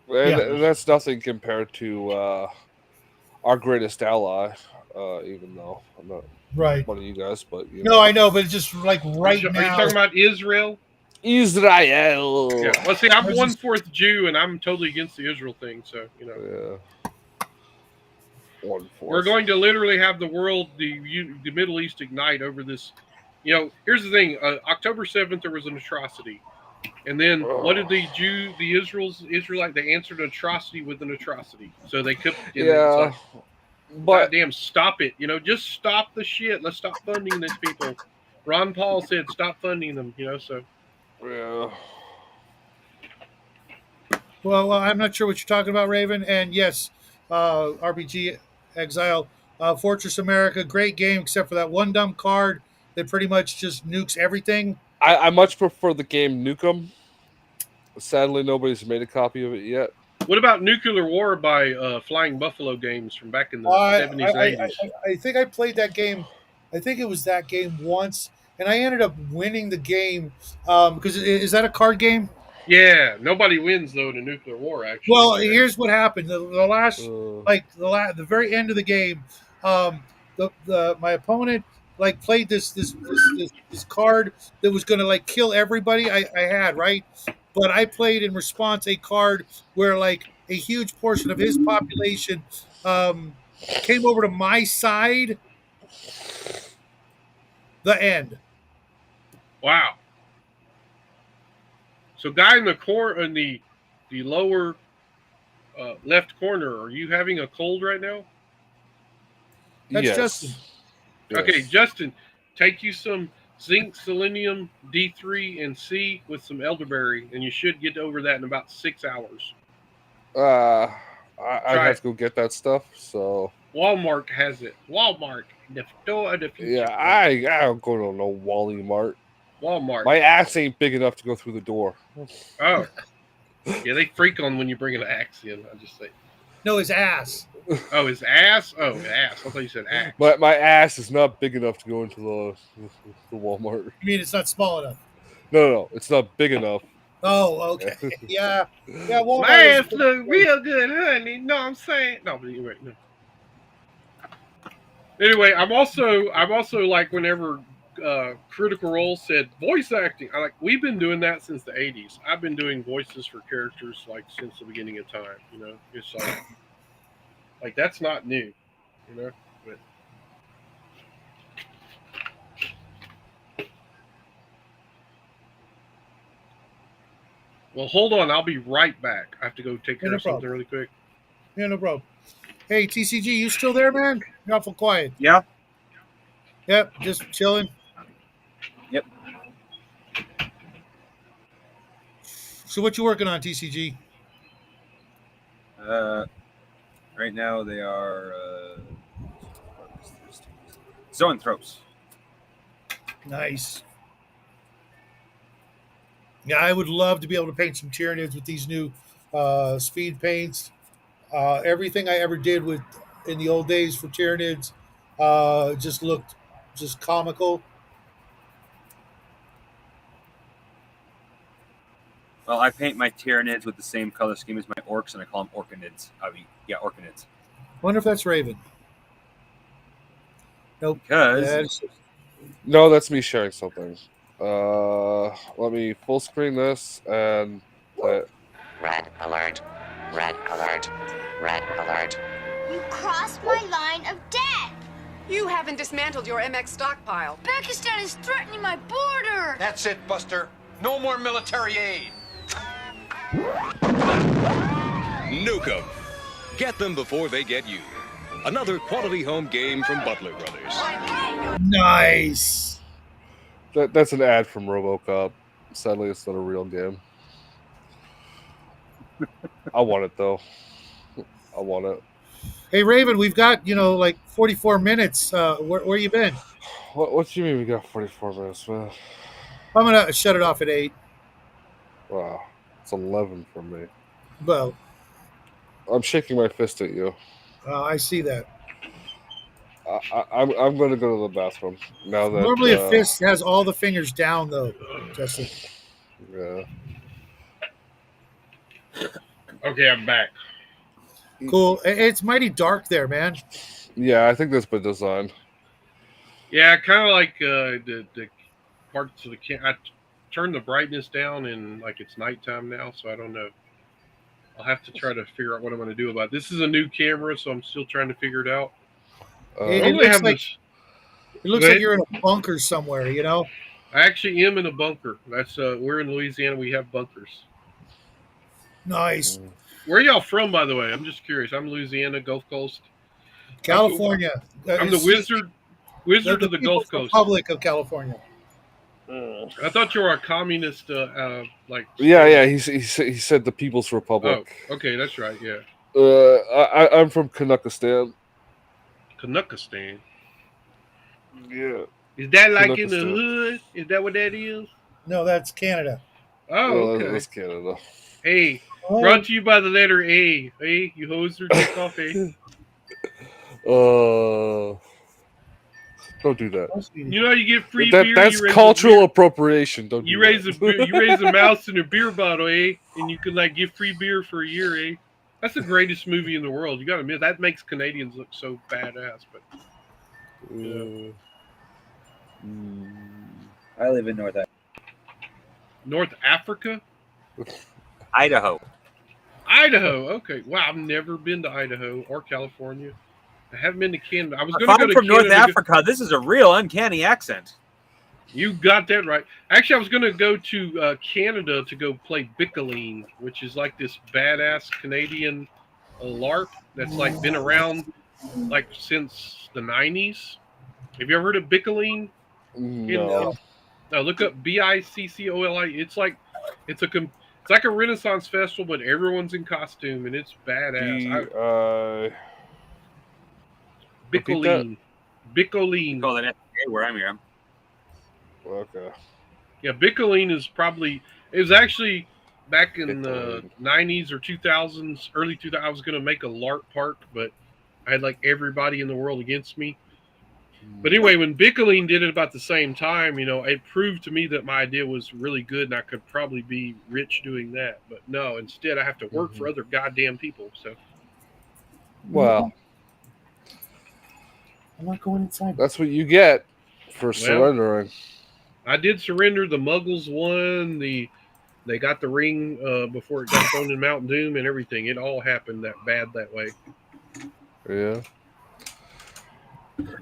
Yeah. and that's nothing compared to our greatest ally. Even though I'm not Right. one of you guys, but you No, know, I know, but it's just like right Are you now. talking about Israel? Israel. Yeah. Well, see, I'm There's one just- fourth Jew, and I'm totally against the Israel thing. So Yeah, one we're fourth. going to literally have the world, the Middle East ignite over this. Here's the thing: October 7th, there was an atrocity, and then what did the Israelite? They answered an atrocity with an atrocity. So they kept, it's Yeah, like, but goddamn, stop it! Just stop the shit. Let's stop funding these people. Ron Paul said, stop funding them. So. yeah. well, I'm not sure what you're talking about, Raven. And yes, RPG Exile, Fortress America, great game, except for that one dumb card that pretty much just nukes everything. I much prefer the game Nukem. Sadly, nobody's made a copy of it yet. What about Nuclear War by Flying Buffalo Games from back in the I, 70s and 80s? I think I played that game. I think it was that game once, and I ended up winning the game because is that a card game? Yeah, nobody wins though in a nuclear war. Actually, Well, here's what happened. The last, Uh, like the very end of the game, my opponent like played this card that was going to like kill everybody I had, right, but I played in response a card where like a huge portion of his population um, came over to my side. The end. wow. So, guy in the the lower left corner, are you having a cold right now? That's yes. Justin. Yes. Okay, Justin, take you some zinc, selenium, D3, and C with some elderberry, and you should get over that in about 6 hours. I'd Try have it. to go get that stuff. So Walmart has it. Walmart, the store of the future. yeah, I don't go to no Wally Mart. Walmart. My ass ain't big enough to go through the door. Oh, yeah, they freak on when you bring an axe in. I just say, No, his ass. oh, his ass. Oh, ass. I thought you said axe. But my ass is not big enough to go into the Walmart. You mean it's not small enough? No, it's not big enough. Oh, okay. Yeah. Yeah, Walmart My is ass look real good, honey. Know what I'm saying? No, but you're right. No. Anyway, I'm also like whenever Critical Role said voice acting. We've been doing that since the '80s. I've been doing voices for characters like since the beginning of time. It's like that's not new. But well, hold on. I'll be right back. I have to go take care of something really quick. Yeah, no problem. Hey, TCG, you still there, man? You're awful quiet. Yeah. Yep, just chilling. Yep. So what you working on, TCG? Right now they are zoanthropes. Nice. Yeah, I would love to be able to paint some Tyranids with these new speed paints. Everything I ever did with in the old days for Tyranids just looked just comical. Well, I paint my Tyranids with the same color scheme as my orcs, and I call them orcanids. Orcanids. Wonder if that's Raven. Nope. Because No, that's me sharing something. Let me full screen this and play it. Red alert. Red alert. Red alert. You crossed my line of death! You haven't dismantled your MX stockpile. Pakistan is threatening my border! That's it, Buster. No more military aid. Nuke 'em. Get them before they get you. Another quality home game from Butler Brothers. Nice. That's an ad from RoboCop. Sadly, it's not a real game. I want it though. I want it. Hey Raven, we've got like 44 minutes. Where you been? What do you mean we got 44 minutes, man? I'm gonna shut it off at 8. Wow, it's 11 for me. Well, I'm shaking my fist at you. I see that. I'm going to go to the bathroom now that. Normally, a fist has all the fingers down, though, Justin. Yeah. Okay, I'm back. Cool. It's mighty dark there, man. Yeah, I think that's by design. Yeah, kind of like the parts of the I turned the brightness down and like it's nighttime now, so I don't know. I'll have to try to figure out what I'm going to do about it. This is a new camera, so I'm still trying to figure it out. It Normally, I looks have like this. it looks like you're in a bunker somewhere. I actually am in a bunker. That's we're in Louisiana. We have bunkers. Nice. Where are y'all from, by the way? I'm just curious. I'm Louisiana, Gulf Coast. California. I'm the wizard The of the Gulf People's Coast. Republic of California. I thought you were a communist, like. Yeah. He said the People's Republic. Oh, okay, that's right. Yeah. I'm from Kanukistan. Kanukistan. Yeah. Is that like in the hood? Is that what that is? No, that's Canada. Oh, okay. That's Canada. Hey, brought to you by the letter A. Hey, you hoser, take off A. Don't do that. You know, you get free beer. That's cultural appropriation. Don't you do raise that. you raise a mouse in a beer bottle, eh? And you can like get free beer for a year, eh? That's the greatest movie in the world. You got to admit that makes Canadians look so badass. But I live in North Africa, Idaho. Idaho. Okay, wow. I've never been to Idaho or California. I haven't been to Canada. I was going If to go I'm to from Canada. North Africa, this is a real uncanny accent. You got that right. Actually, I was going to go to Canada to go play Bickaline, which is like this badass Canadian LARP that's like been around like since the 90s. Have you ever heard of Bickaline? No. No, look up Biccoli. It's like it's like a Renaissance festival, but everyone's in costume and it's badass. Bickaline. Bickaline. Call it where I'm here. Okay. Yeah, Bickaline is probably. It was actually back in the 90s or 2000s, early 2000s. I was going to make a LARP park, but I had like everybody in the world against me. But anyway, when Bickaline did it about the same time, it proved to me that my idea was really good and I could probably be rich doing that. But no, instead I have to work for other goddamn people. So. Well, I'm not going inside. That's what you get for surrendering. I did surrender. The Muggles won. They got the ring before it got thrown in Mount Doom and everything. It all happened that way. Yeah.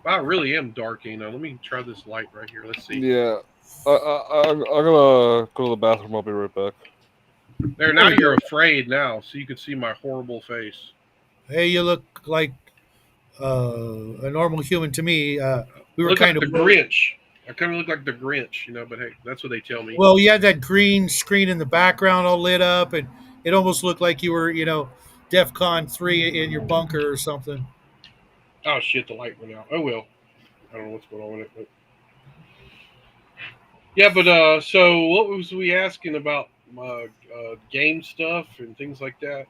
I really am dark, Let me try this light right here. Let's see. Yeah. I'm gonna go to the bathroom. I'll be right back. There, now you're afraid now, so you can see my horrible face. Hey, you look like a normal human to me. We were look kind like of the Grinch. I kind of look like the Grinch, But hey, that's what they tell me. Well, you had that green screen in the background all lit up, and it almost looked like you were, DEFCON 3 in your bunker or something. Oh shit! The light went out. Oh well. I don't know what's going on with it. But... Yeah, but so what was we asking about game stuff and things like that?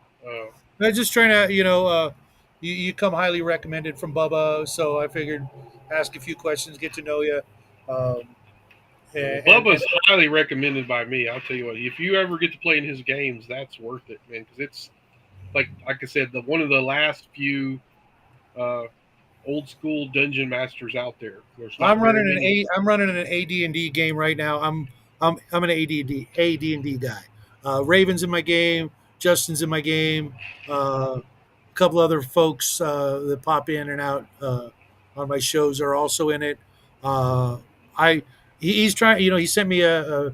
I'm just trying to, you come highly recommended from Bubba, so I figured ask a few questions, get to know you. Bubba's highly recommended by me. I'll tell you what. If you ever get to play in his games, that's worth it, man. Because it's like I said, one of the last few old school dungeon masters out there. I'm running an AD&D game right now. I'm an AD&D guy. Raven's in my game. Justin's in my game. A couple other folks that pop in and out on my shows are also in it. He's trying. He sent me a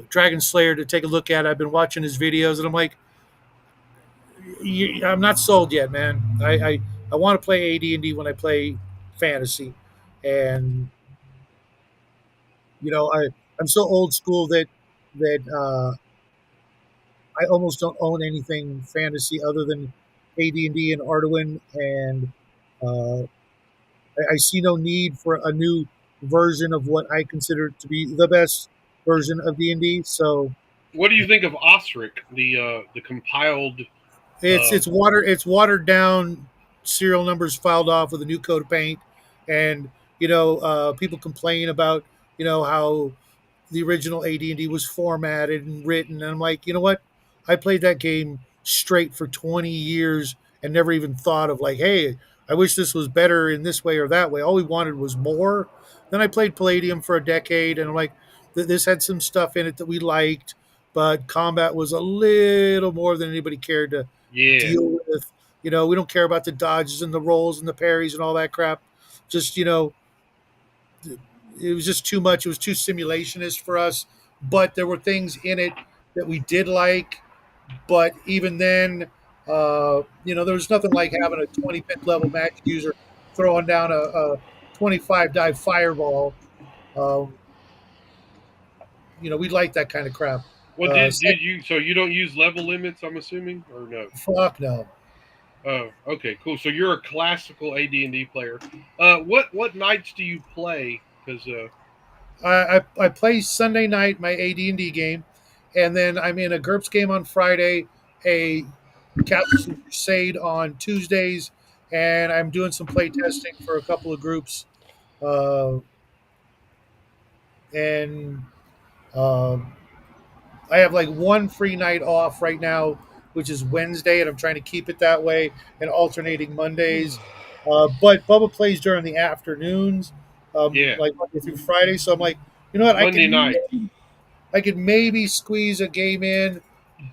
Dragon Slayer to take a look at. I've been watching his videos, and I'm like, I'm not sold yet, man. I want to play AD&D when I play fantasy, and I'm so old school that I almost don't own anything fantasy other than AD&D and Arduin, and uh, I see no need for a new version of what I consider to be the best version of D&D. So What do you think of Osric, the compiled? it's watered down, serial numbers filed off with a new coat of paint, and people complain about how the original AD&D was formatted and written, and I'm like, you know what? I played that game straight for 20 years and never even thought of like, hey, I wish this was better in this way or that way. All we wanted was more. Then I played Palladium for a decade, and I'm like, this had some stuff in it that we liked, but combat was a little more than anybody cared to Yeah, deal with. We don't care about the dodges and the rolls and the parries and all that crap. Just it was just too much. It was too simulationist for us. But there were things in it that we did like. But even then, there was nothing like having a 25th level magic user throwing down a 25 die fireball. Um, we like that kind of crap. well, did you? So you don't use level limits, I'm assuming, or no? Fuck no. Oh, okay, cool. So you're a classical AD&D player. What nights do you play? Because I play Sunday night my AD&D game, and then I'm in a GURPS game on Friday, a Castles of Crusade on Tuesdays, and I'm doing some play testing for a couple of groups. Uh, and um, I have like one free night off right now, which is Wednesday, and I'm trying to keep it that way and alternating Mondays. But Bubba plays during the afternoons, yeah, like Monday through Friday. So I'm like, you know what? Monday night. I could maybe squeeze a game in,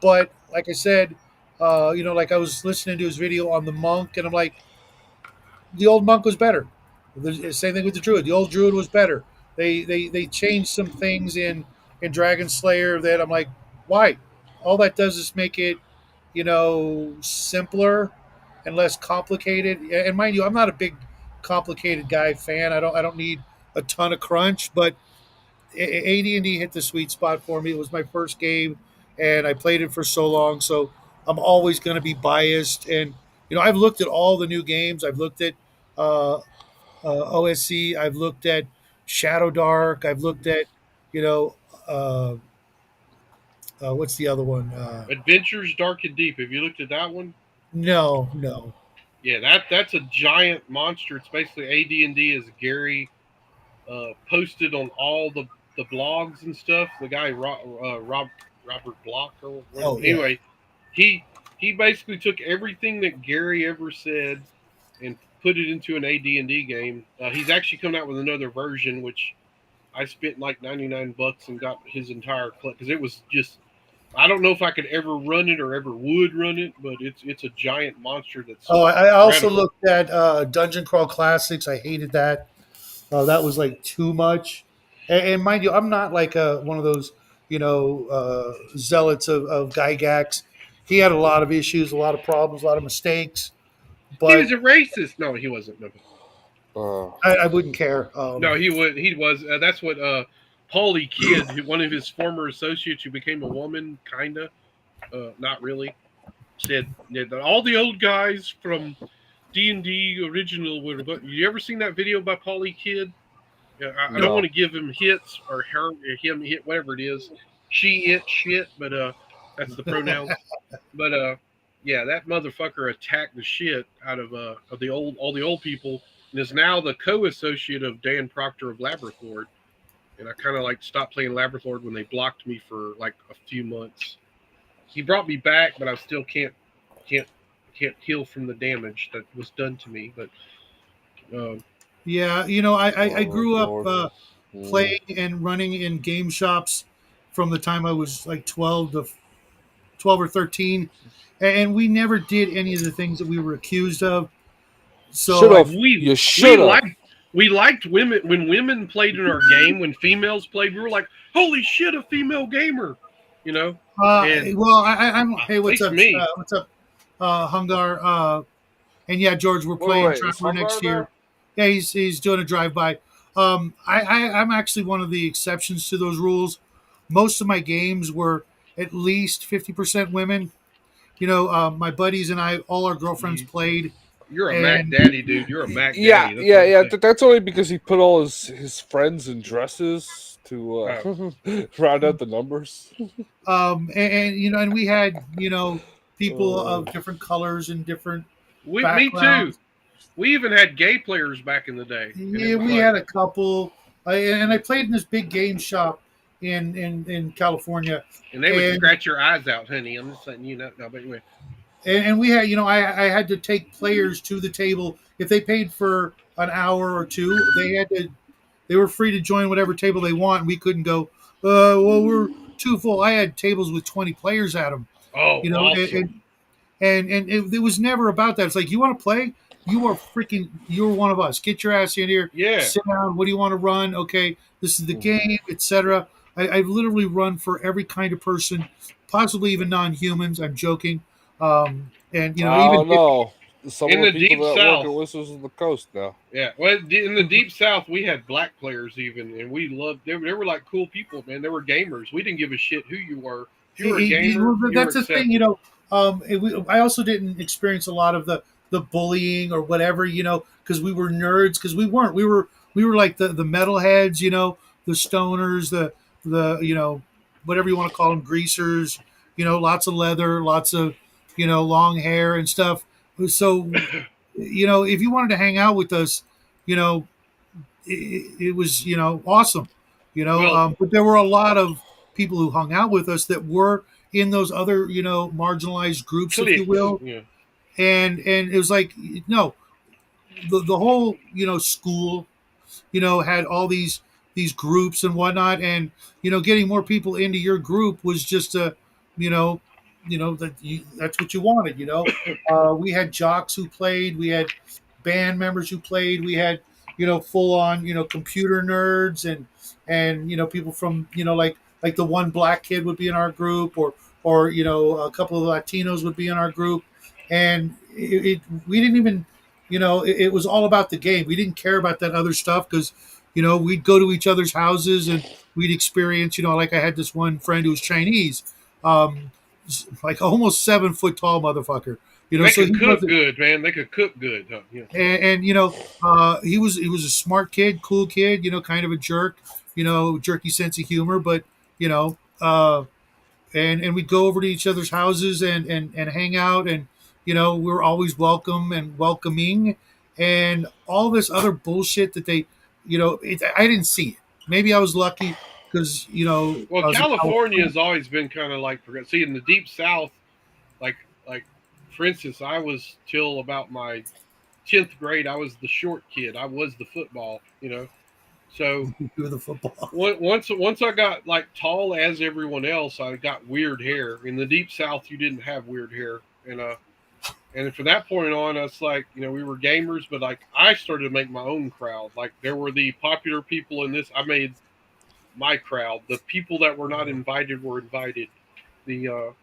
but like I said, like I was listening to his video on the monk, and I'm like, the old monk was better. The same thing with the druid. The old druid was better. They changed some things in Dragon Slayer that I'm like, why? All that does is make it, simpler and less complicated. And mind you, I'm not a big complicated guy fan. I don't need a ton of crunch, but AD&D hit the sweet spot for me. It was my first game, and I played it for so long, so I'm always going to be biased. And I've looked at all the new games. I've looked at uh, OSC. I've looked at Shadow Dark. I've looked at you know uh, what's the other one? Adventures Dark and Deep. Have you looked at that one? No, no. Yeah, that's a giant monster. It's basically AD&D as Gary posted on all the blogs and stuff. The guy Robert Block or whatever. Oh yeah. Anyway, he basically took everything that Gary ever said and put it into an AD&D game. He's actually coming out with another version, which I spent like $99 and got his entire clip because it was just. I don't know if I could ever run it or ever would run it, but it's a giant monster that's Oh, I also radical. looked at Dungeon Crawl Classics. I hated that. That was like too much. And mind you, I'm not like one of those, zealots of Gygax. He had a lot of issues, a lot of problems, a lot of mistakes, He was but a racist. No, he wasn't. No, I wouldn't care. no, he would. He was. That's what Paulie Kidd, one of his former associates who became a woman, kinda, not really, said that all the old guys from D&D original were. But you ever seen that video by Paulie Kidd? I don't want No. to give him hits or her or him hit whatever it is. She it shit, but that's the pronouns. But yeah, that motherfucker attacked the shit out of the old all the old people and is now the co-associate of Dan Proctor of Laboratory. And I kind of like stopped playing Laboratory when they blocked me for like a few months. He brought me back, but I still can't heal from the damage that was done to me. But um, Yeah, I Oh grew up Lord. playing and running in game shops from the time I was like 12 or 13, and we never did any of the things that we were accused of. So Should I have. we You we should have. liked women when women played in our game. When females played, we were like, "Holy shit, a female gamer!" You know. And well, I'm. Hey, at what's least up? me. What's up, Hungar? And yeah, George, we're playing Wait. Is Traveler next Hungar there? year. Yeah, he's doing a drive by. I'm actually one of the exceptions to those rules. Most of my games were at least 50% women. my buddies and I, all our girlfriends played, You're a Mac and Daddy, dude. You're a Mac Yeah, Daddy. That's yeah, what I'm yeah. saying. That's only because he put all his friends in dresses to Oh. round out the numbers. and we had people Oh. of different colors and different Me too. backgrounds. We even had gay players back in the day, and it Yeah, was we like, had a couple, and I played in this big game shop in California, and they would and scratch your eyes out, honey. I'm just letting you know. No, but anyway, and we had I had to take players to the table if they paid for an hour or two. They were free to join whatever table they want. We couldn't go. Well, we're too full. I had tables with 20 players at them. oh, You know, awesome. it was never about that. It's like, you want to play, you're one of us. Get your ass in here, Yeah, sit down. What do you want to run? Okay, this is the game, etc. I've literally run for every kind of person, possibly even non-humans. I'm joking. And I even don't know. Some in of the the people deep that work south. at Whistles of the Coast now. Yeah, well, in the deep south, we had black players even, and we loved. They were like cool people, man. They were gamers. We didn't give a shit who you were. If you were a gamer, you were that's the thing, accepted. I also didn't experience a lot of the bullying or whatever, because we were nerds, because we weren't. We were like the metalheads, the stoners, the whatever you want to call them, greasers, lots of leather, lots of long hair and stuff. So, if you wanted to hang out with us, you know, it was awesome, Well, but there were a lot of people who hung out with us that were in those other marginalized groups, if you cliques. will, Yeah. and it was like, no, the whole school had all these groups and whatnot, and getting more people into your group was just a you know that's what you wanted. We had jocks who played, we had band members who played, we had full on computer nerds, and people from like the one black kid would be in our group, or a couple of Latinos would be in our group, and we didn't even it was all about the game. We didn't care about that other stuff, because we'd go to each other's houses and we'd experience, like I had this one friend who was Chinese, um, like almost 7 foot tall motherfucker. They So could he cook wasn't, good, man. They could cook good. Huh? Yeah. and he was a smart kid, cool kid, kind of a jerk, jerky sense of humor, but you know, uh, and we'd go over to each other's houses and hang out, and we were always welcome and welcoming, and all this other bullshit that they I didn't see it. Maybe I was lucky, because Well, I was in California California. has always been kind of like progressive. See, in the deep south, like like for instance, I was till about my 10th grade. I was the short kid. I was the football. So Do the football. once I got like tall as everyone else, I got weird hair. In the deep south, you didn't have weird hair, and from that point on, it's like we were gamers, but like I started to make my own crowd. Like there were the popular people in this. I made my crowd. The people that were not invited were invited. The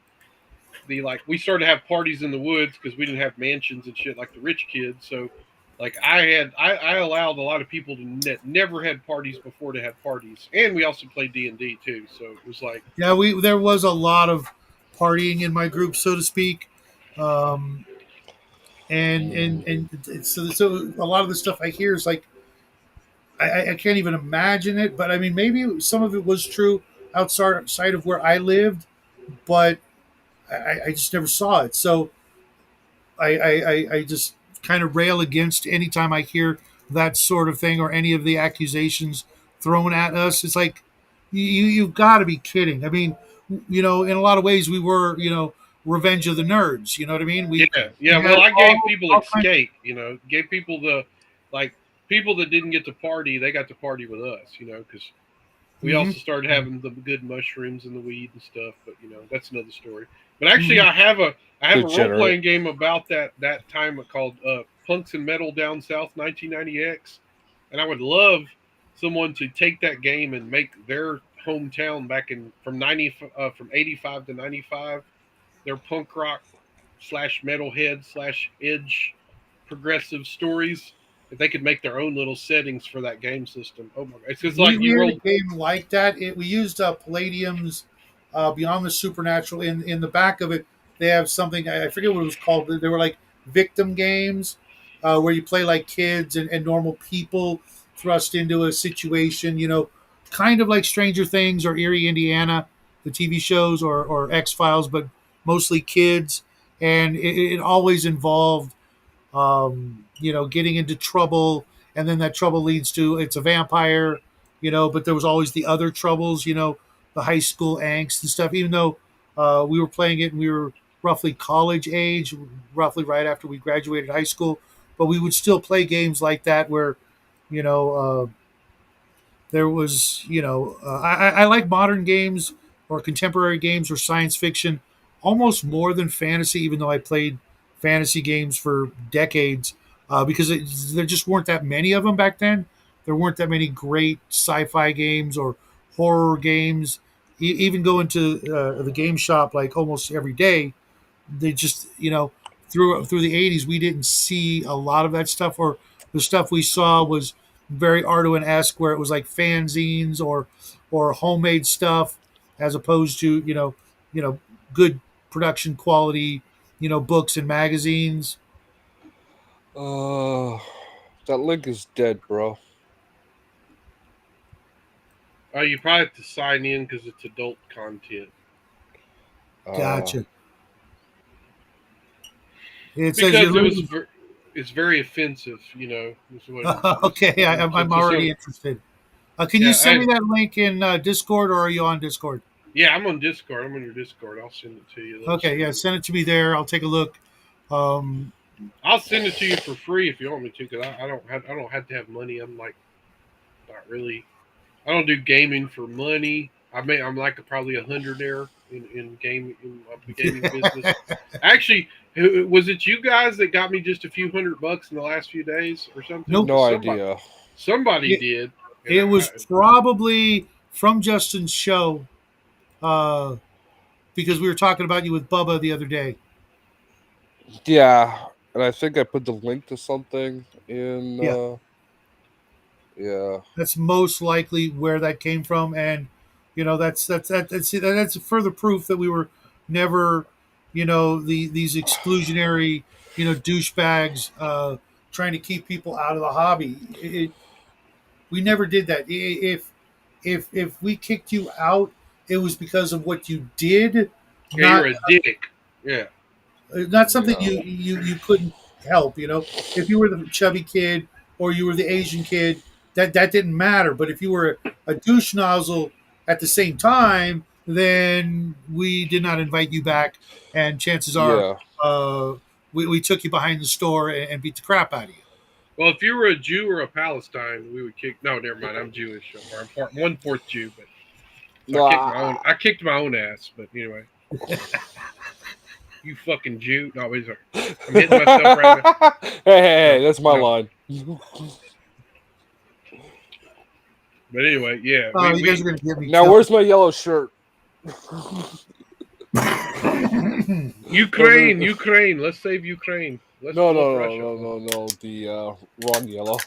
like we started to have parties in the woods because we didn't have mansions and shit like the rich kids. So like I allowed a lot of people to never had parties before to have parties, and we also played D&D too. So it was like Yeah, there was a lot of partying in my group, so to speak. Um, and so a lot of the stuff I hear is like, I can't even imagine it, but I mean, maybe some of it was true outside of where I lived, but I just never saw it. So I just kind of rail against anytime I hear that sort of thing, or any of the accusations thrown at us. It's like, you've got to be kidding. I mean, in a lot of ways, we were, Revenge of the Nerds. You know what I mean? We yeah. had Well, I gave people all kinds. escape. Gave people the like people that didn't get to party, they got to party with us. Because we Mhm, also started having the good mushrooms and the weed and stuff, but that's another story. But actually, mhm. I have a role Degenerate. playing game about that time called Punks and Metal Down South 1990X, and I would love someone to take that game and make their hometown back in from 85 to 95 their punk rock slash metalhead slash edge progressive stories. If they could make their own little settings for that game system, oh my god, it's just We like we you had roll. a game like that. We used Palladium's Beyond the Supernatural in the back of it they have something, I forget what it was called. They were like victim games, where you play like kids and normal people thrust into a situation. Kind of like Stranger Things or Erie, Indiana, the TV shows, or X Files, but mostly kids. And it always involved getting into trouble, and then that trouble leads to it's a vampire, but there was always the other troubles, the high school angst and stuff. Even though we were playing it and we were roughly college age, roughly right after we graduated high school, but we would still play games like that where, you know, there was, I like modern games or contemporary games or science fiction almost more than fantasy, even though I played fantasy games for decades, because there just weren't that many of them back then. There weren't that many great sci-fi games or horror games. Even going to the game shop like almost every day, they just through the 80s we didn't see a lot of that stuff, or the stuff we saw was very Arduin-esque, where it was like fanzines or homemade stuff, as opposed to good production quality books and magazines. That link is dead, bro. Oh, you probably have to sign in because it's adult content. Gotcha. It says Because you're it's very offensive, okay, I'm already interested. Can you send me that link in Discord, or are you on Discord? Yeah, I'm on Discord. I'm on your Discord. I'll send it to you. Okay, yeah, send it to me there. I'll take a look. I'll send it to you for free if you want me to, because I don't have to have money. I'm like not really. I don't do gaming for money. I'm like probably $100 there in the gaming business. Actually, was it you guys that got me just a few $100 in the last few days or something? Nope. No idea. Somebody did. It was probably from Justin's show, because we were talking about you with Bubba the other day. Yeah, and I think I put the link to something in. Yeah. That's most likely where that came from, and that's further proof that we were never, these exclusionary, douchebags trying to keep people out of the hobby. We never did that. If we kicked you out, it was because of what you did. Yeah, you're a dick. Yeah. Not something you couldn't help. If you were the chubby kid or you were the Asian kid, that didn't matter. But if you were a douche nozzle at the same time, then we did not invite you back, and chances are, we took you behind the store and beat the crap out of you. Well, if you were a Jew or a Palestine, we would kick. No, never mind. I'm Jewish. I'm 1/4 Jew, but so I kicked my own ass. But anyway, you fucking Jew. No, wait, sorry. I'm hitting myself right now. Hey, that's my line. But anyway, yeah. You guys are gonna get me. Now, where's my yellow shirt? Ukraine. Let's save Ukraine. No. The wrong yellow.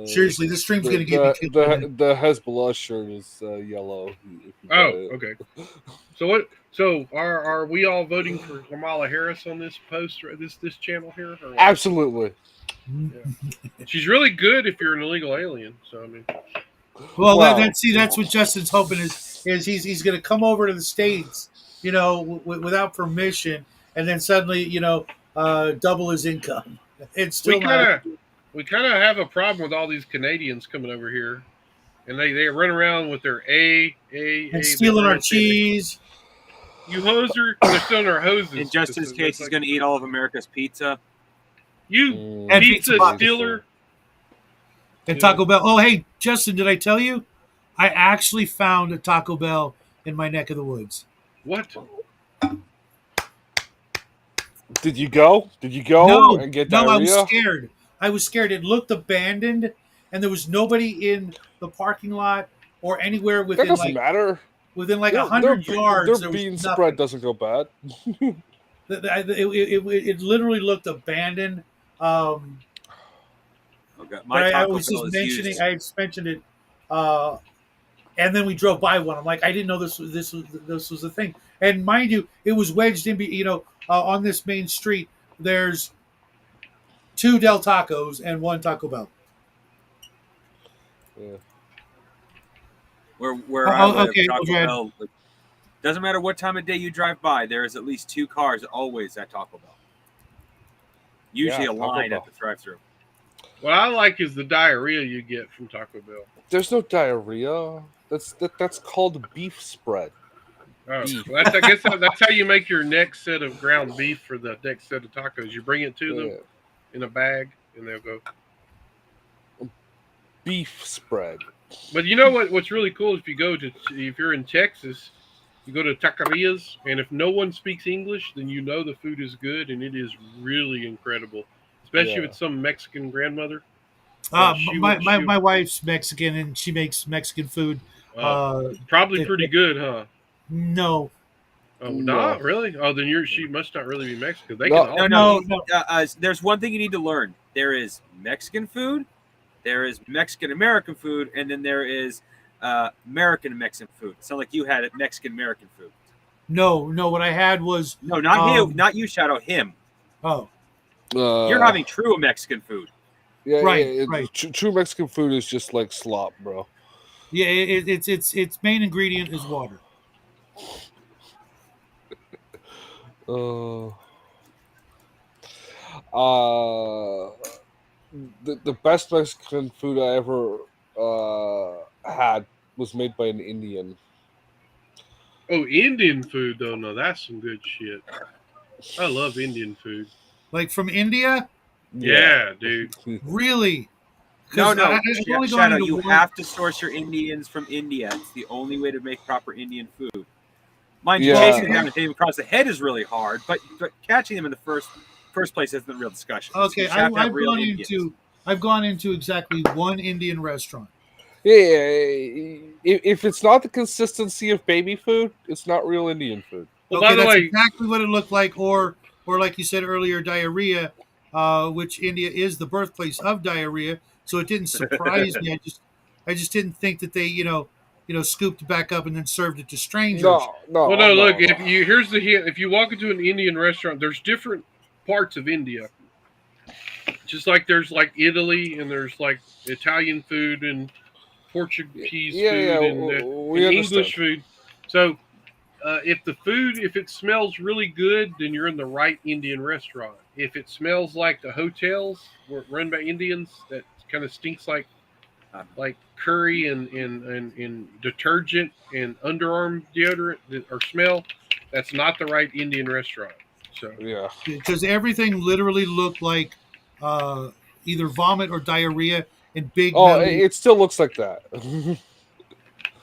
Seriously, this stream's gonna get me killed. The Hezbollah shirt is yellow. Oh, okay. So what? So are we all voting for Kamala Harris on this post, this channel here? Or absolutely. Yeah. She's really good if you're an illegal alien. So I mean. Well, that's what Justin's hoping is he's going to come over to the States, without permission, and then suddenly, double his income. It's still we kind of have a problem with all these Canadians coming over here, and they run around with their and stealing our cheese. You hoser! They're stealing our hoses. In Justin's case, he's going to eat all of America's pizza. You pizza stealer. And Taco Bell. Oh, hey, Justin, did I tell you? I actually found a Taco Bell in my neck of the woods. What? Did you go? No, and get no, diarrhea? I was scared. It looked abandoned, and there was nobody in the parking lot or anywhere within. That doesn't matter. Within 100 yards, their bean spread doesn't go bad. It literally looked abandoned. I was just mentioning. I just mentioned it, and then we drove by one. I'm like, I didn't know this was a thing. And mind you, it was wedged in. On this main street, there's 2 Del Tacos and 1 Taco Bell. Yeah. Where I live, Okay, Taco go ahead. Bell. Doesn't matter what time of day you drive by, there is at least 2 cars always at Taco Bell. Usually Yeah, a Taco line Bell. at the drive-thru. What I like is the diarrhea you get from Taco Bell. There's no diarrhea. That's called beef spread. Oh, Beef. well, I guess that's how you make your next set of ground beef for the next set of tacos. You bring it to them Yeah. in a bag, and they'll go. Beef spread. But you know what's really cool is if you're in Texas, you go to taquerias, and if no one speaks English, then you know the food is good, and it is really incredible. Especially if Yeah. it's some Mexican grandmother. My wife's Mexican and she makes Mexican food. Probably pretty good, huh? No. Oh, No. not really. Oh, then she must not really be Mexican. They No, can No. all There's one thing you need to learn. There is Mexican food, there is Mexican American food, and then there is American Mexican food. It's not like you had Mexican American food. No. What I had was No, not you, Shadow. Him. Oh. You're having true Mexican food. Yeah, Right, yeah, right. True Mexican food is just like slop, bro. Yeah, its main ingredient is water. The best Mexican food I ever had was made by an Indian. Oh, Indian food though. No, that's some good shit. I love Indian food. Like from India? Yeah, dude. Really? No, I've only gone Shadow. into You one- have to source your Indians from India. It's the only way to make proper Indian food. Mind you, Yeah. chasing them down and hitting them across the head is really hard, but catching them in the first place isn't the real discussion. Okay, You have to have I've real gone Indians. into exactly one Indian restaurant. Yeah, if it's not the consistency of baby food, it's not real Indian food. Well, Okay, by the that's way, exactly what it looked like, or like you said earlier, diarrhea, which India is the birthplace of diarrhea. So it didn't surprise me. I just didn't think that they, scooped it back up and then served it to strangers. No. well, no. Look, here's the hint. If you walk into an Indian restaurant, there's different parts of India. Just like there's like Italy and there's like Italian food and Portuguese food and English food. So if it smells really good, then you're in the right Indian restaurant. If it smells like the hotels run by Indians that kind of stinks like curry and detergent and underarm deodorant or smell, that's not the right Indian restaurant. So yeah, because everything literally looked like either vomit or diarrhea in big. Oh, it still looks like that.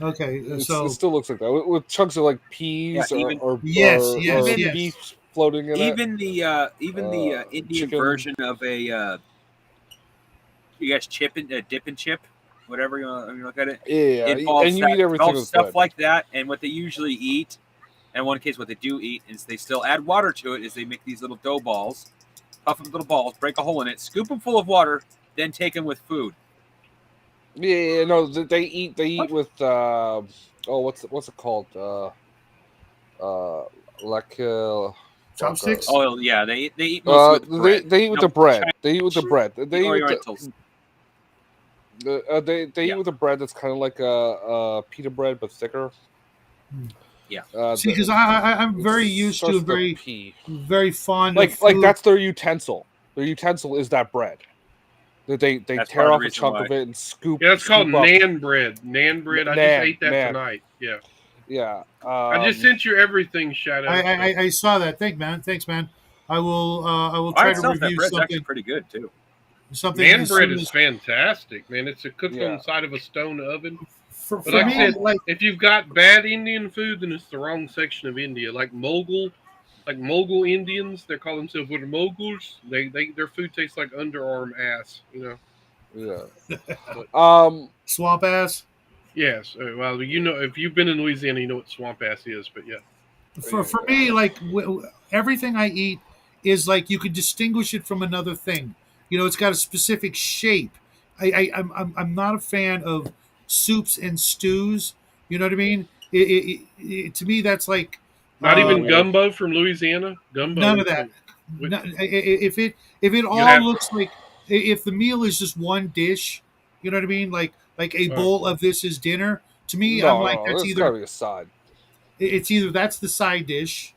Okay, It so still looks like that with chunks of like peas or yes. beef floating in even it. The Indian chicken. version of a you guys dip and chip, whatever you want to look at it. Yeah, it involves and you eat everything involves with stuff bread. like that. And what they usually eat, and in one case, what they do eat is they still add water to it. Is they make these little dough balls, puff them little balls, break a hole in it, scoop them full of water, then take them with food. Yeah, no, they eat with what's it called? Chopsticks. Oh yeah, they eat mostly with bread. They eat with the bread. They eat with the bread. They eat with Orientals. they eat with the bread that's kind of like a pita bread but thicker. Yeah. See, because I'm very used to very fond of food. like that's their utensil. Their utensil is that bread. They That's tear part of off the a chunk reason of it and scoop. Yeah, it's called scoop up. naan bread. Naan bread. I just ate that tonight. Yeah. Yeah. I just sent you everything, Shadow. I saw that. Thanks, man. I will try to That review bread's something. actually pretty good too. Something Naan as bread soon is as- fantastic, man. It's cooked Yeah. on the side of a stone oven. for But like me, I said, like if you've got bad Indian food, then it's the wrong section of India. Like Mogul Indians, they call themselves Moguls. Their food tastes like underarm ass. Yeah. swamp ass. Yes. Well, if you've been in Louisiana, you know what swamp ass is. But yeah. For me, like everything I eat is like you could distinguish it from another thing. It's got a specific shape. I'm not a fan of soups and stews. You know what I mean? To me, that's like Not even Yeah. gumbo from Louisiana. Gumbo. None of that. With- No, if it all have- looks like, if the meal is just one dish, you know what I mean? Like a bowl of this is dinner. To me, I'm like, No, that's that's gotta either be a side. it's either that's the side dish,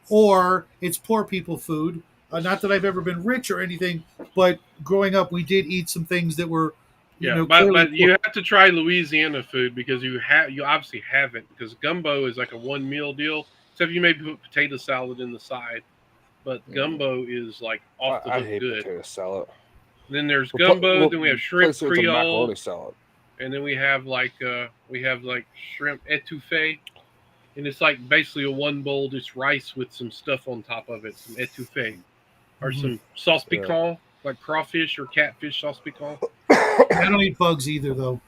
or it's poor people food. Not that I've ever been rich or anything, but growing up, we did eat some things that were, Yeah, clearly but you have to try Louisiana food because you obviously haven't, because gumbo is like a one meal deal. Except you maybe put potato salad in the side, but gumbo is like off the I hook hate good. potato salad. Then there's gumbo. Then we have shrimp Replace it with a creole, macaroni salad. and then we have like shrimp etouffee, and it's like basically a one bowl just rice with some stuff on top of it, some etouffee or some sauce Yeah. piquant, like crawfish or catfish sauce piquant. I don't eat bugs either, though.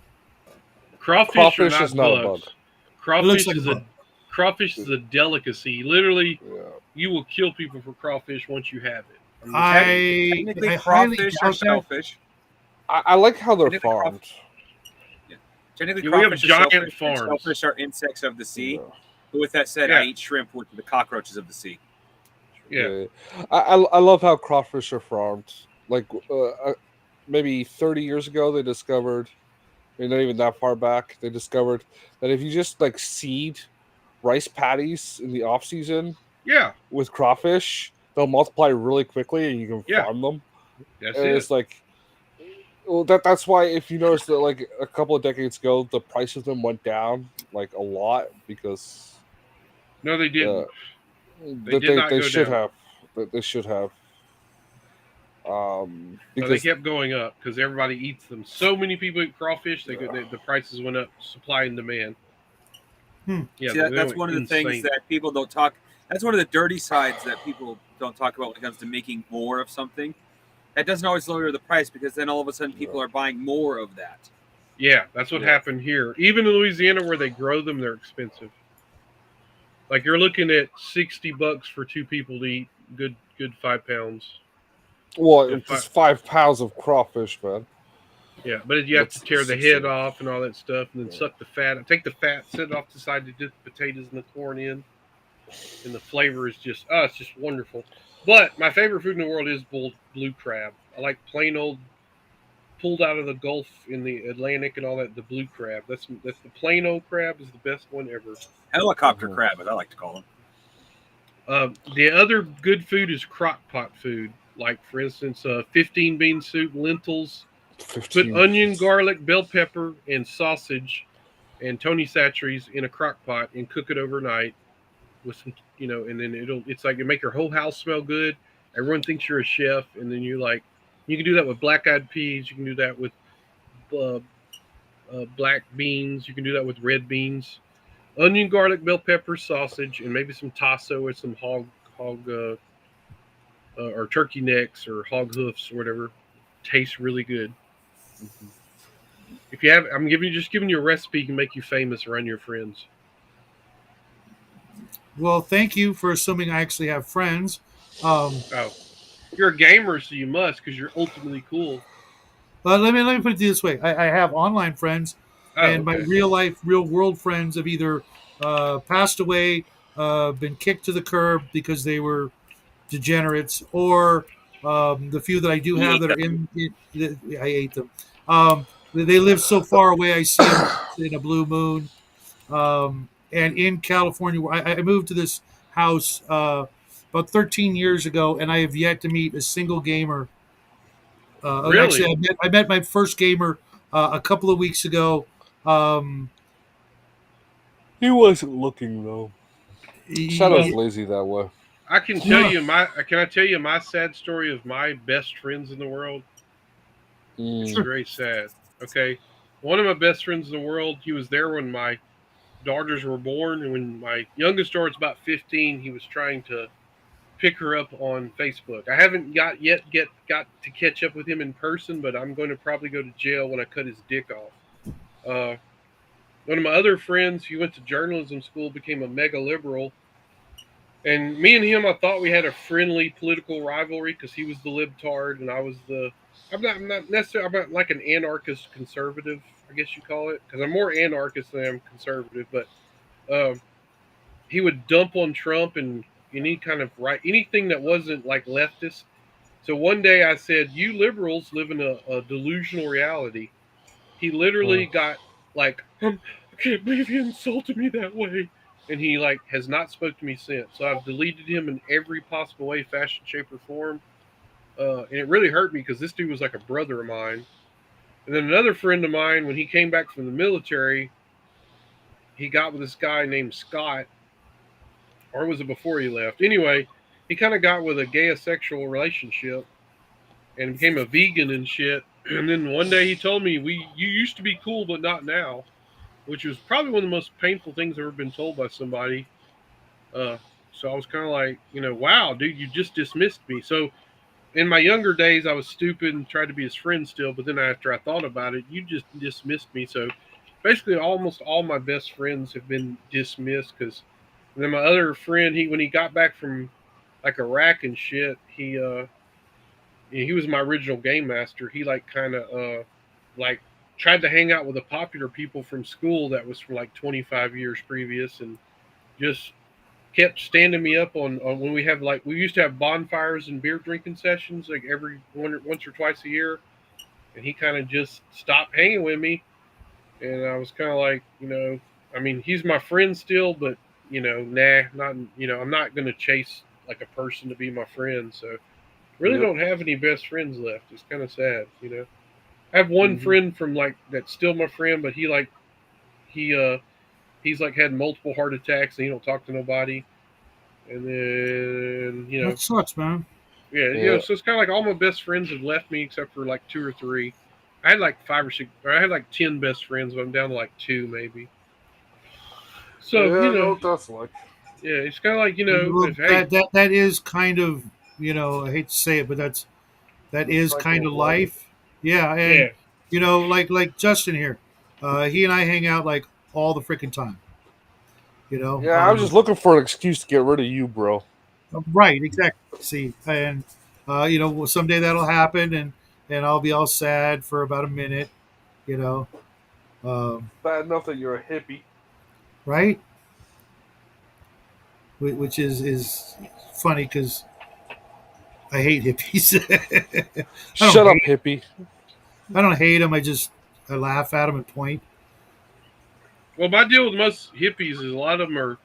Crawfish are Crawfish not is not a bug. bugs. It looks Crawfish like is a bug. crawfish is a delicacy. Literally, Yeah. you will kill people for crawfish once you have it. Technically, I highly crawfish doubt are that. shellfish. I like how they're Technically, farmed. Technically, Yeah, we have crawfish are giant shellfish, and farms. shellfish are insects of the sea. Yeah. But with that said, Yeah. I eat shrimp, which are the cockroaches of the sea. Yeah. I love how crawfish are farmed. Like maybe 30 years ago, they discovered, not even that far back, they discovered that if you just like seed rice patties in the off season Yeah. with crawfish, they'll multiply really quickly and you can Yeah. farm them. That's And it. it's like, well, that's why if you notice that like a couple of decades ago, the price of them went down like a lot because No, they didn't. they did not go should down. have. They should have. No, they Because kept going up because everybody eats them. So many people eat crawfish, the prices went up, supply and demand. Yeah, See, that's one of the things that people don't talk. That's one of the dirty sides that people don't talk about when it comes to making more of something. That doesn't always lower the price because then all of a sudden people are buying more of that. Yeah, that's what happened here. Even in Louisiana, where they grow them, they're expensive. Like you're looking at $60 for two people to eat good 5 pounds. well, Yeah, it's just 5 pounds of crawfish, man. Yeah, but you have to That's tear the 60. head off and all that stuff, and then suck the fat. Take the fat, set it off to the side to dip the potatoes and the corn in, and the flavor is just it's just wonderful. But my favorite food in the world is blue crab. I like plain old pulled out of the Gulf in the Atlantic and all that. The blue crab. That's the plain old crab is the best one ever. Helicopter crab, as I like to call them. The other good food is crock pot food. Like for instance, 15 bean soup, lentils. 15. Put onion, garlic, bell pepper, and sausage, and Tony Chachere's in a crock pot and cook it overnight with some, and then it's like it make your whole house smell good. Everyone thinks you're a chef, and then you can do that with black-eyed peas. You can do that with black beans. You can do that with red beans. Onion, garlic, bell pepper, sausage, and maybe some tasso or some hog or turkey necks or hog hoofs or whatever. Tastes really good. If you have, I'm just giving you a recipe can make you famous around your friends. Well, thank you for assuming I actually have friends. You're a gamer, so you must because you're ultimately cool. Let me put it this way: I have online friends, and my real life, real world friends have either passed away, been kicked to the curb because they were degenerates, or the few that I do have that are I ate them. They live so far away. I see them in a blue moon. And in California, where I moved to this house about 13 years ago, and I have yet to meet a single gamer. Really? Actually, I met my first gamer a couple of weeks ago. He wasn't looking though. Shadow's lazy that way. I can tell you Can I tell you my sad story of my best friends in the world? It's very sad. Okay, one of my best friends in the world. He was there when my daughters were born, and when my youngest daughter's about 15, he was trying to pick her up on Facebook. I haven't got to catch up with him in person, but I'm going to probably go to jail when I cut his dick off. One of my other friends, he went to journalism school, became a mega liberal, and me and him, I thought we had a friendly political rivalry because he was the libtard and I was I'm not necessarily, I'm not like an anarchist conservative, I guess you call it, because I'm more anarchist than I'm conservative, but he would dump on Trump and any kind of anything that wasn't like leftist. So one day I said, "You liberals live in a delusional reality." He literally got like, I can't believe he insulted me that way, and he like has not spoke to me since. So I've deleted him in every possible way, fashion, shape, or form. And it really hurt me because this dude was like a brother of mine. And then another friend of mine, when he came back from the military, he got with this guy named Scott, or was it before he left? Anyway, he kind of got with a gay asexual relationship and became a vegan and shit. And then one day he told me, you used to be cool, but not now," which was probably one of the most painful things I've ever been told by somebody. Uh, so I was kind of like, wow, dude, you just dismissed me. So in my younger days, I was stupid and tried to be his friend still. But then after I thought about it, you just dismissed me. So basically, almost all my best friends have been dismissed. Because and then my other friend, when he got back from like Iraq and shit, he was my original game master. He like kind of like tried to hang out with the popular people from school that was from like 25 years previous, and just kept standing me up on when we used to have bonfires and beer drinking sessions like every once or twice a year, and he kind of just stopped hanging with me, and I was kind of like, I mean, he's my friend still, but nah, not I'm not gonna chase like a person to be my friend, so really don't have any best friends left. It's kind of sad. I have one friend from like that's still my friend, but he he's like had multiple heart attacks and he don't talk to nobody. And then That sucks, man. yeah. So it's kind of like all my best friends have left me except for like 2 or 3. I had like 5 or 6, or I had like 10 best friends, but I'm down to like 2 maybe. So definitely. yeah, it's kind of like that is kind of, I hate to say it, but that is kind of life. Yeah, and like Justin here, he and I hang out like all the freaking time. Yeah, I was just looking for an excuse to get rid of you, bro. Right, exactly. See, and someday that'll happen, and I'll be all sad for about a minute. Bad enough that you're a hippie. Right? Which is funny because I hate hippies. Shut up, hippie. I don't hate them. I laugh at them and point. Well, my deal with most hippies is a lot of them are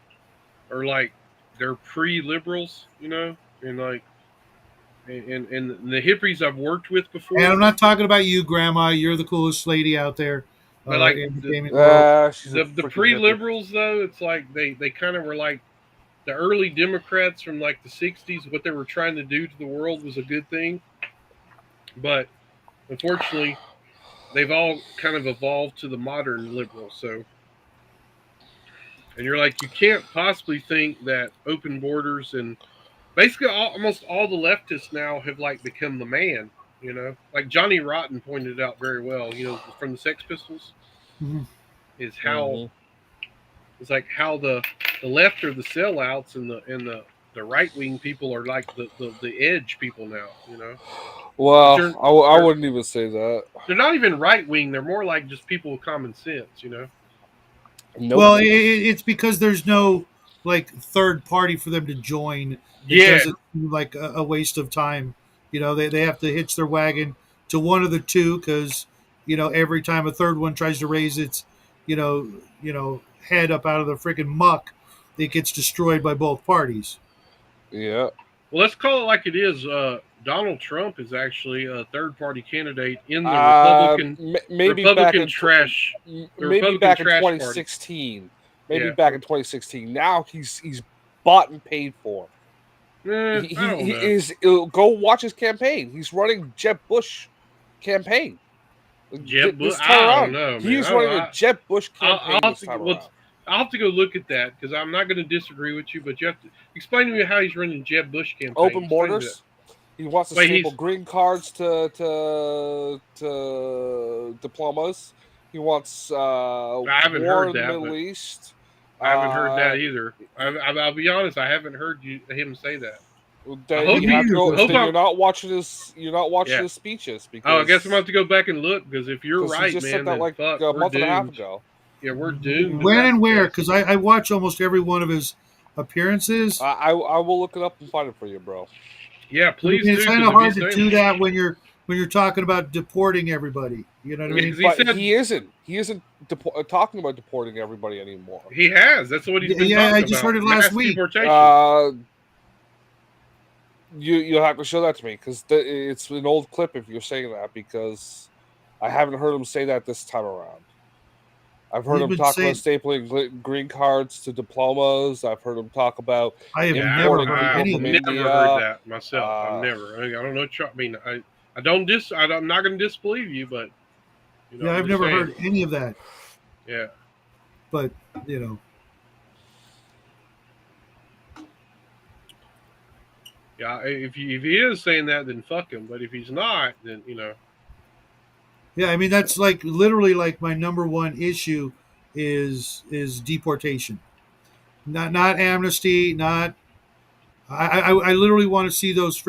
like they're pre-liberals, and like and the hippies I've worked with before. And I'm not talking about you, Grandma. You're the coolest lady out there. But like in the gaming world. The pre-liberals though, it's like they kind of were like the early Democrats from like the 60s. What they were trying to do to the world was a good thing, but unfortunately, they've all kind of evolved to the modern liberals. So, and you're like, you can't possibly think that open borders and basically almost all the leftists now have like become the man. Like Johnny Rotten pointed out very well. From the Sex Pistols, is how it's like how the left are the sellouts and the right wing people are like the edge people now. Well, I wouldn't even say that. They're not even right wing. They're more like just people with common sense. Nope. Well, it's because there's no like third party for them to join. It doesn't seem like a waste of time. They have to hitch their wagon to one of the two because every time a third one tries to raise its head up out of the freaking muck, it gets destroyed by both parties. Yeah. Well, let's call it like it is. Donald Trump is actually a third-party candidate in the Republican trash. Maybe back in 2016. Maybe back in 2016. Now he's bought and paid for. I don't know. Go watch his campaign. He's running Jeb Bush campaign. Jeb Bush? I don't know. He's running a Jeb Bush campaign I'll have to go look at that because I'm not going to disagree with you, but you have to explain to me how he's running Jeb Bush campaign. Open borders. He wants to staple green cards to diplomas. He wants I haven't heard that, Middle East. I haven't heard that either. I'll be honest. I haven't heard him say that. You're not watching his speeches. Because I guess I'm going to have to go back and look because if you're right, just man, said that a month and a half ago. Yeah, we're doomed. When and where? Because I watch almost every one of his appearances. I will look it up and find it for you, bro. Yeah, please I mean, it's do. kind Because of if hard he's to saying do that when you're talking about deporting everybody. You know what I Yeah, mean? 'cause he But said he isn't. He isn't talking about deporting everybody anymore. he has. That's what he's been Yeah, talking I just about. heard it last Mass week. deportation. You'll have to show that to me because it's an old clip if you're saying that, because I haven't heard him say that this time around. I've heard He's him been talk about saying. stapling green cards to diplomas. I've heard him talk about I have Yeah, never importing heard people any of from that. never heard India. that myself. I've never. I don't know. I mean, I don't I'm not going to disbelieve you, but Yeah, I'm I've just never saying. heard any of that. Yeah. But you know, Yeah, if he is saying that, then fuck him. But if he's not, then yeah, I mean that's like literally like my number one issue is deportation. Not amnesty. Not I literally want to see those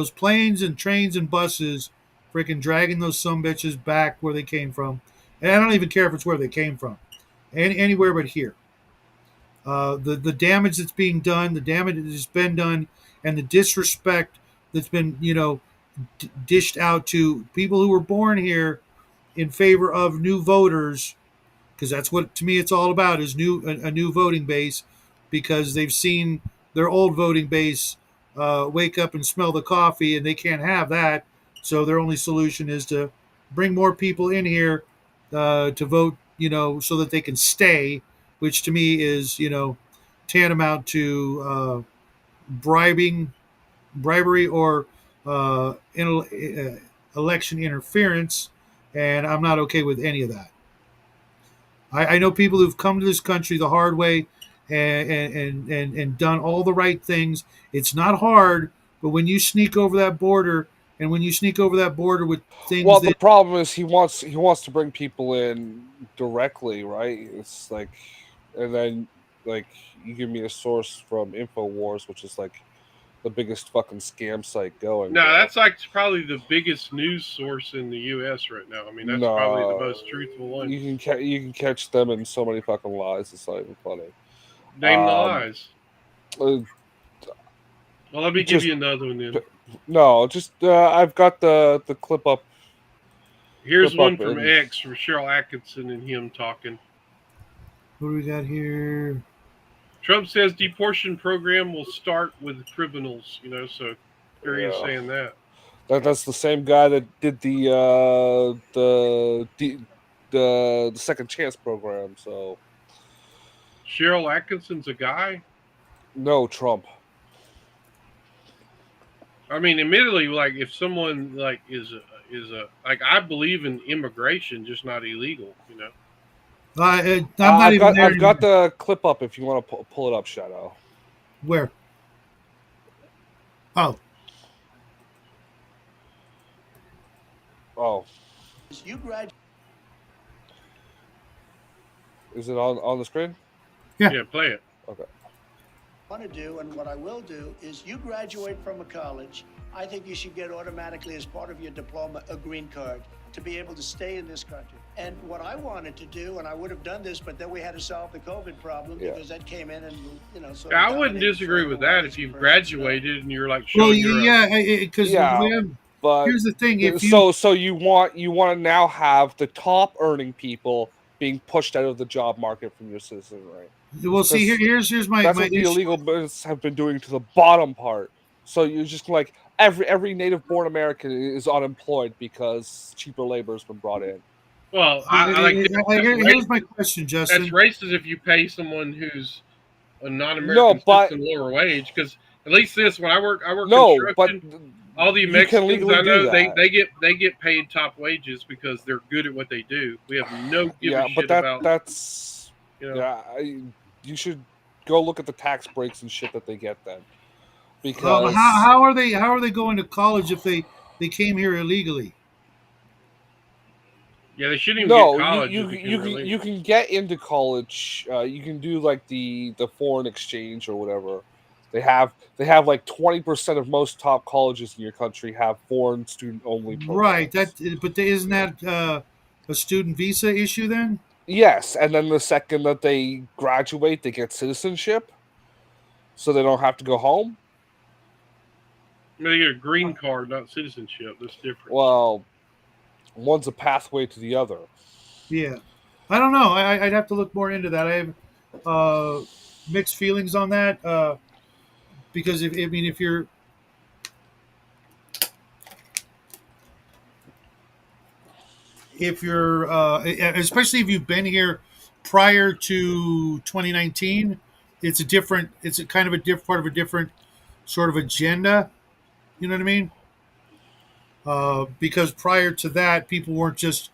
planes and trains and buses freaking dragging those bitches back where they came from. And I don't even care if it's where they came from, anywhere but here. The damage that's being done, the damage that has been done, and the disrespect that's been dished out to people who were born here in favor of new voters, because that's what to me it's all about is a new voting base, because they've seen their old voting base wake up and smell the coffee, and they can't have that. So their only solution is to bring more people in here to vote, so that they can stay, which to me is tantamount to bribery or election interference, and I'm not okay with any of that. I know people who've come to this country the hard way and done all the right things. It's not hard, but when you sneak over that border, and when you sneak over that border with things Well, the that problem is he wants to bring people in directly, right? It's like, and then like you give me a source from Infowars, which is like the biggest fucking scam site going. no, bro. that's like probably the biggest news source in the U.S. right now. I mean, that's probably the No, most truthful one. you can catch them in so many fucking lies. It's not even funny. Name the lies. Uh, Well, let me give you another one then. No, just I've got the clip up. Here's clip one up from and- X from Cheryl Atkinson and him talking. what do we got here? Trump says deportation program will start with criminals. So here he is saying that. That's the same guy that did the second chance program. So Cheryl Atkinson's a guy. no, Trump. I mean, admittedly, like if someone like is a like I believe in immigration, just not illegal. I'm not I've even got there I've got anymore. the clip up if you want to pull it up, Shadow. Where? Oh, You graduate. Is it on the screen? Yeah, play it. Okay. Want to do, and what I will do is you graduate from a college. I think you should get automatically, as part of your diploma, a green card to be able to stay in this country. And what I wanted to do, and I would have done this, but then we had to solve the COVID problem because that came in and sort of I wouldn't dominated disagree for with a while that as if a you've person. graduated and you're like well, showing your because but here's the thing: if you so you want to now have the top earning people being pushed out of the job market from your citizenry. well, see here's my that's my what the issue. illegal business have been doing to the bottom part. So you're just like every native born American is unemployed because cheaper labor has been brought in. Well, I like here's my question, Justin. That's racist if you pay someone who's a non-American No, but citizen lower wage, because at least this when I work no, construction. All the you can Mexicans legally I do know, that. they get paid top wages because they're good at what they do. We have no give a shit about. That's you should go look at the tax breaks and shit that they get then. Because how are they going to college if they came here illegally? Yeah, they shouldn't even get college. You can get into college. You can do like the foreign exchange or whatever. They have like 20% of most top colleges in your country have foreign student only programs. Right. But isn't that a student visa issue then? Yes, and then the second that they graduate, they get citizenship. so they don't have to go home. They get a green card, not citizenship. That's different. Well, one's a pathway to the other. Yeah, I don't know. I'd have to look more into that. I have mixed feelings on that because if you're especially if you've been here prior to 2019, it's a different. It's a kind of a different part of a different sort of agenda. You know what I mean? Because prior to that, people weren't just,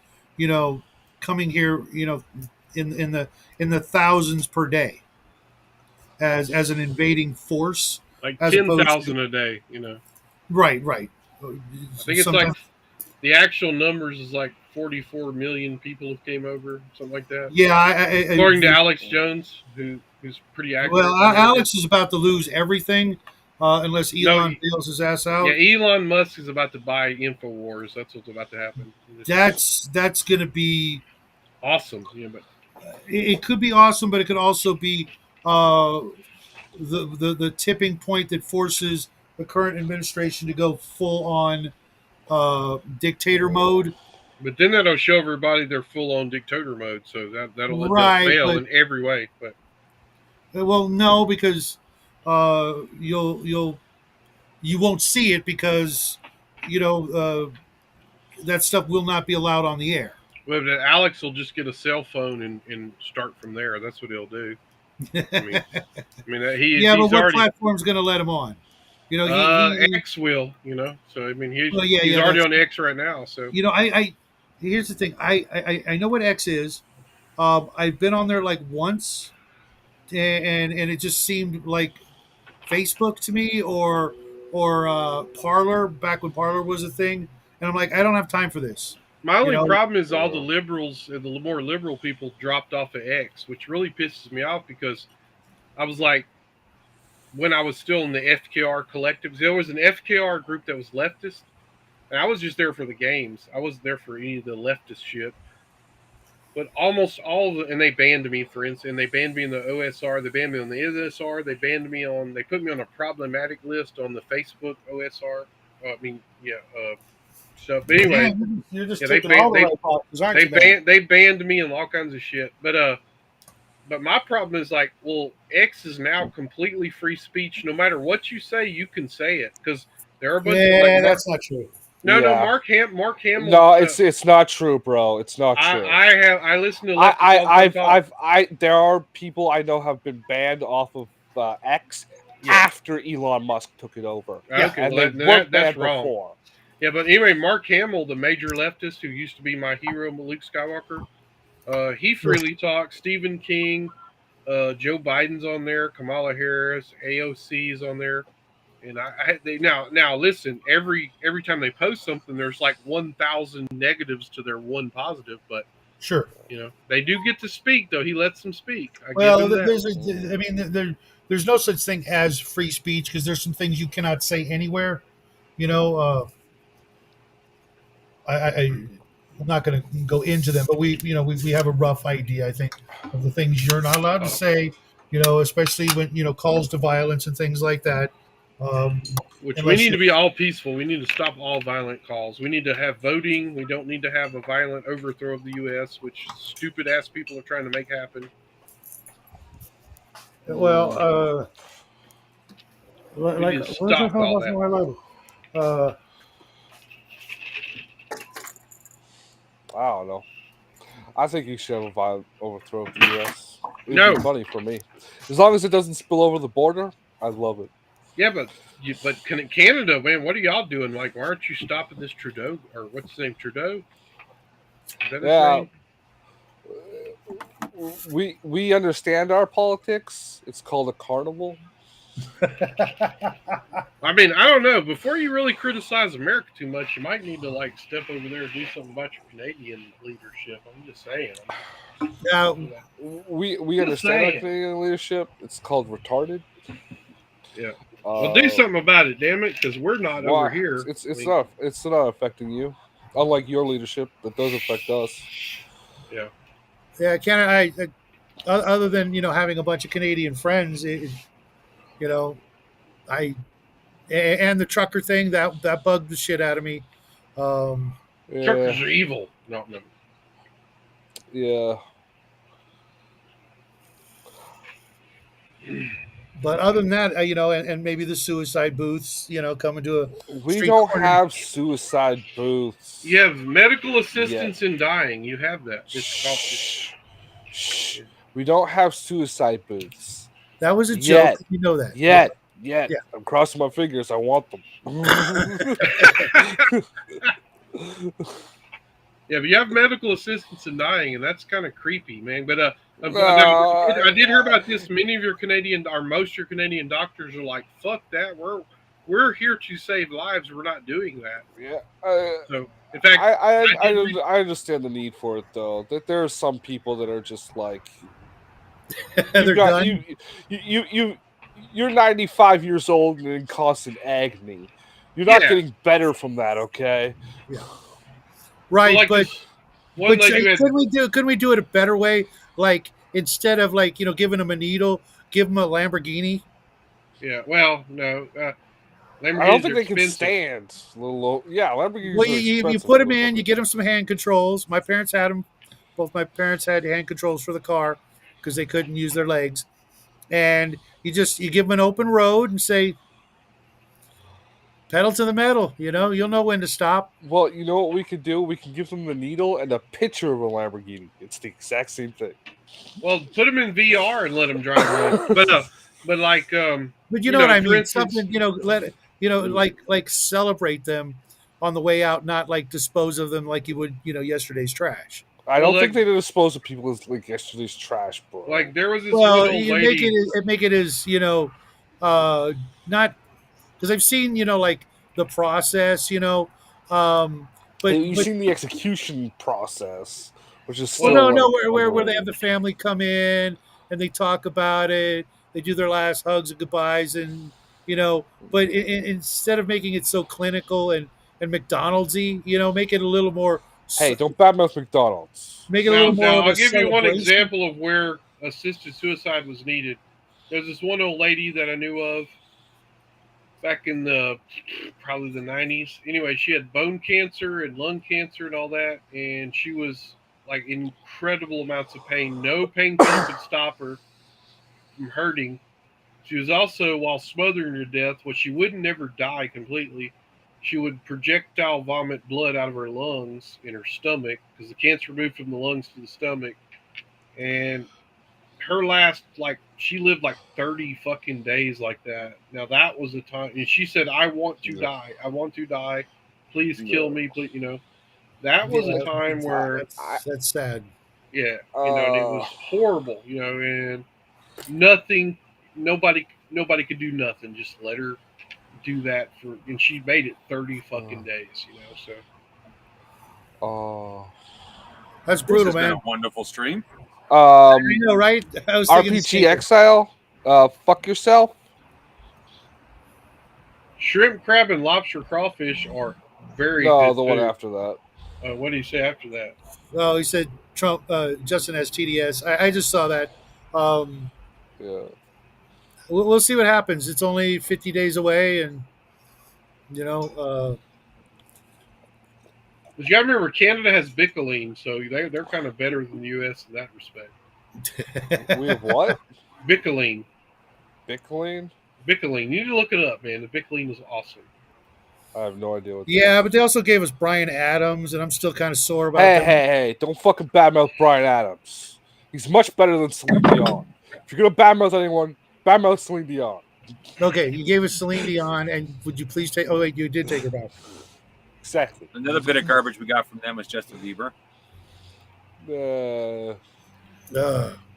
coming here, in the thousands per day as an invading force, Like as opposed to 10,000 a day, right, right. I think it's like Sometimes, the actual numbers is like 44 million people have came over, something like that. yeah. According to Alex Jones, who's pretty accurate. Well, Alex is about to lose everything unless Elon bails his ass out. Yeah, Elon Musk is about to buy InfoWars. That's what's about to happen. That's going to be awesome. Yeah, but it could be awesome, but it could also be the tipping point that forces the current administration to go full on dictator mode. But then that'll show everybody they're full on dictator mode, so that'll let them fail in every way. But well, no, because you won't see it because that stuff will not be allowed on the air. Well, but Alex will just get a cell phone and start from there. That's what he'll do. I mean, he's but what already, platform's going to let him on? X will. So I mean, he's already on X right now. So I here's the thing. I know what X is. I've been on there like once, and it just seemed like Facebook to me, or Parler back when Parler was a thing. And I'm like, I don't have time for this. My only problem is all the liberals, the more liberal people dropped off of X, which really pisses me off because I was like, when I was still in the FKR collective, there was an FKR group that was leftist, and I was just there for the games. I wasn't there for any of the leftist shit. But almost all of them, and they banned me, for instance, and they banned me in the OSR, they banned me on the NSR, they put me on a problematic list on the Facebook OSR. So, but anyway, you're just taking all the right boxes, aren't you? They banned me and all kinds of shit. But my problem is like, well, X is now completely free speech. No matter what you say, you can say it because there are a bunch of that's not true. No, Mark Hamill. No, it's not true, bro. It's not true. I listen to. There are people I know have been banned off of X after Elon Musk took it over. Okay, and they weren't banned wrong. before. Yeah, but anyway, Mark Hamill, the major leftist who used to be my hero, Luke Skywalker, he freely talks. Stephen King, Joe Biden's on there, Kamala Harris, AOC is on there, and now listen. Every time they post something, there's like 1,000 negatives to their one positive, but sure, they do get to speak though. He lets them speak. There's no such thing as free speech because there's some things you cannot say anywhere. I'm not going to go into them, but we have a rough idea, I think, of the things you're not allowed to say, especially when, calls to violence and things like that. Which we need to be all peaceful. We need to stop all violent calls. We need to have voting. We don't need to have a violent overthrow of the U.S., which stupid ass people are trying to make happen. Well, stop all that. I don't know. I think you should have a violent overthrow of the U.S. It'd be funny for me. As long as it doesn't spill over the border, I love it. Yeah, but Canada, man, what are y'all doing? Like, why aren't you stopping this Trudeau? Or what's his name? Trudeau? Is that his name? We understand our politics. It's called a carnival. I mean, I don't know. Before you really criticize America too much, you might need to like step over there and do something about your Canadian leadership. I'm just saying. Now, we understand our Canadian leadership. It's called retarded. Yeah. Well, do something about it, damn it, because we're not over here. It's not affecting you. Unlike your leadership, that does affect us. Yeah. Yeah, Canada. Other than having a bunch of Canadian friends, You know, I and the trucker thing that bugged the shit out of me. Um, Truckers are evil. No. Yeah. but other than that, and maybe the suicide booths, coming to a We street don't corner. have suicide booths. You have medical assistance Yet. in dying. You have that. It's called. Shh. We don't have suicide booths. That was a Yet. joke. You know that. Yet. Yeah. I'm crossing my fingers. I want them. Yeah, but you have medical assistance in dying, and that's kind of creepy, man. But I did hear about this. Many of your Canadian, or most of your Canadian doctors are like, "Fuck that. We're here to save lives. We're not doing that." Yeah. So, in fact, I understand the need for it, though. That there are some people that are just like, They're done. you're 95 years old and in constant agony. You're not getting better from that, okay? Yeah. Right, like but this one but lady had, couldn't we do it a better way? Like instead of giving them a needle, give them a Lamborghini. yeah. Well, no, Lamborghinis I don't think are they can expensive. stand. Yeah, Lamborghinis Well, are expensive. you put them in, you get them some hand controls. My parents had them. Both my parents had hand controls for the car because they couldn't use their legs. And you give them an open road and say, pedal to the metal. You'll know when to stop. Well, you know what we could do? We can give them the needle and a picture of a Lamborghini. It's the exact same thing. Well, put them in VR and let them drive around. But like, But you know what I mean? instance, Something, like celebrate them on the way out, not like dispose of them like you would, yesterday's trash. I don't think they dispose of people as like yesterday's trash, bro. Like there was this Well, one old you lady. make it as not because I've seen like the process, but you've seen the execution process, which is still no, where they have the family come in and they talk about it, they do their last hugs and goodbyes, and but instead of making it so clinical and McDonald'sy, make it a little more. Hey, don't badmouth McDonald's. Make it a little more. Now, of I'll a give you one celebration. example of where assisted suicide was needed. There's this one old lady that I knew of back in probably the 90s. Anyway, she had bone cancer and lung cancer and all that, and she was like in incredible amounts of pain. No painkiller could stop her from hurting. She was also, while smothering her death, she wouldn't never die completely. She would projectile vomit blood out of her lungs in her stomach because the cancer moved from the lungs to the stomach. And her last, she lived 30 fucking days like that. Now that was a time, and she said, "I want to die. I want to die. Please kill me, please." That was a time where that's sad. Yeah, and it was horrible. And nobody could do nothing. Just let her do that and she made it 30 fucking days. So. Oh, that's brutal, man. Been a wonderful stream. I know, right? I was RPG Exile. Fuck yourself. Shrimp, crab, and lobster crawfish are very no, good the one food. after that. What did he say after that? Well, he said Trump. Justin has TDS. I just saw that. Yeah. We'll see what happens. It's only 50 days away, and But you gotta remember, Canada has Bicoline, so they're kind of better than the U.S. in that respect. We have what? Bicoline. Bicoline? Bicoline. You need to look it up, man. The Bicoline is awesome. I have no idea what. Yeah, but they also gave us Bryan Adams, and I'm still kind of sore about. Hey! Don't fucking badmouth Bryan Adams. He's much better than Celine Dion. If you're gonna badmouth anyone, badmouth Celine Dion. Okay, you gave us Celine Dion, and would you please take? Oh wait, you did take her back. Exactly. Another bit of garbage we got from them was Justin Bieber. They're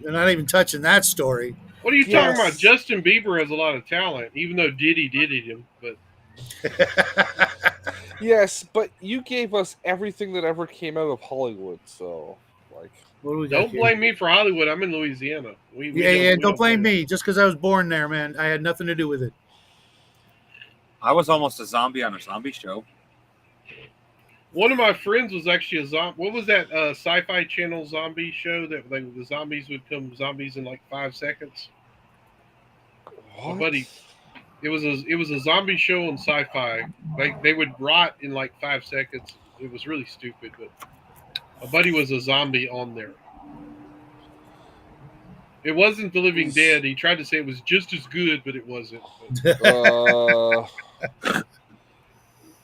not even touching that story. What are you talking about? Justin Bieber has a lot of talent, even though Diddy him. But yes, but you gave us everything that ever came out of Hollywood, so don't blame me for Hollywood. I'm in Louisiana. Don't blame me just because I was born there, man. I had nothing to do with it. I was almost a zombie on a zombie show. One of my friends was actually a zombie. What was that Sci-Fi Channel zombie show that the zombies would come zombies in 5 seconds? My What? buddy, it was a zombie show on Sci-Fi. Like they would rot in like 5 seconds. It was really stupid, but my buddy was a zombie on there. It wasn't The Living Dead. He tried to say it was just as good, but it wasn't. But Uh,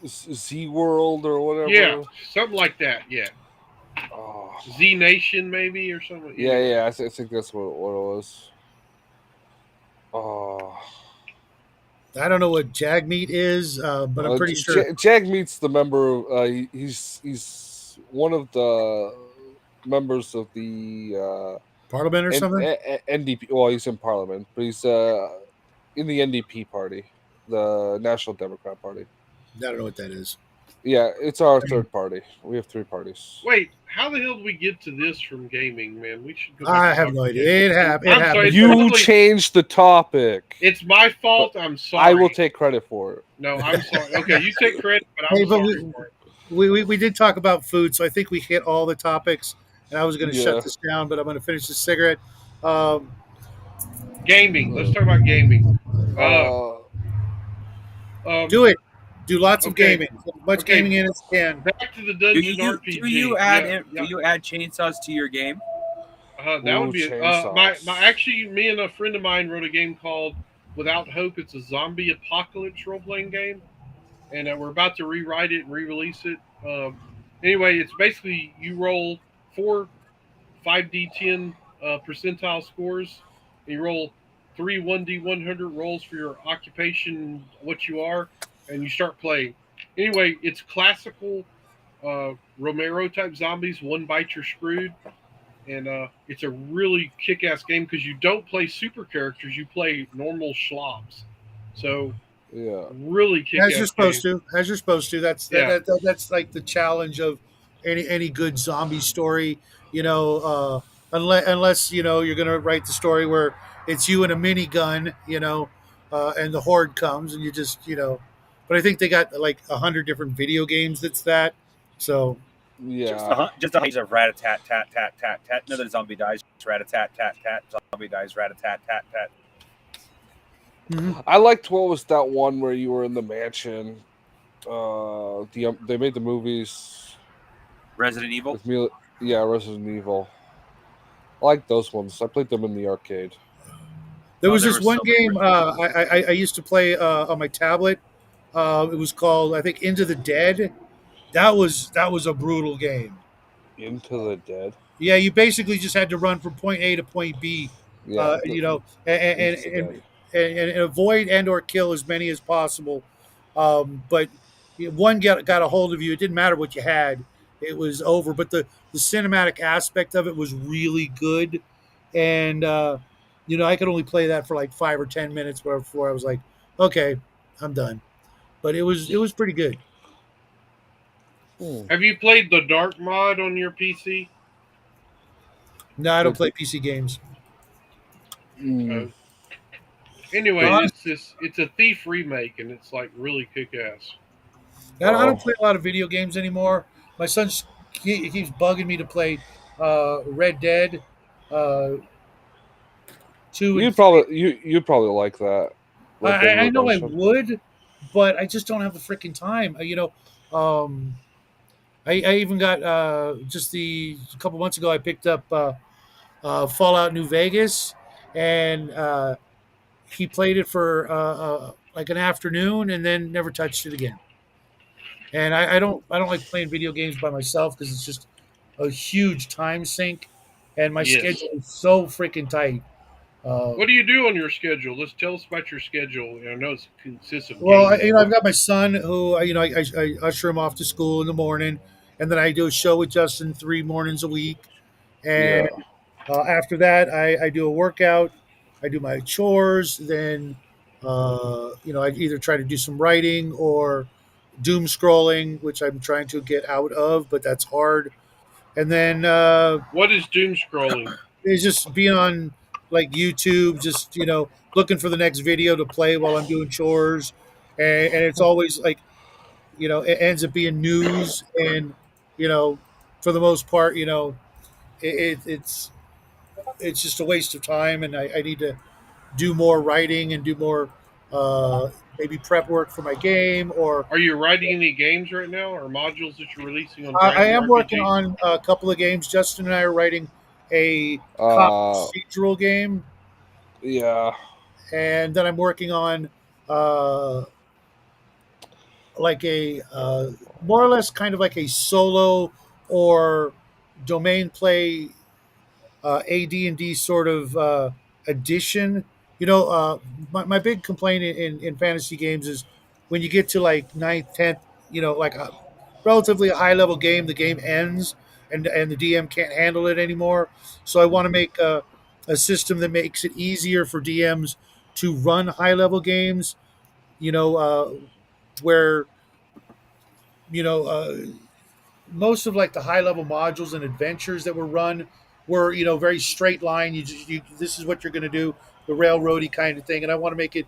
Z World or yeah, whatever. something like that. Yeah, Oh, Z Nation maybe or something. yeah, Anyway, yeah. I think that's what it was. Oh, I don't know what Jagmeat is, but I'm pretty sure Jagmeet's the member. He's one of the members of the Parliament or something. NDP. Well, he's in Parliament, but he's in the NDP party, the National Democrat Party. I don't know what that is. Yeah, it's our third party. We have three parties. wait, how the hell did we get to this from gaming, man? We should go back. I to have talking no gaming. idea. It happened. I'm sorry, it's You probably- changed the topic. It's my fault. I'm sorry. I will take credit for it. No, I'm sorry. Okay, you take credit, but I'm Hey, but sorry for it. we did talk about food, so I think we hit all the topics. And I was going to Yeah. shut this down, but I'm going to finish the cigarette. Um, Gaming. Let's talk about gaming. do it. Do lots of okay. gaming. As much Okay. gaming in as you can. Back to the Do dungeon you, RPG. do you add Yeah, do you add chainsaws to your game? that would be chainsaws. my actually. Me and a friend of mine wrote a game called Without Hope. It's a zombie apocalypse role playing game, and we're about to rewrite it and re-release it. Anyway, it's basically you roll 4 5d10 percentile scores, and you roll 3 1d100 rolls for your occupation, what you are, and you start playing. Anyway, it's classical Romero type zombies. One bite, you're screwed. And it's a really kick-ass game because you don't play super characters, you play normal schlobs. So Yeah. really kick-ass As you're supposed game. to. As you're supposed to. That's Yeah. that's like the challenge of any good zombie story. You know, unless you know you're going to write the story where it's you and a minigun. You know, and the horde comes and you just But I think they got like 100 different video games. That's that. So Yeah. Just a of rat a tat tat tat tat tat. Another zombie dies. Rat a tat tat tat. Zombie dies. Rat a tat tat tat. I liked what was that one where you were in the mansion. They made the movies. Resident Evil. With me, yeah, Resident Evil. I like those ones. I played them in the arcade. there was there this were one so many game I used to play on my tablet. It was called, I think, Into the Dead. That was a brutal game. Into the Dead. Yeah, you basically just had to run from point A to point B. Yeah. And avoid and or kill as many as possible. But one got a hold of you. It didn't matter what you had; it was over. But the cinematic aspect of it was really good, and I could only play that for like 5 or 10 minutes before I was like, okay, I'm done. But it was pretty good. Have you played the Dark mod on your PC? No, I don't play PC games. Anyway, it's a Thief remake, and it's like really kick-ass. I don't play a lot of video games anymore. My son he keeps bugging me to play Red Dead 2. You'd probably like that. I know I would, but I just don't have the freaking time. I even got just a couple months ago. I picked up Fallout New Vegas, and he played it for like an afternoon, and then never touched it again. And I don't like playing video games by myself because it's just a huge time sink, and my schedule is so freaking tight. What do you do on your schedule? Let's tell us about your schedule. I know it consists of. Well, games. I've got my son who I usher him off to school in the morning, and then I do a show with Justin 3 mornings a week, and after that I do a workout, I do my chores, then I either try to do some writing or doom scrolling, which I'm trying to get out of, but that's hard. And then what is doom scrolling? It's just being on like YouTube, just looking for the next video to play while I'm doing chores, and it's always like it ends up being news, and for the most part, it's just a waste of time, and I need to do more writing and do more maybe prep work for my game. Or Are you writing any games right now, or modules that you're releasing on I Dragon am working RPG? on a couple of games. Justin and I are writing a cop Uh, procedural game, yeah. and then I'm working on uh, like a more or less kind of like a solo or domain play AD&D sort of addition. You know, my big complaint in fantasy games is when you get to like ninth, 10th, like a relatively high level game, the game ends and the DM can't handle it anymore. So I want to make a system that makes it easier for DMs to run high level games. You know, where you know most of like the high level modules and adventures that were run were very straight line. This is what you're going to do, the railroady kind of thing, and I want to make it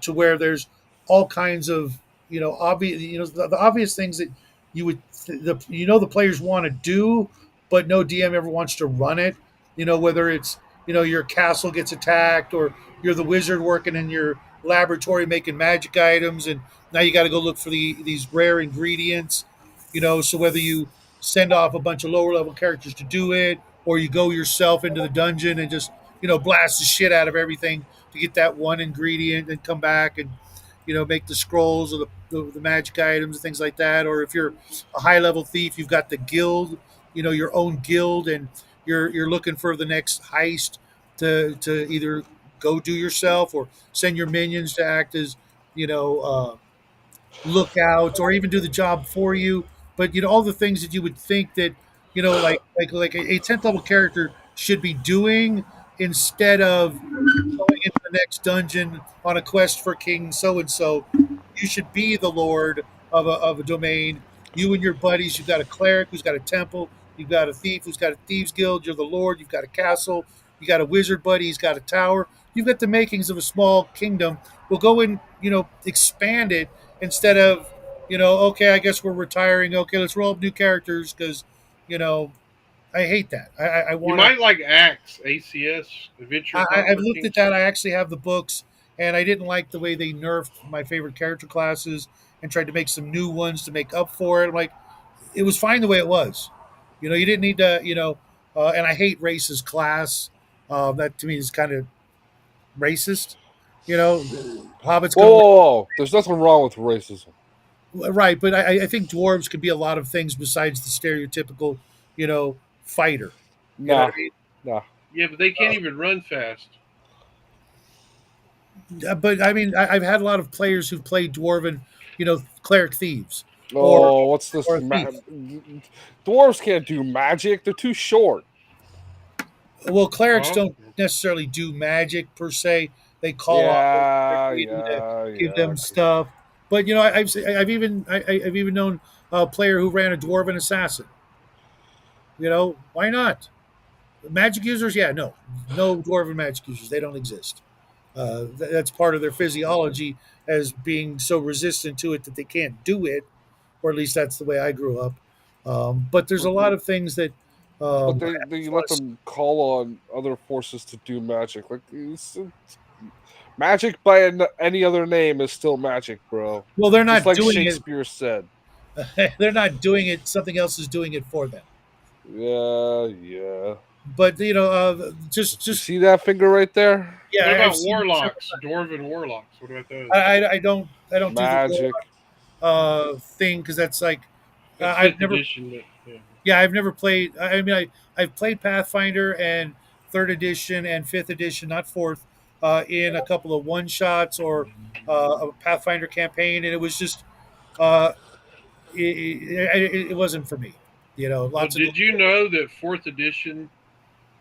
to where there's all kinds of obvious the obvious things that you would the players want to do, but no DM ever wants to run it. Whether it's your castle gets attacked, or you're the wizard working in your laboratory making magic items, and now you got to go look for these rare ingredients. So whether you send off a bunch of lower level characters to do it, or you go yourself into the dungeon and just blast the shit out of everything to get that one ingredient and come back and make the scrolls or the magic items and things like that. Or if you're a high level thief, you've got the guild, your own guild, and you're looking for the next heist to either go do yourself or send your minions to act as you know lookouts, or even do the job for you. But all the things that you would think that like a 10th level character should be doing, instead of going into the next dungeon on a quest for King so and so. You should be the lord of a domain. You and your buddies, you've got a cleric who's got a temple, you've got a thief who's got a thieves guild, you're the lord, you've got a castle, you got a wizard buddy, he's got a tower. You've got the makings of a small kingdom. We'll go and expand it, instead of okay, I guess we're retiring. Okay, let's roll up new characters, because you know I hate that. I You want to. might like ACS, ACS, Adventure I've Conquer looked at Kings. that. I actually have the books, and I didn't like the way they nerfed my favorite character classes and tried to make some new ones to make up for it. I'm like, it was fine the way it was. You didn't need to. And I hate racist class. That to me is kind of racist. Hobbits Whoa, can only whoa, whoa. There's nothing wrong with racism. right, but I think dwarves could be a lot of things besides the stereotypical, fighter. You know what Nah, I mean? nah. Yeah, but they can't even run fast. But I mean, I've had a lot of players who've played dwarven, cleric thieves, or Oh, what's this? or a thief. Dwarves can't do magic. They're too short. Well, clerics Huh? don't necessarily do magic per se. They call on those cleric Yeah, deity to yeah, give yeah. them stuff. But I've even known a player who ran a dwarven assassin. Why not? Magic users, yeah, no dwarven magic users. They don't exist. That's part of their physiology as being so resistant to it that they can't do it, or at least that's the way I grew up. But there's a lot of things that But I they just let want to. them call on other forces to do magic. Like magic by any other name is still magic, bro. Well, they're Just not like doing it. Shakespeare said. They're not doing it. Something else is doing it for them. Yeah, yeah. But just You see that finger right there? yeah, What I've about seen it several warlocks, times. dwarven warlocks? What about those? I don't do the war Magic. thing, because that's like That's I've fifth never edition, but yeah. yeah, I've never played. I mean, I've played Pathfinder and third edition and fifth edition, not fourth, in a couple of one shots, or a Pathfinder campaign, and it was just uh, it wasn't for me. Well, Lots of did you know that fourth edition,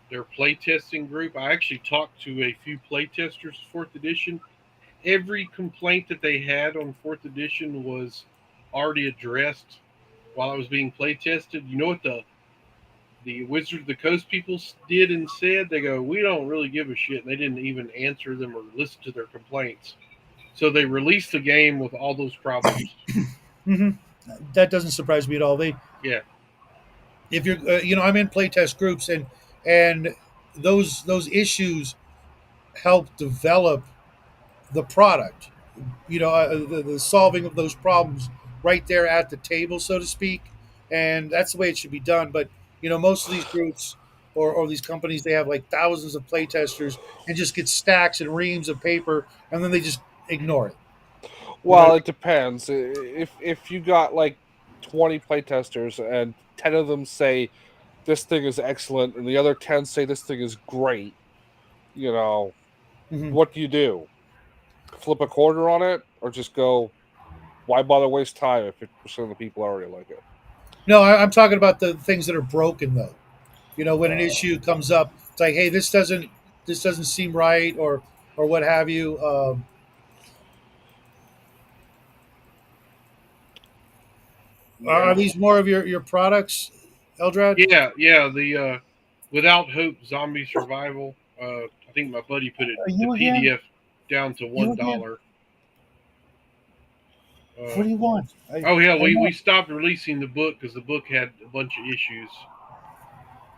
their playtesting group? I actually talked to a few playtesters fourth edition. Every complaint that they had on fourth edition was already addressed while I was being playtested. You know what the Wizard of the Coast people did and said? They go, we don't really give a shit. And they didn't even answer them or listen to their complaints. So they released the game with all those problems. hmm That doesn't surprise me at all. Yeah. If you're, I'm in playtest groups, and those issues help develop the product. The solving of those problems right there at the table, so to speak, and that's the way it should be done. But most of these groups or these companies, they have like thousands of playtesters and just get stacks and reams of paper, and then they just ignore it. You know what Well, it depends. If you got like 20 playtesters and 10 of them say this thing is excellent and the other 10 say this thing is great, you know, I mean? what do you do? Flip a quarter on it or just go, why bother waste time if 50% of the people already like it? No, I'm talking about the things that are broken though. When an Uh, issue comes up, it's like, hey, this doesn't seem right, or what have you. Are Yeah. these more of your products, Eldrad? Yeah. The Without Hope Zombie Survival. I think my buddy put it the You again? PDF down to You one again? dollar. What Uh, do you want? oh yeah, I we know. stopped releasing the book because the book had a bunch of issues.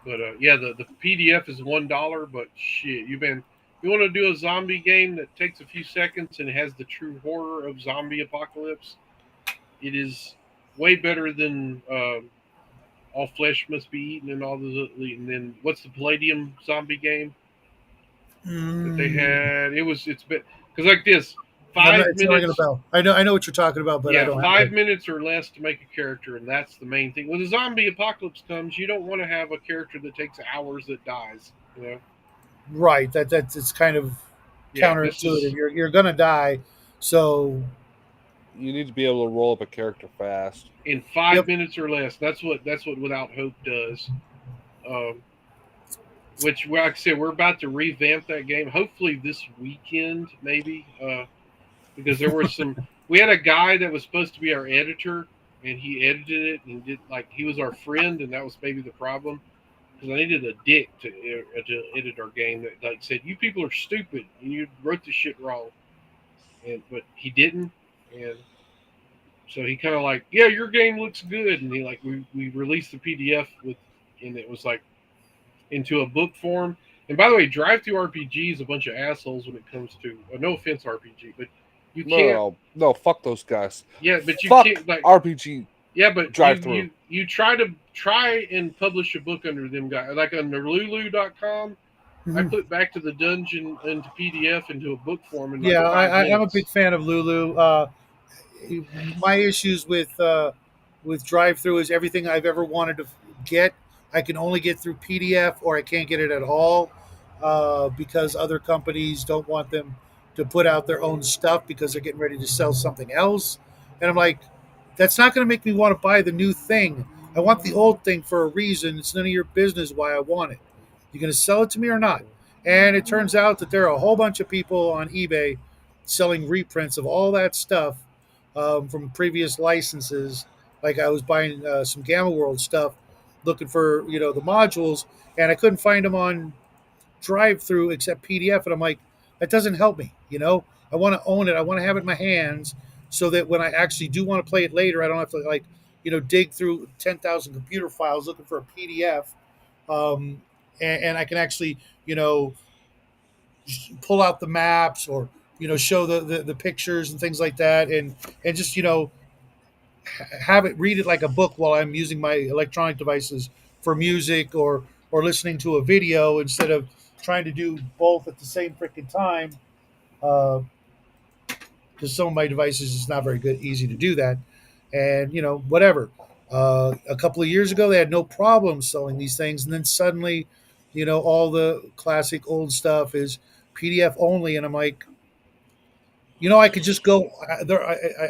But yeah, the PDF is $1. But shit, you want to do a zombie game that takes a few seconds and has the true horror of zombie apocalypse? It is way better than All Flesh Must Be Eaten and all those. And then what's the Palladium zombie game that they Mm, had? It's been because like this five it's not ringing a minutes. bell. I know what you're talking about, but I Yeah, don't have it. 5 minutes or less to make a character, and that's the main thing. When the zombie apocalypse comes, you don't want to have a character that takes hours that dies. You know? Right. That's it's kind of Yeah, this counterintuitive. is You're gonna die, so you need to be able to roll up a character fast. in five yep. minutes or less. That's what Without Hope does. Um, which, like I said, we're about to revamp that game. Hopefully this weekend, maybe, because there were some. We had a guy that was supposed to be our editor, and he edited it and did like he was our friend, and that was maybe the problem. Because I needed a dick to edit our game that like said you people are stupid and you wrote this shit wrong, and but he didn't, and so he kind of like yeah your game looks good, and he like we released the PDF with, and it was like into a book form. And by the way, Drive Through RPG is a bunch of assholes when it comes to no offense RPG, but you No, no, can't no, fuck those guys. yeah, but you Fuck can't like RPG yeah, but you drive through. you you try and publish a book under them guys like under Lulu.com. I Mhm. put Back to the Dungeon into PDF into a book form in like Yeah, 5 I'm a big minutes. fan of Lulu. My issues with drive through is everything I've ever wanted to get. I can only get through PDF, or I can't get it at all because other companies don't want them to put out their own stuff because they're getting ready to sell something else. And I'm like, that's not going to make me want to buy the new thing. I want the old thing for a reason. It's none of your business why I want it. You going to sell it to me or not? And it turns out that there are a whole bunch of people on eBay selling reprints of all that stuff from previous licenses. Like I was buying some Gamma World stuff, looking for the modules, and I couldn't find them on Drive Through except PDF. And I'm like, that doesn't help me. I want to own it. I want to have it in my hands so that when I actually do want to play it later, I don't have to dig through 10,000 computer files looking for a PDF, and I can actually pull out the maps or show the pictures and things like that, and just have it read it like a book while I'm using my electronic devices for music or listening to a video instead of trying to do both at the same freaking time. Because some of my devices it's not very good, easy to do that, and whatever. A couple of years ago, they had no problem selling these things, and then suddenly, all the classic old stuff is PDF only, and I'm like, I could just go there.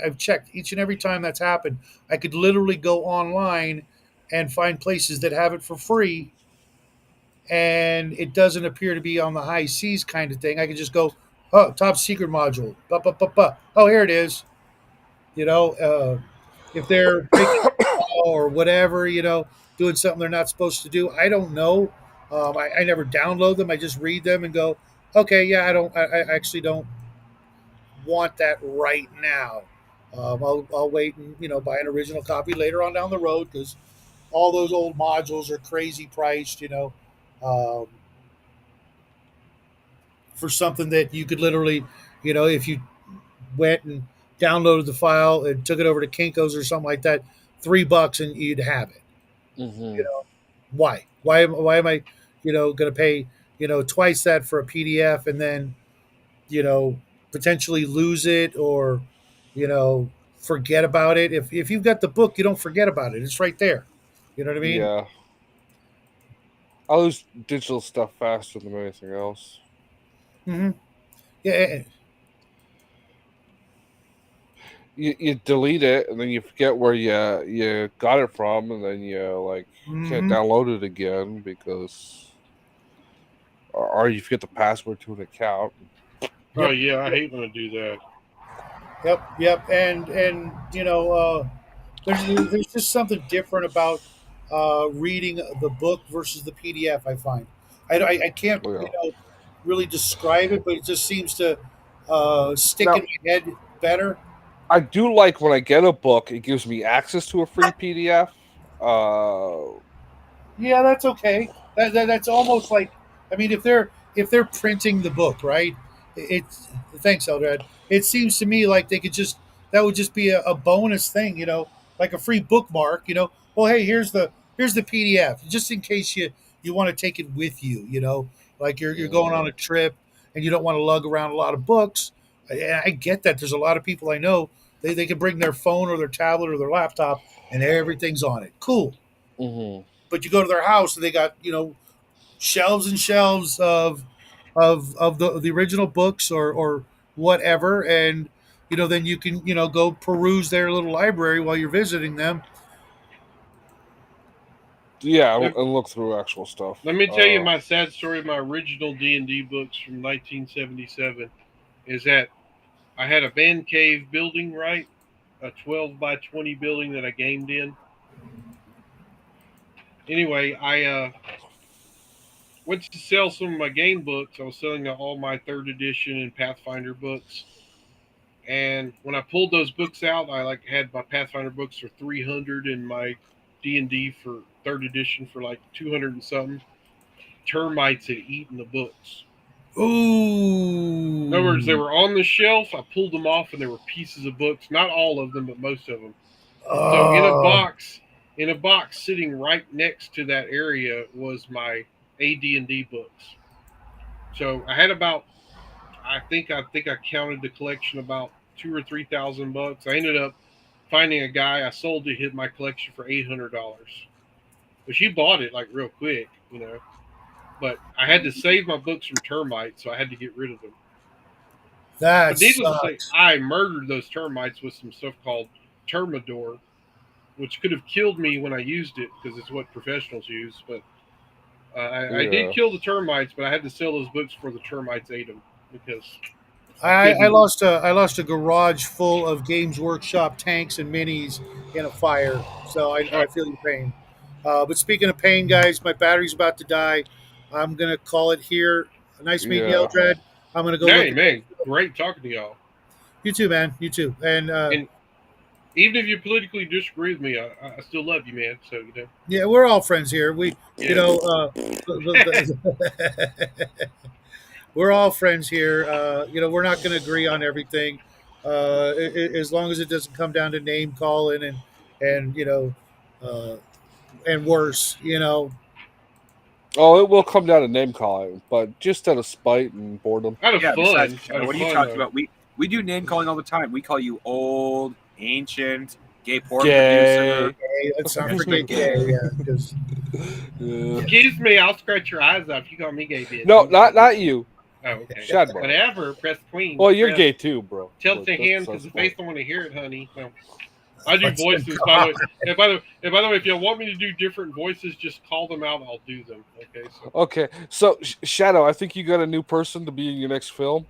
I've checked each and every time that's happened. I could literally go online and find places that have it for free, and it doesn't appear to be on the high seas kind of thing. I could just go, oh, top secret module, oh, here it is. If they're breaking the law or whatever, doing something they're not supposed to do, I don't know. I never download them. I just read them and go, okay, yeah, I don't. I actually don't want that right now. I'll wait and buy an original copy later on down the road because all those old modules are crazy priced. Um, for something that you could literally, if you went and downloaded the file and took it over to Kinko's or something like that, $3 and you'd have it. Mm-hmm. Why? Why am I, going to pay, twice that for a PDF and then, you know, potentially lose it or, you know, forget about it. If you've got the book, you don't forget about it. It's right there. You know what I mean? Yeah. I lose digital stuff faster than anything else. Mm-hmm. Yeah. You delete it and then you forget where you got it from, and then you can't Mm-hmm. download it again because or you forget the password to an account. Oh Yep. yeah, I hate when I do that. Yep. And there's just something different about reading the book versus the PDF. I find I can't Yeah. really describe it, but it just seems to stick Now in my head better. I do like when I get a book, it gives me access to a free PDF. Yeah, that's okay. That's almost like, I mean, if they're printing the book, right? It's thanks, Eldred. It seems to me like they could just that would just be a bonus thing, like a free bookmark. Well, hey, here's the PDF, just in case you want to take it with you. Like you're going on a trip and you don't want to lug around a lot of books. I get that. There's a lot of people I know they can bring their phone or their tablet or their laptop and everything's on it. Cool, mhm. but you go to their house and they got shelves and shelves of the original books or whatever, and then you can go peruse their little library while you're visiting them. Yeah, Let, and look through actual stuff. let me tell you my sad story of my original D&D books from 1977 is that I had a man cave building, right? A 12 by 20 building that I gamed in. Anyway, I went to sell some of my game books. I was selling all my third edition and Pathfinder books. And when I pulled those books out, I had my Pathfinder books for 300 and my D&D for third edition for like 200 and something. Termites had eaten the books. In other words, they Ooh. were on the shelf. I pulled them off, and there were pieces of books. Not all of them, but most of them. So Oh. in a box sitting right next to that area was my AD&D books. So I had about, I think I counted the collection about 2 or 3 thousand bucks. I ended up finding a guy. I sold to hit my collection for $800, but she bought it like real quick. But I had to save my books from termites, so I had to get rid of them. That But needless to say, sucks. I murdered those termites with some stuff called Termidor, which could have killed me when I used it because it's what professionals use. But I did Yeah. kill the termites, but I had to sell those books before the termites ate them because I I couldn't. lost a garage full of Games Workshop tanks and minis in a fire, so I feel your pain. But speaking of pain, guys, my battery's about to die. I'm gonna call it here. Nice meeting you, Yeah. Eldred. I'm gonna go look Hey at man, great talking to y'all. you too, man. You too. And And even if you politically disagree with me, I still love you, man. So yeah, we're all friends here. yeah. We're all friends here. We're not going to agree on everything, as long as it doesn't come down to name calling and uh, and worse. Oh, it will come down to name calling, but just out of spite and boredom. Out of Yeah. Besides, fun, out Shadow, of what are you fun talking though. about? We do name calling all the time. We call you old, ancient, gay porn producer. Gay. Hey, let's not Yes, forget gay. gay. Yeah, because Yeah. Excuse me, I'll scratch your eyes off. You call me gay, bitch. No, not you. Oh, okay. Shadbro. Whatever. Press queen. Well, you're Press. gay too, bro. Tell it But to that's him besides because the the point. face don't want to hear it, honey. Well, I do What's voices, by the way. And by the way, if you want me to do different voices, just call them out. I'll do them. Okay. So. Okay, so Shadow, I think you got a new person to be in your next film.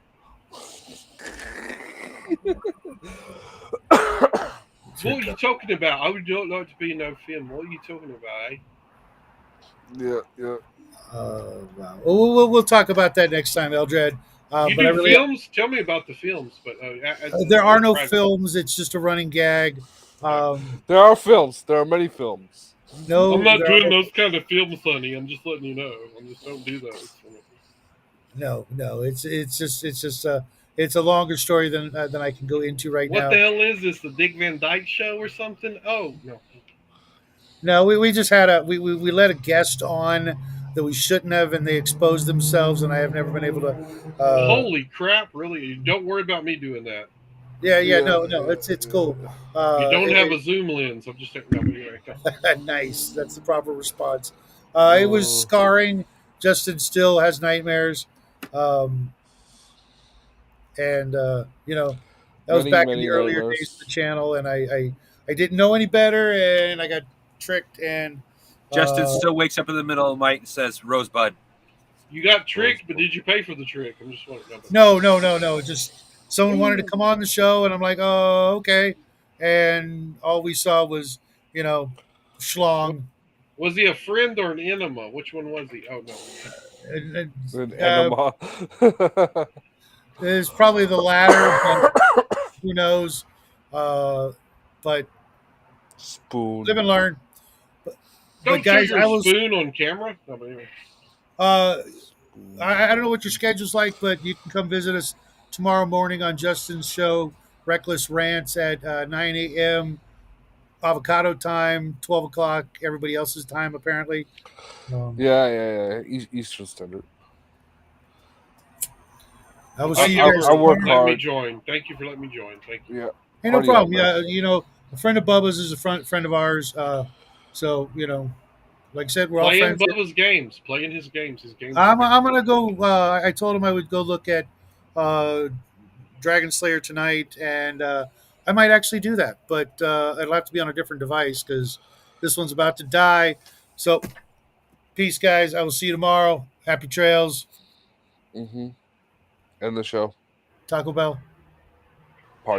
What are you talking about? I would don't like to be in no film. What are you talking about, eh? Yeah. wow. We'll talk about that next time, Eldred. You But I do really films? Tell me about the films. But there are that's no private. films. It's just a running gag. There are films. There are many films. I'm No, not there are doing no. those kind of films, honey. I'm just letting you know. I just don't do those. No, no. It's a longer story than I can go into right What now. the hell is this? The Dick Van Dyke Show or something? Oh no. No, we just had we let a guest on that we shouldn't have, and they exposed themselves, and I have never been able to. Holy crap! Really? Don't worry about me doing that. Yeah, Yeah. no, it's cool. You don't have It, a zoom lens. I'm just saying. No, anyway, go. nice. That's the proper response. It was Oh, scarring. Justin still has nightmares, um, and that was many, back in the many earlier days of the nightmares. channel, and I didn't know any better, and I got tricked, and Justin uh, still wakes up in the middle of the night and says, "Rosebud." You got tricked, but did you pay for the trick? I'm just wondering. no. Just someone wanted to come on the show, and I'm like, oh, okay, and all we saw was you know schlong. Was he a friend or an enema? Which one was he? Oh no. And, An uh, enema. it's probably the latter, but who knows? Uh, but Spoon. live and learn. But Don't show guys, your I was. spoon on camera. No, but anyway. Uh, Spoon. I don't know what your schedule's like, but you can come visit us tomorrow morning on Justin's show, Reckless Rants at 9 a.m. Avocado time, 12 o'clock, everybody else's time, apparently. Yeah. Eastern Standard. I will see Thank you you guys I for work tomorrow. letting me hard. join. Thank you for letting me join. Thank you. Yeah. Hey, no Party on, problem. man. Yeah, a friend of Bubba's is a friend of ours. So, like I said, we're all Playing friends. Bubba's games. Playing his games. His games are I'm good. going to go. I told him I would go look at uh, Dragon Slayer tonight, and I might actually do that, but it'll have to be on a different device because this one's about to die. So, peace, guys. I will see you tomorrow. Happy trails. Mm-hmm. End the show. Taco Bell.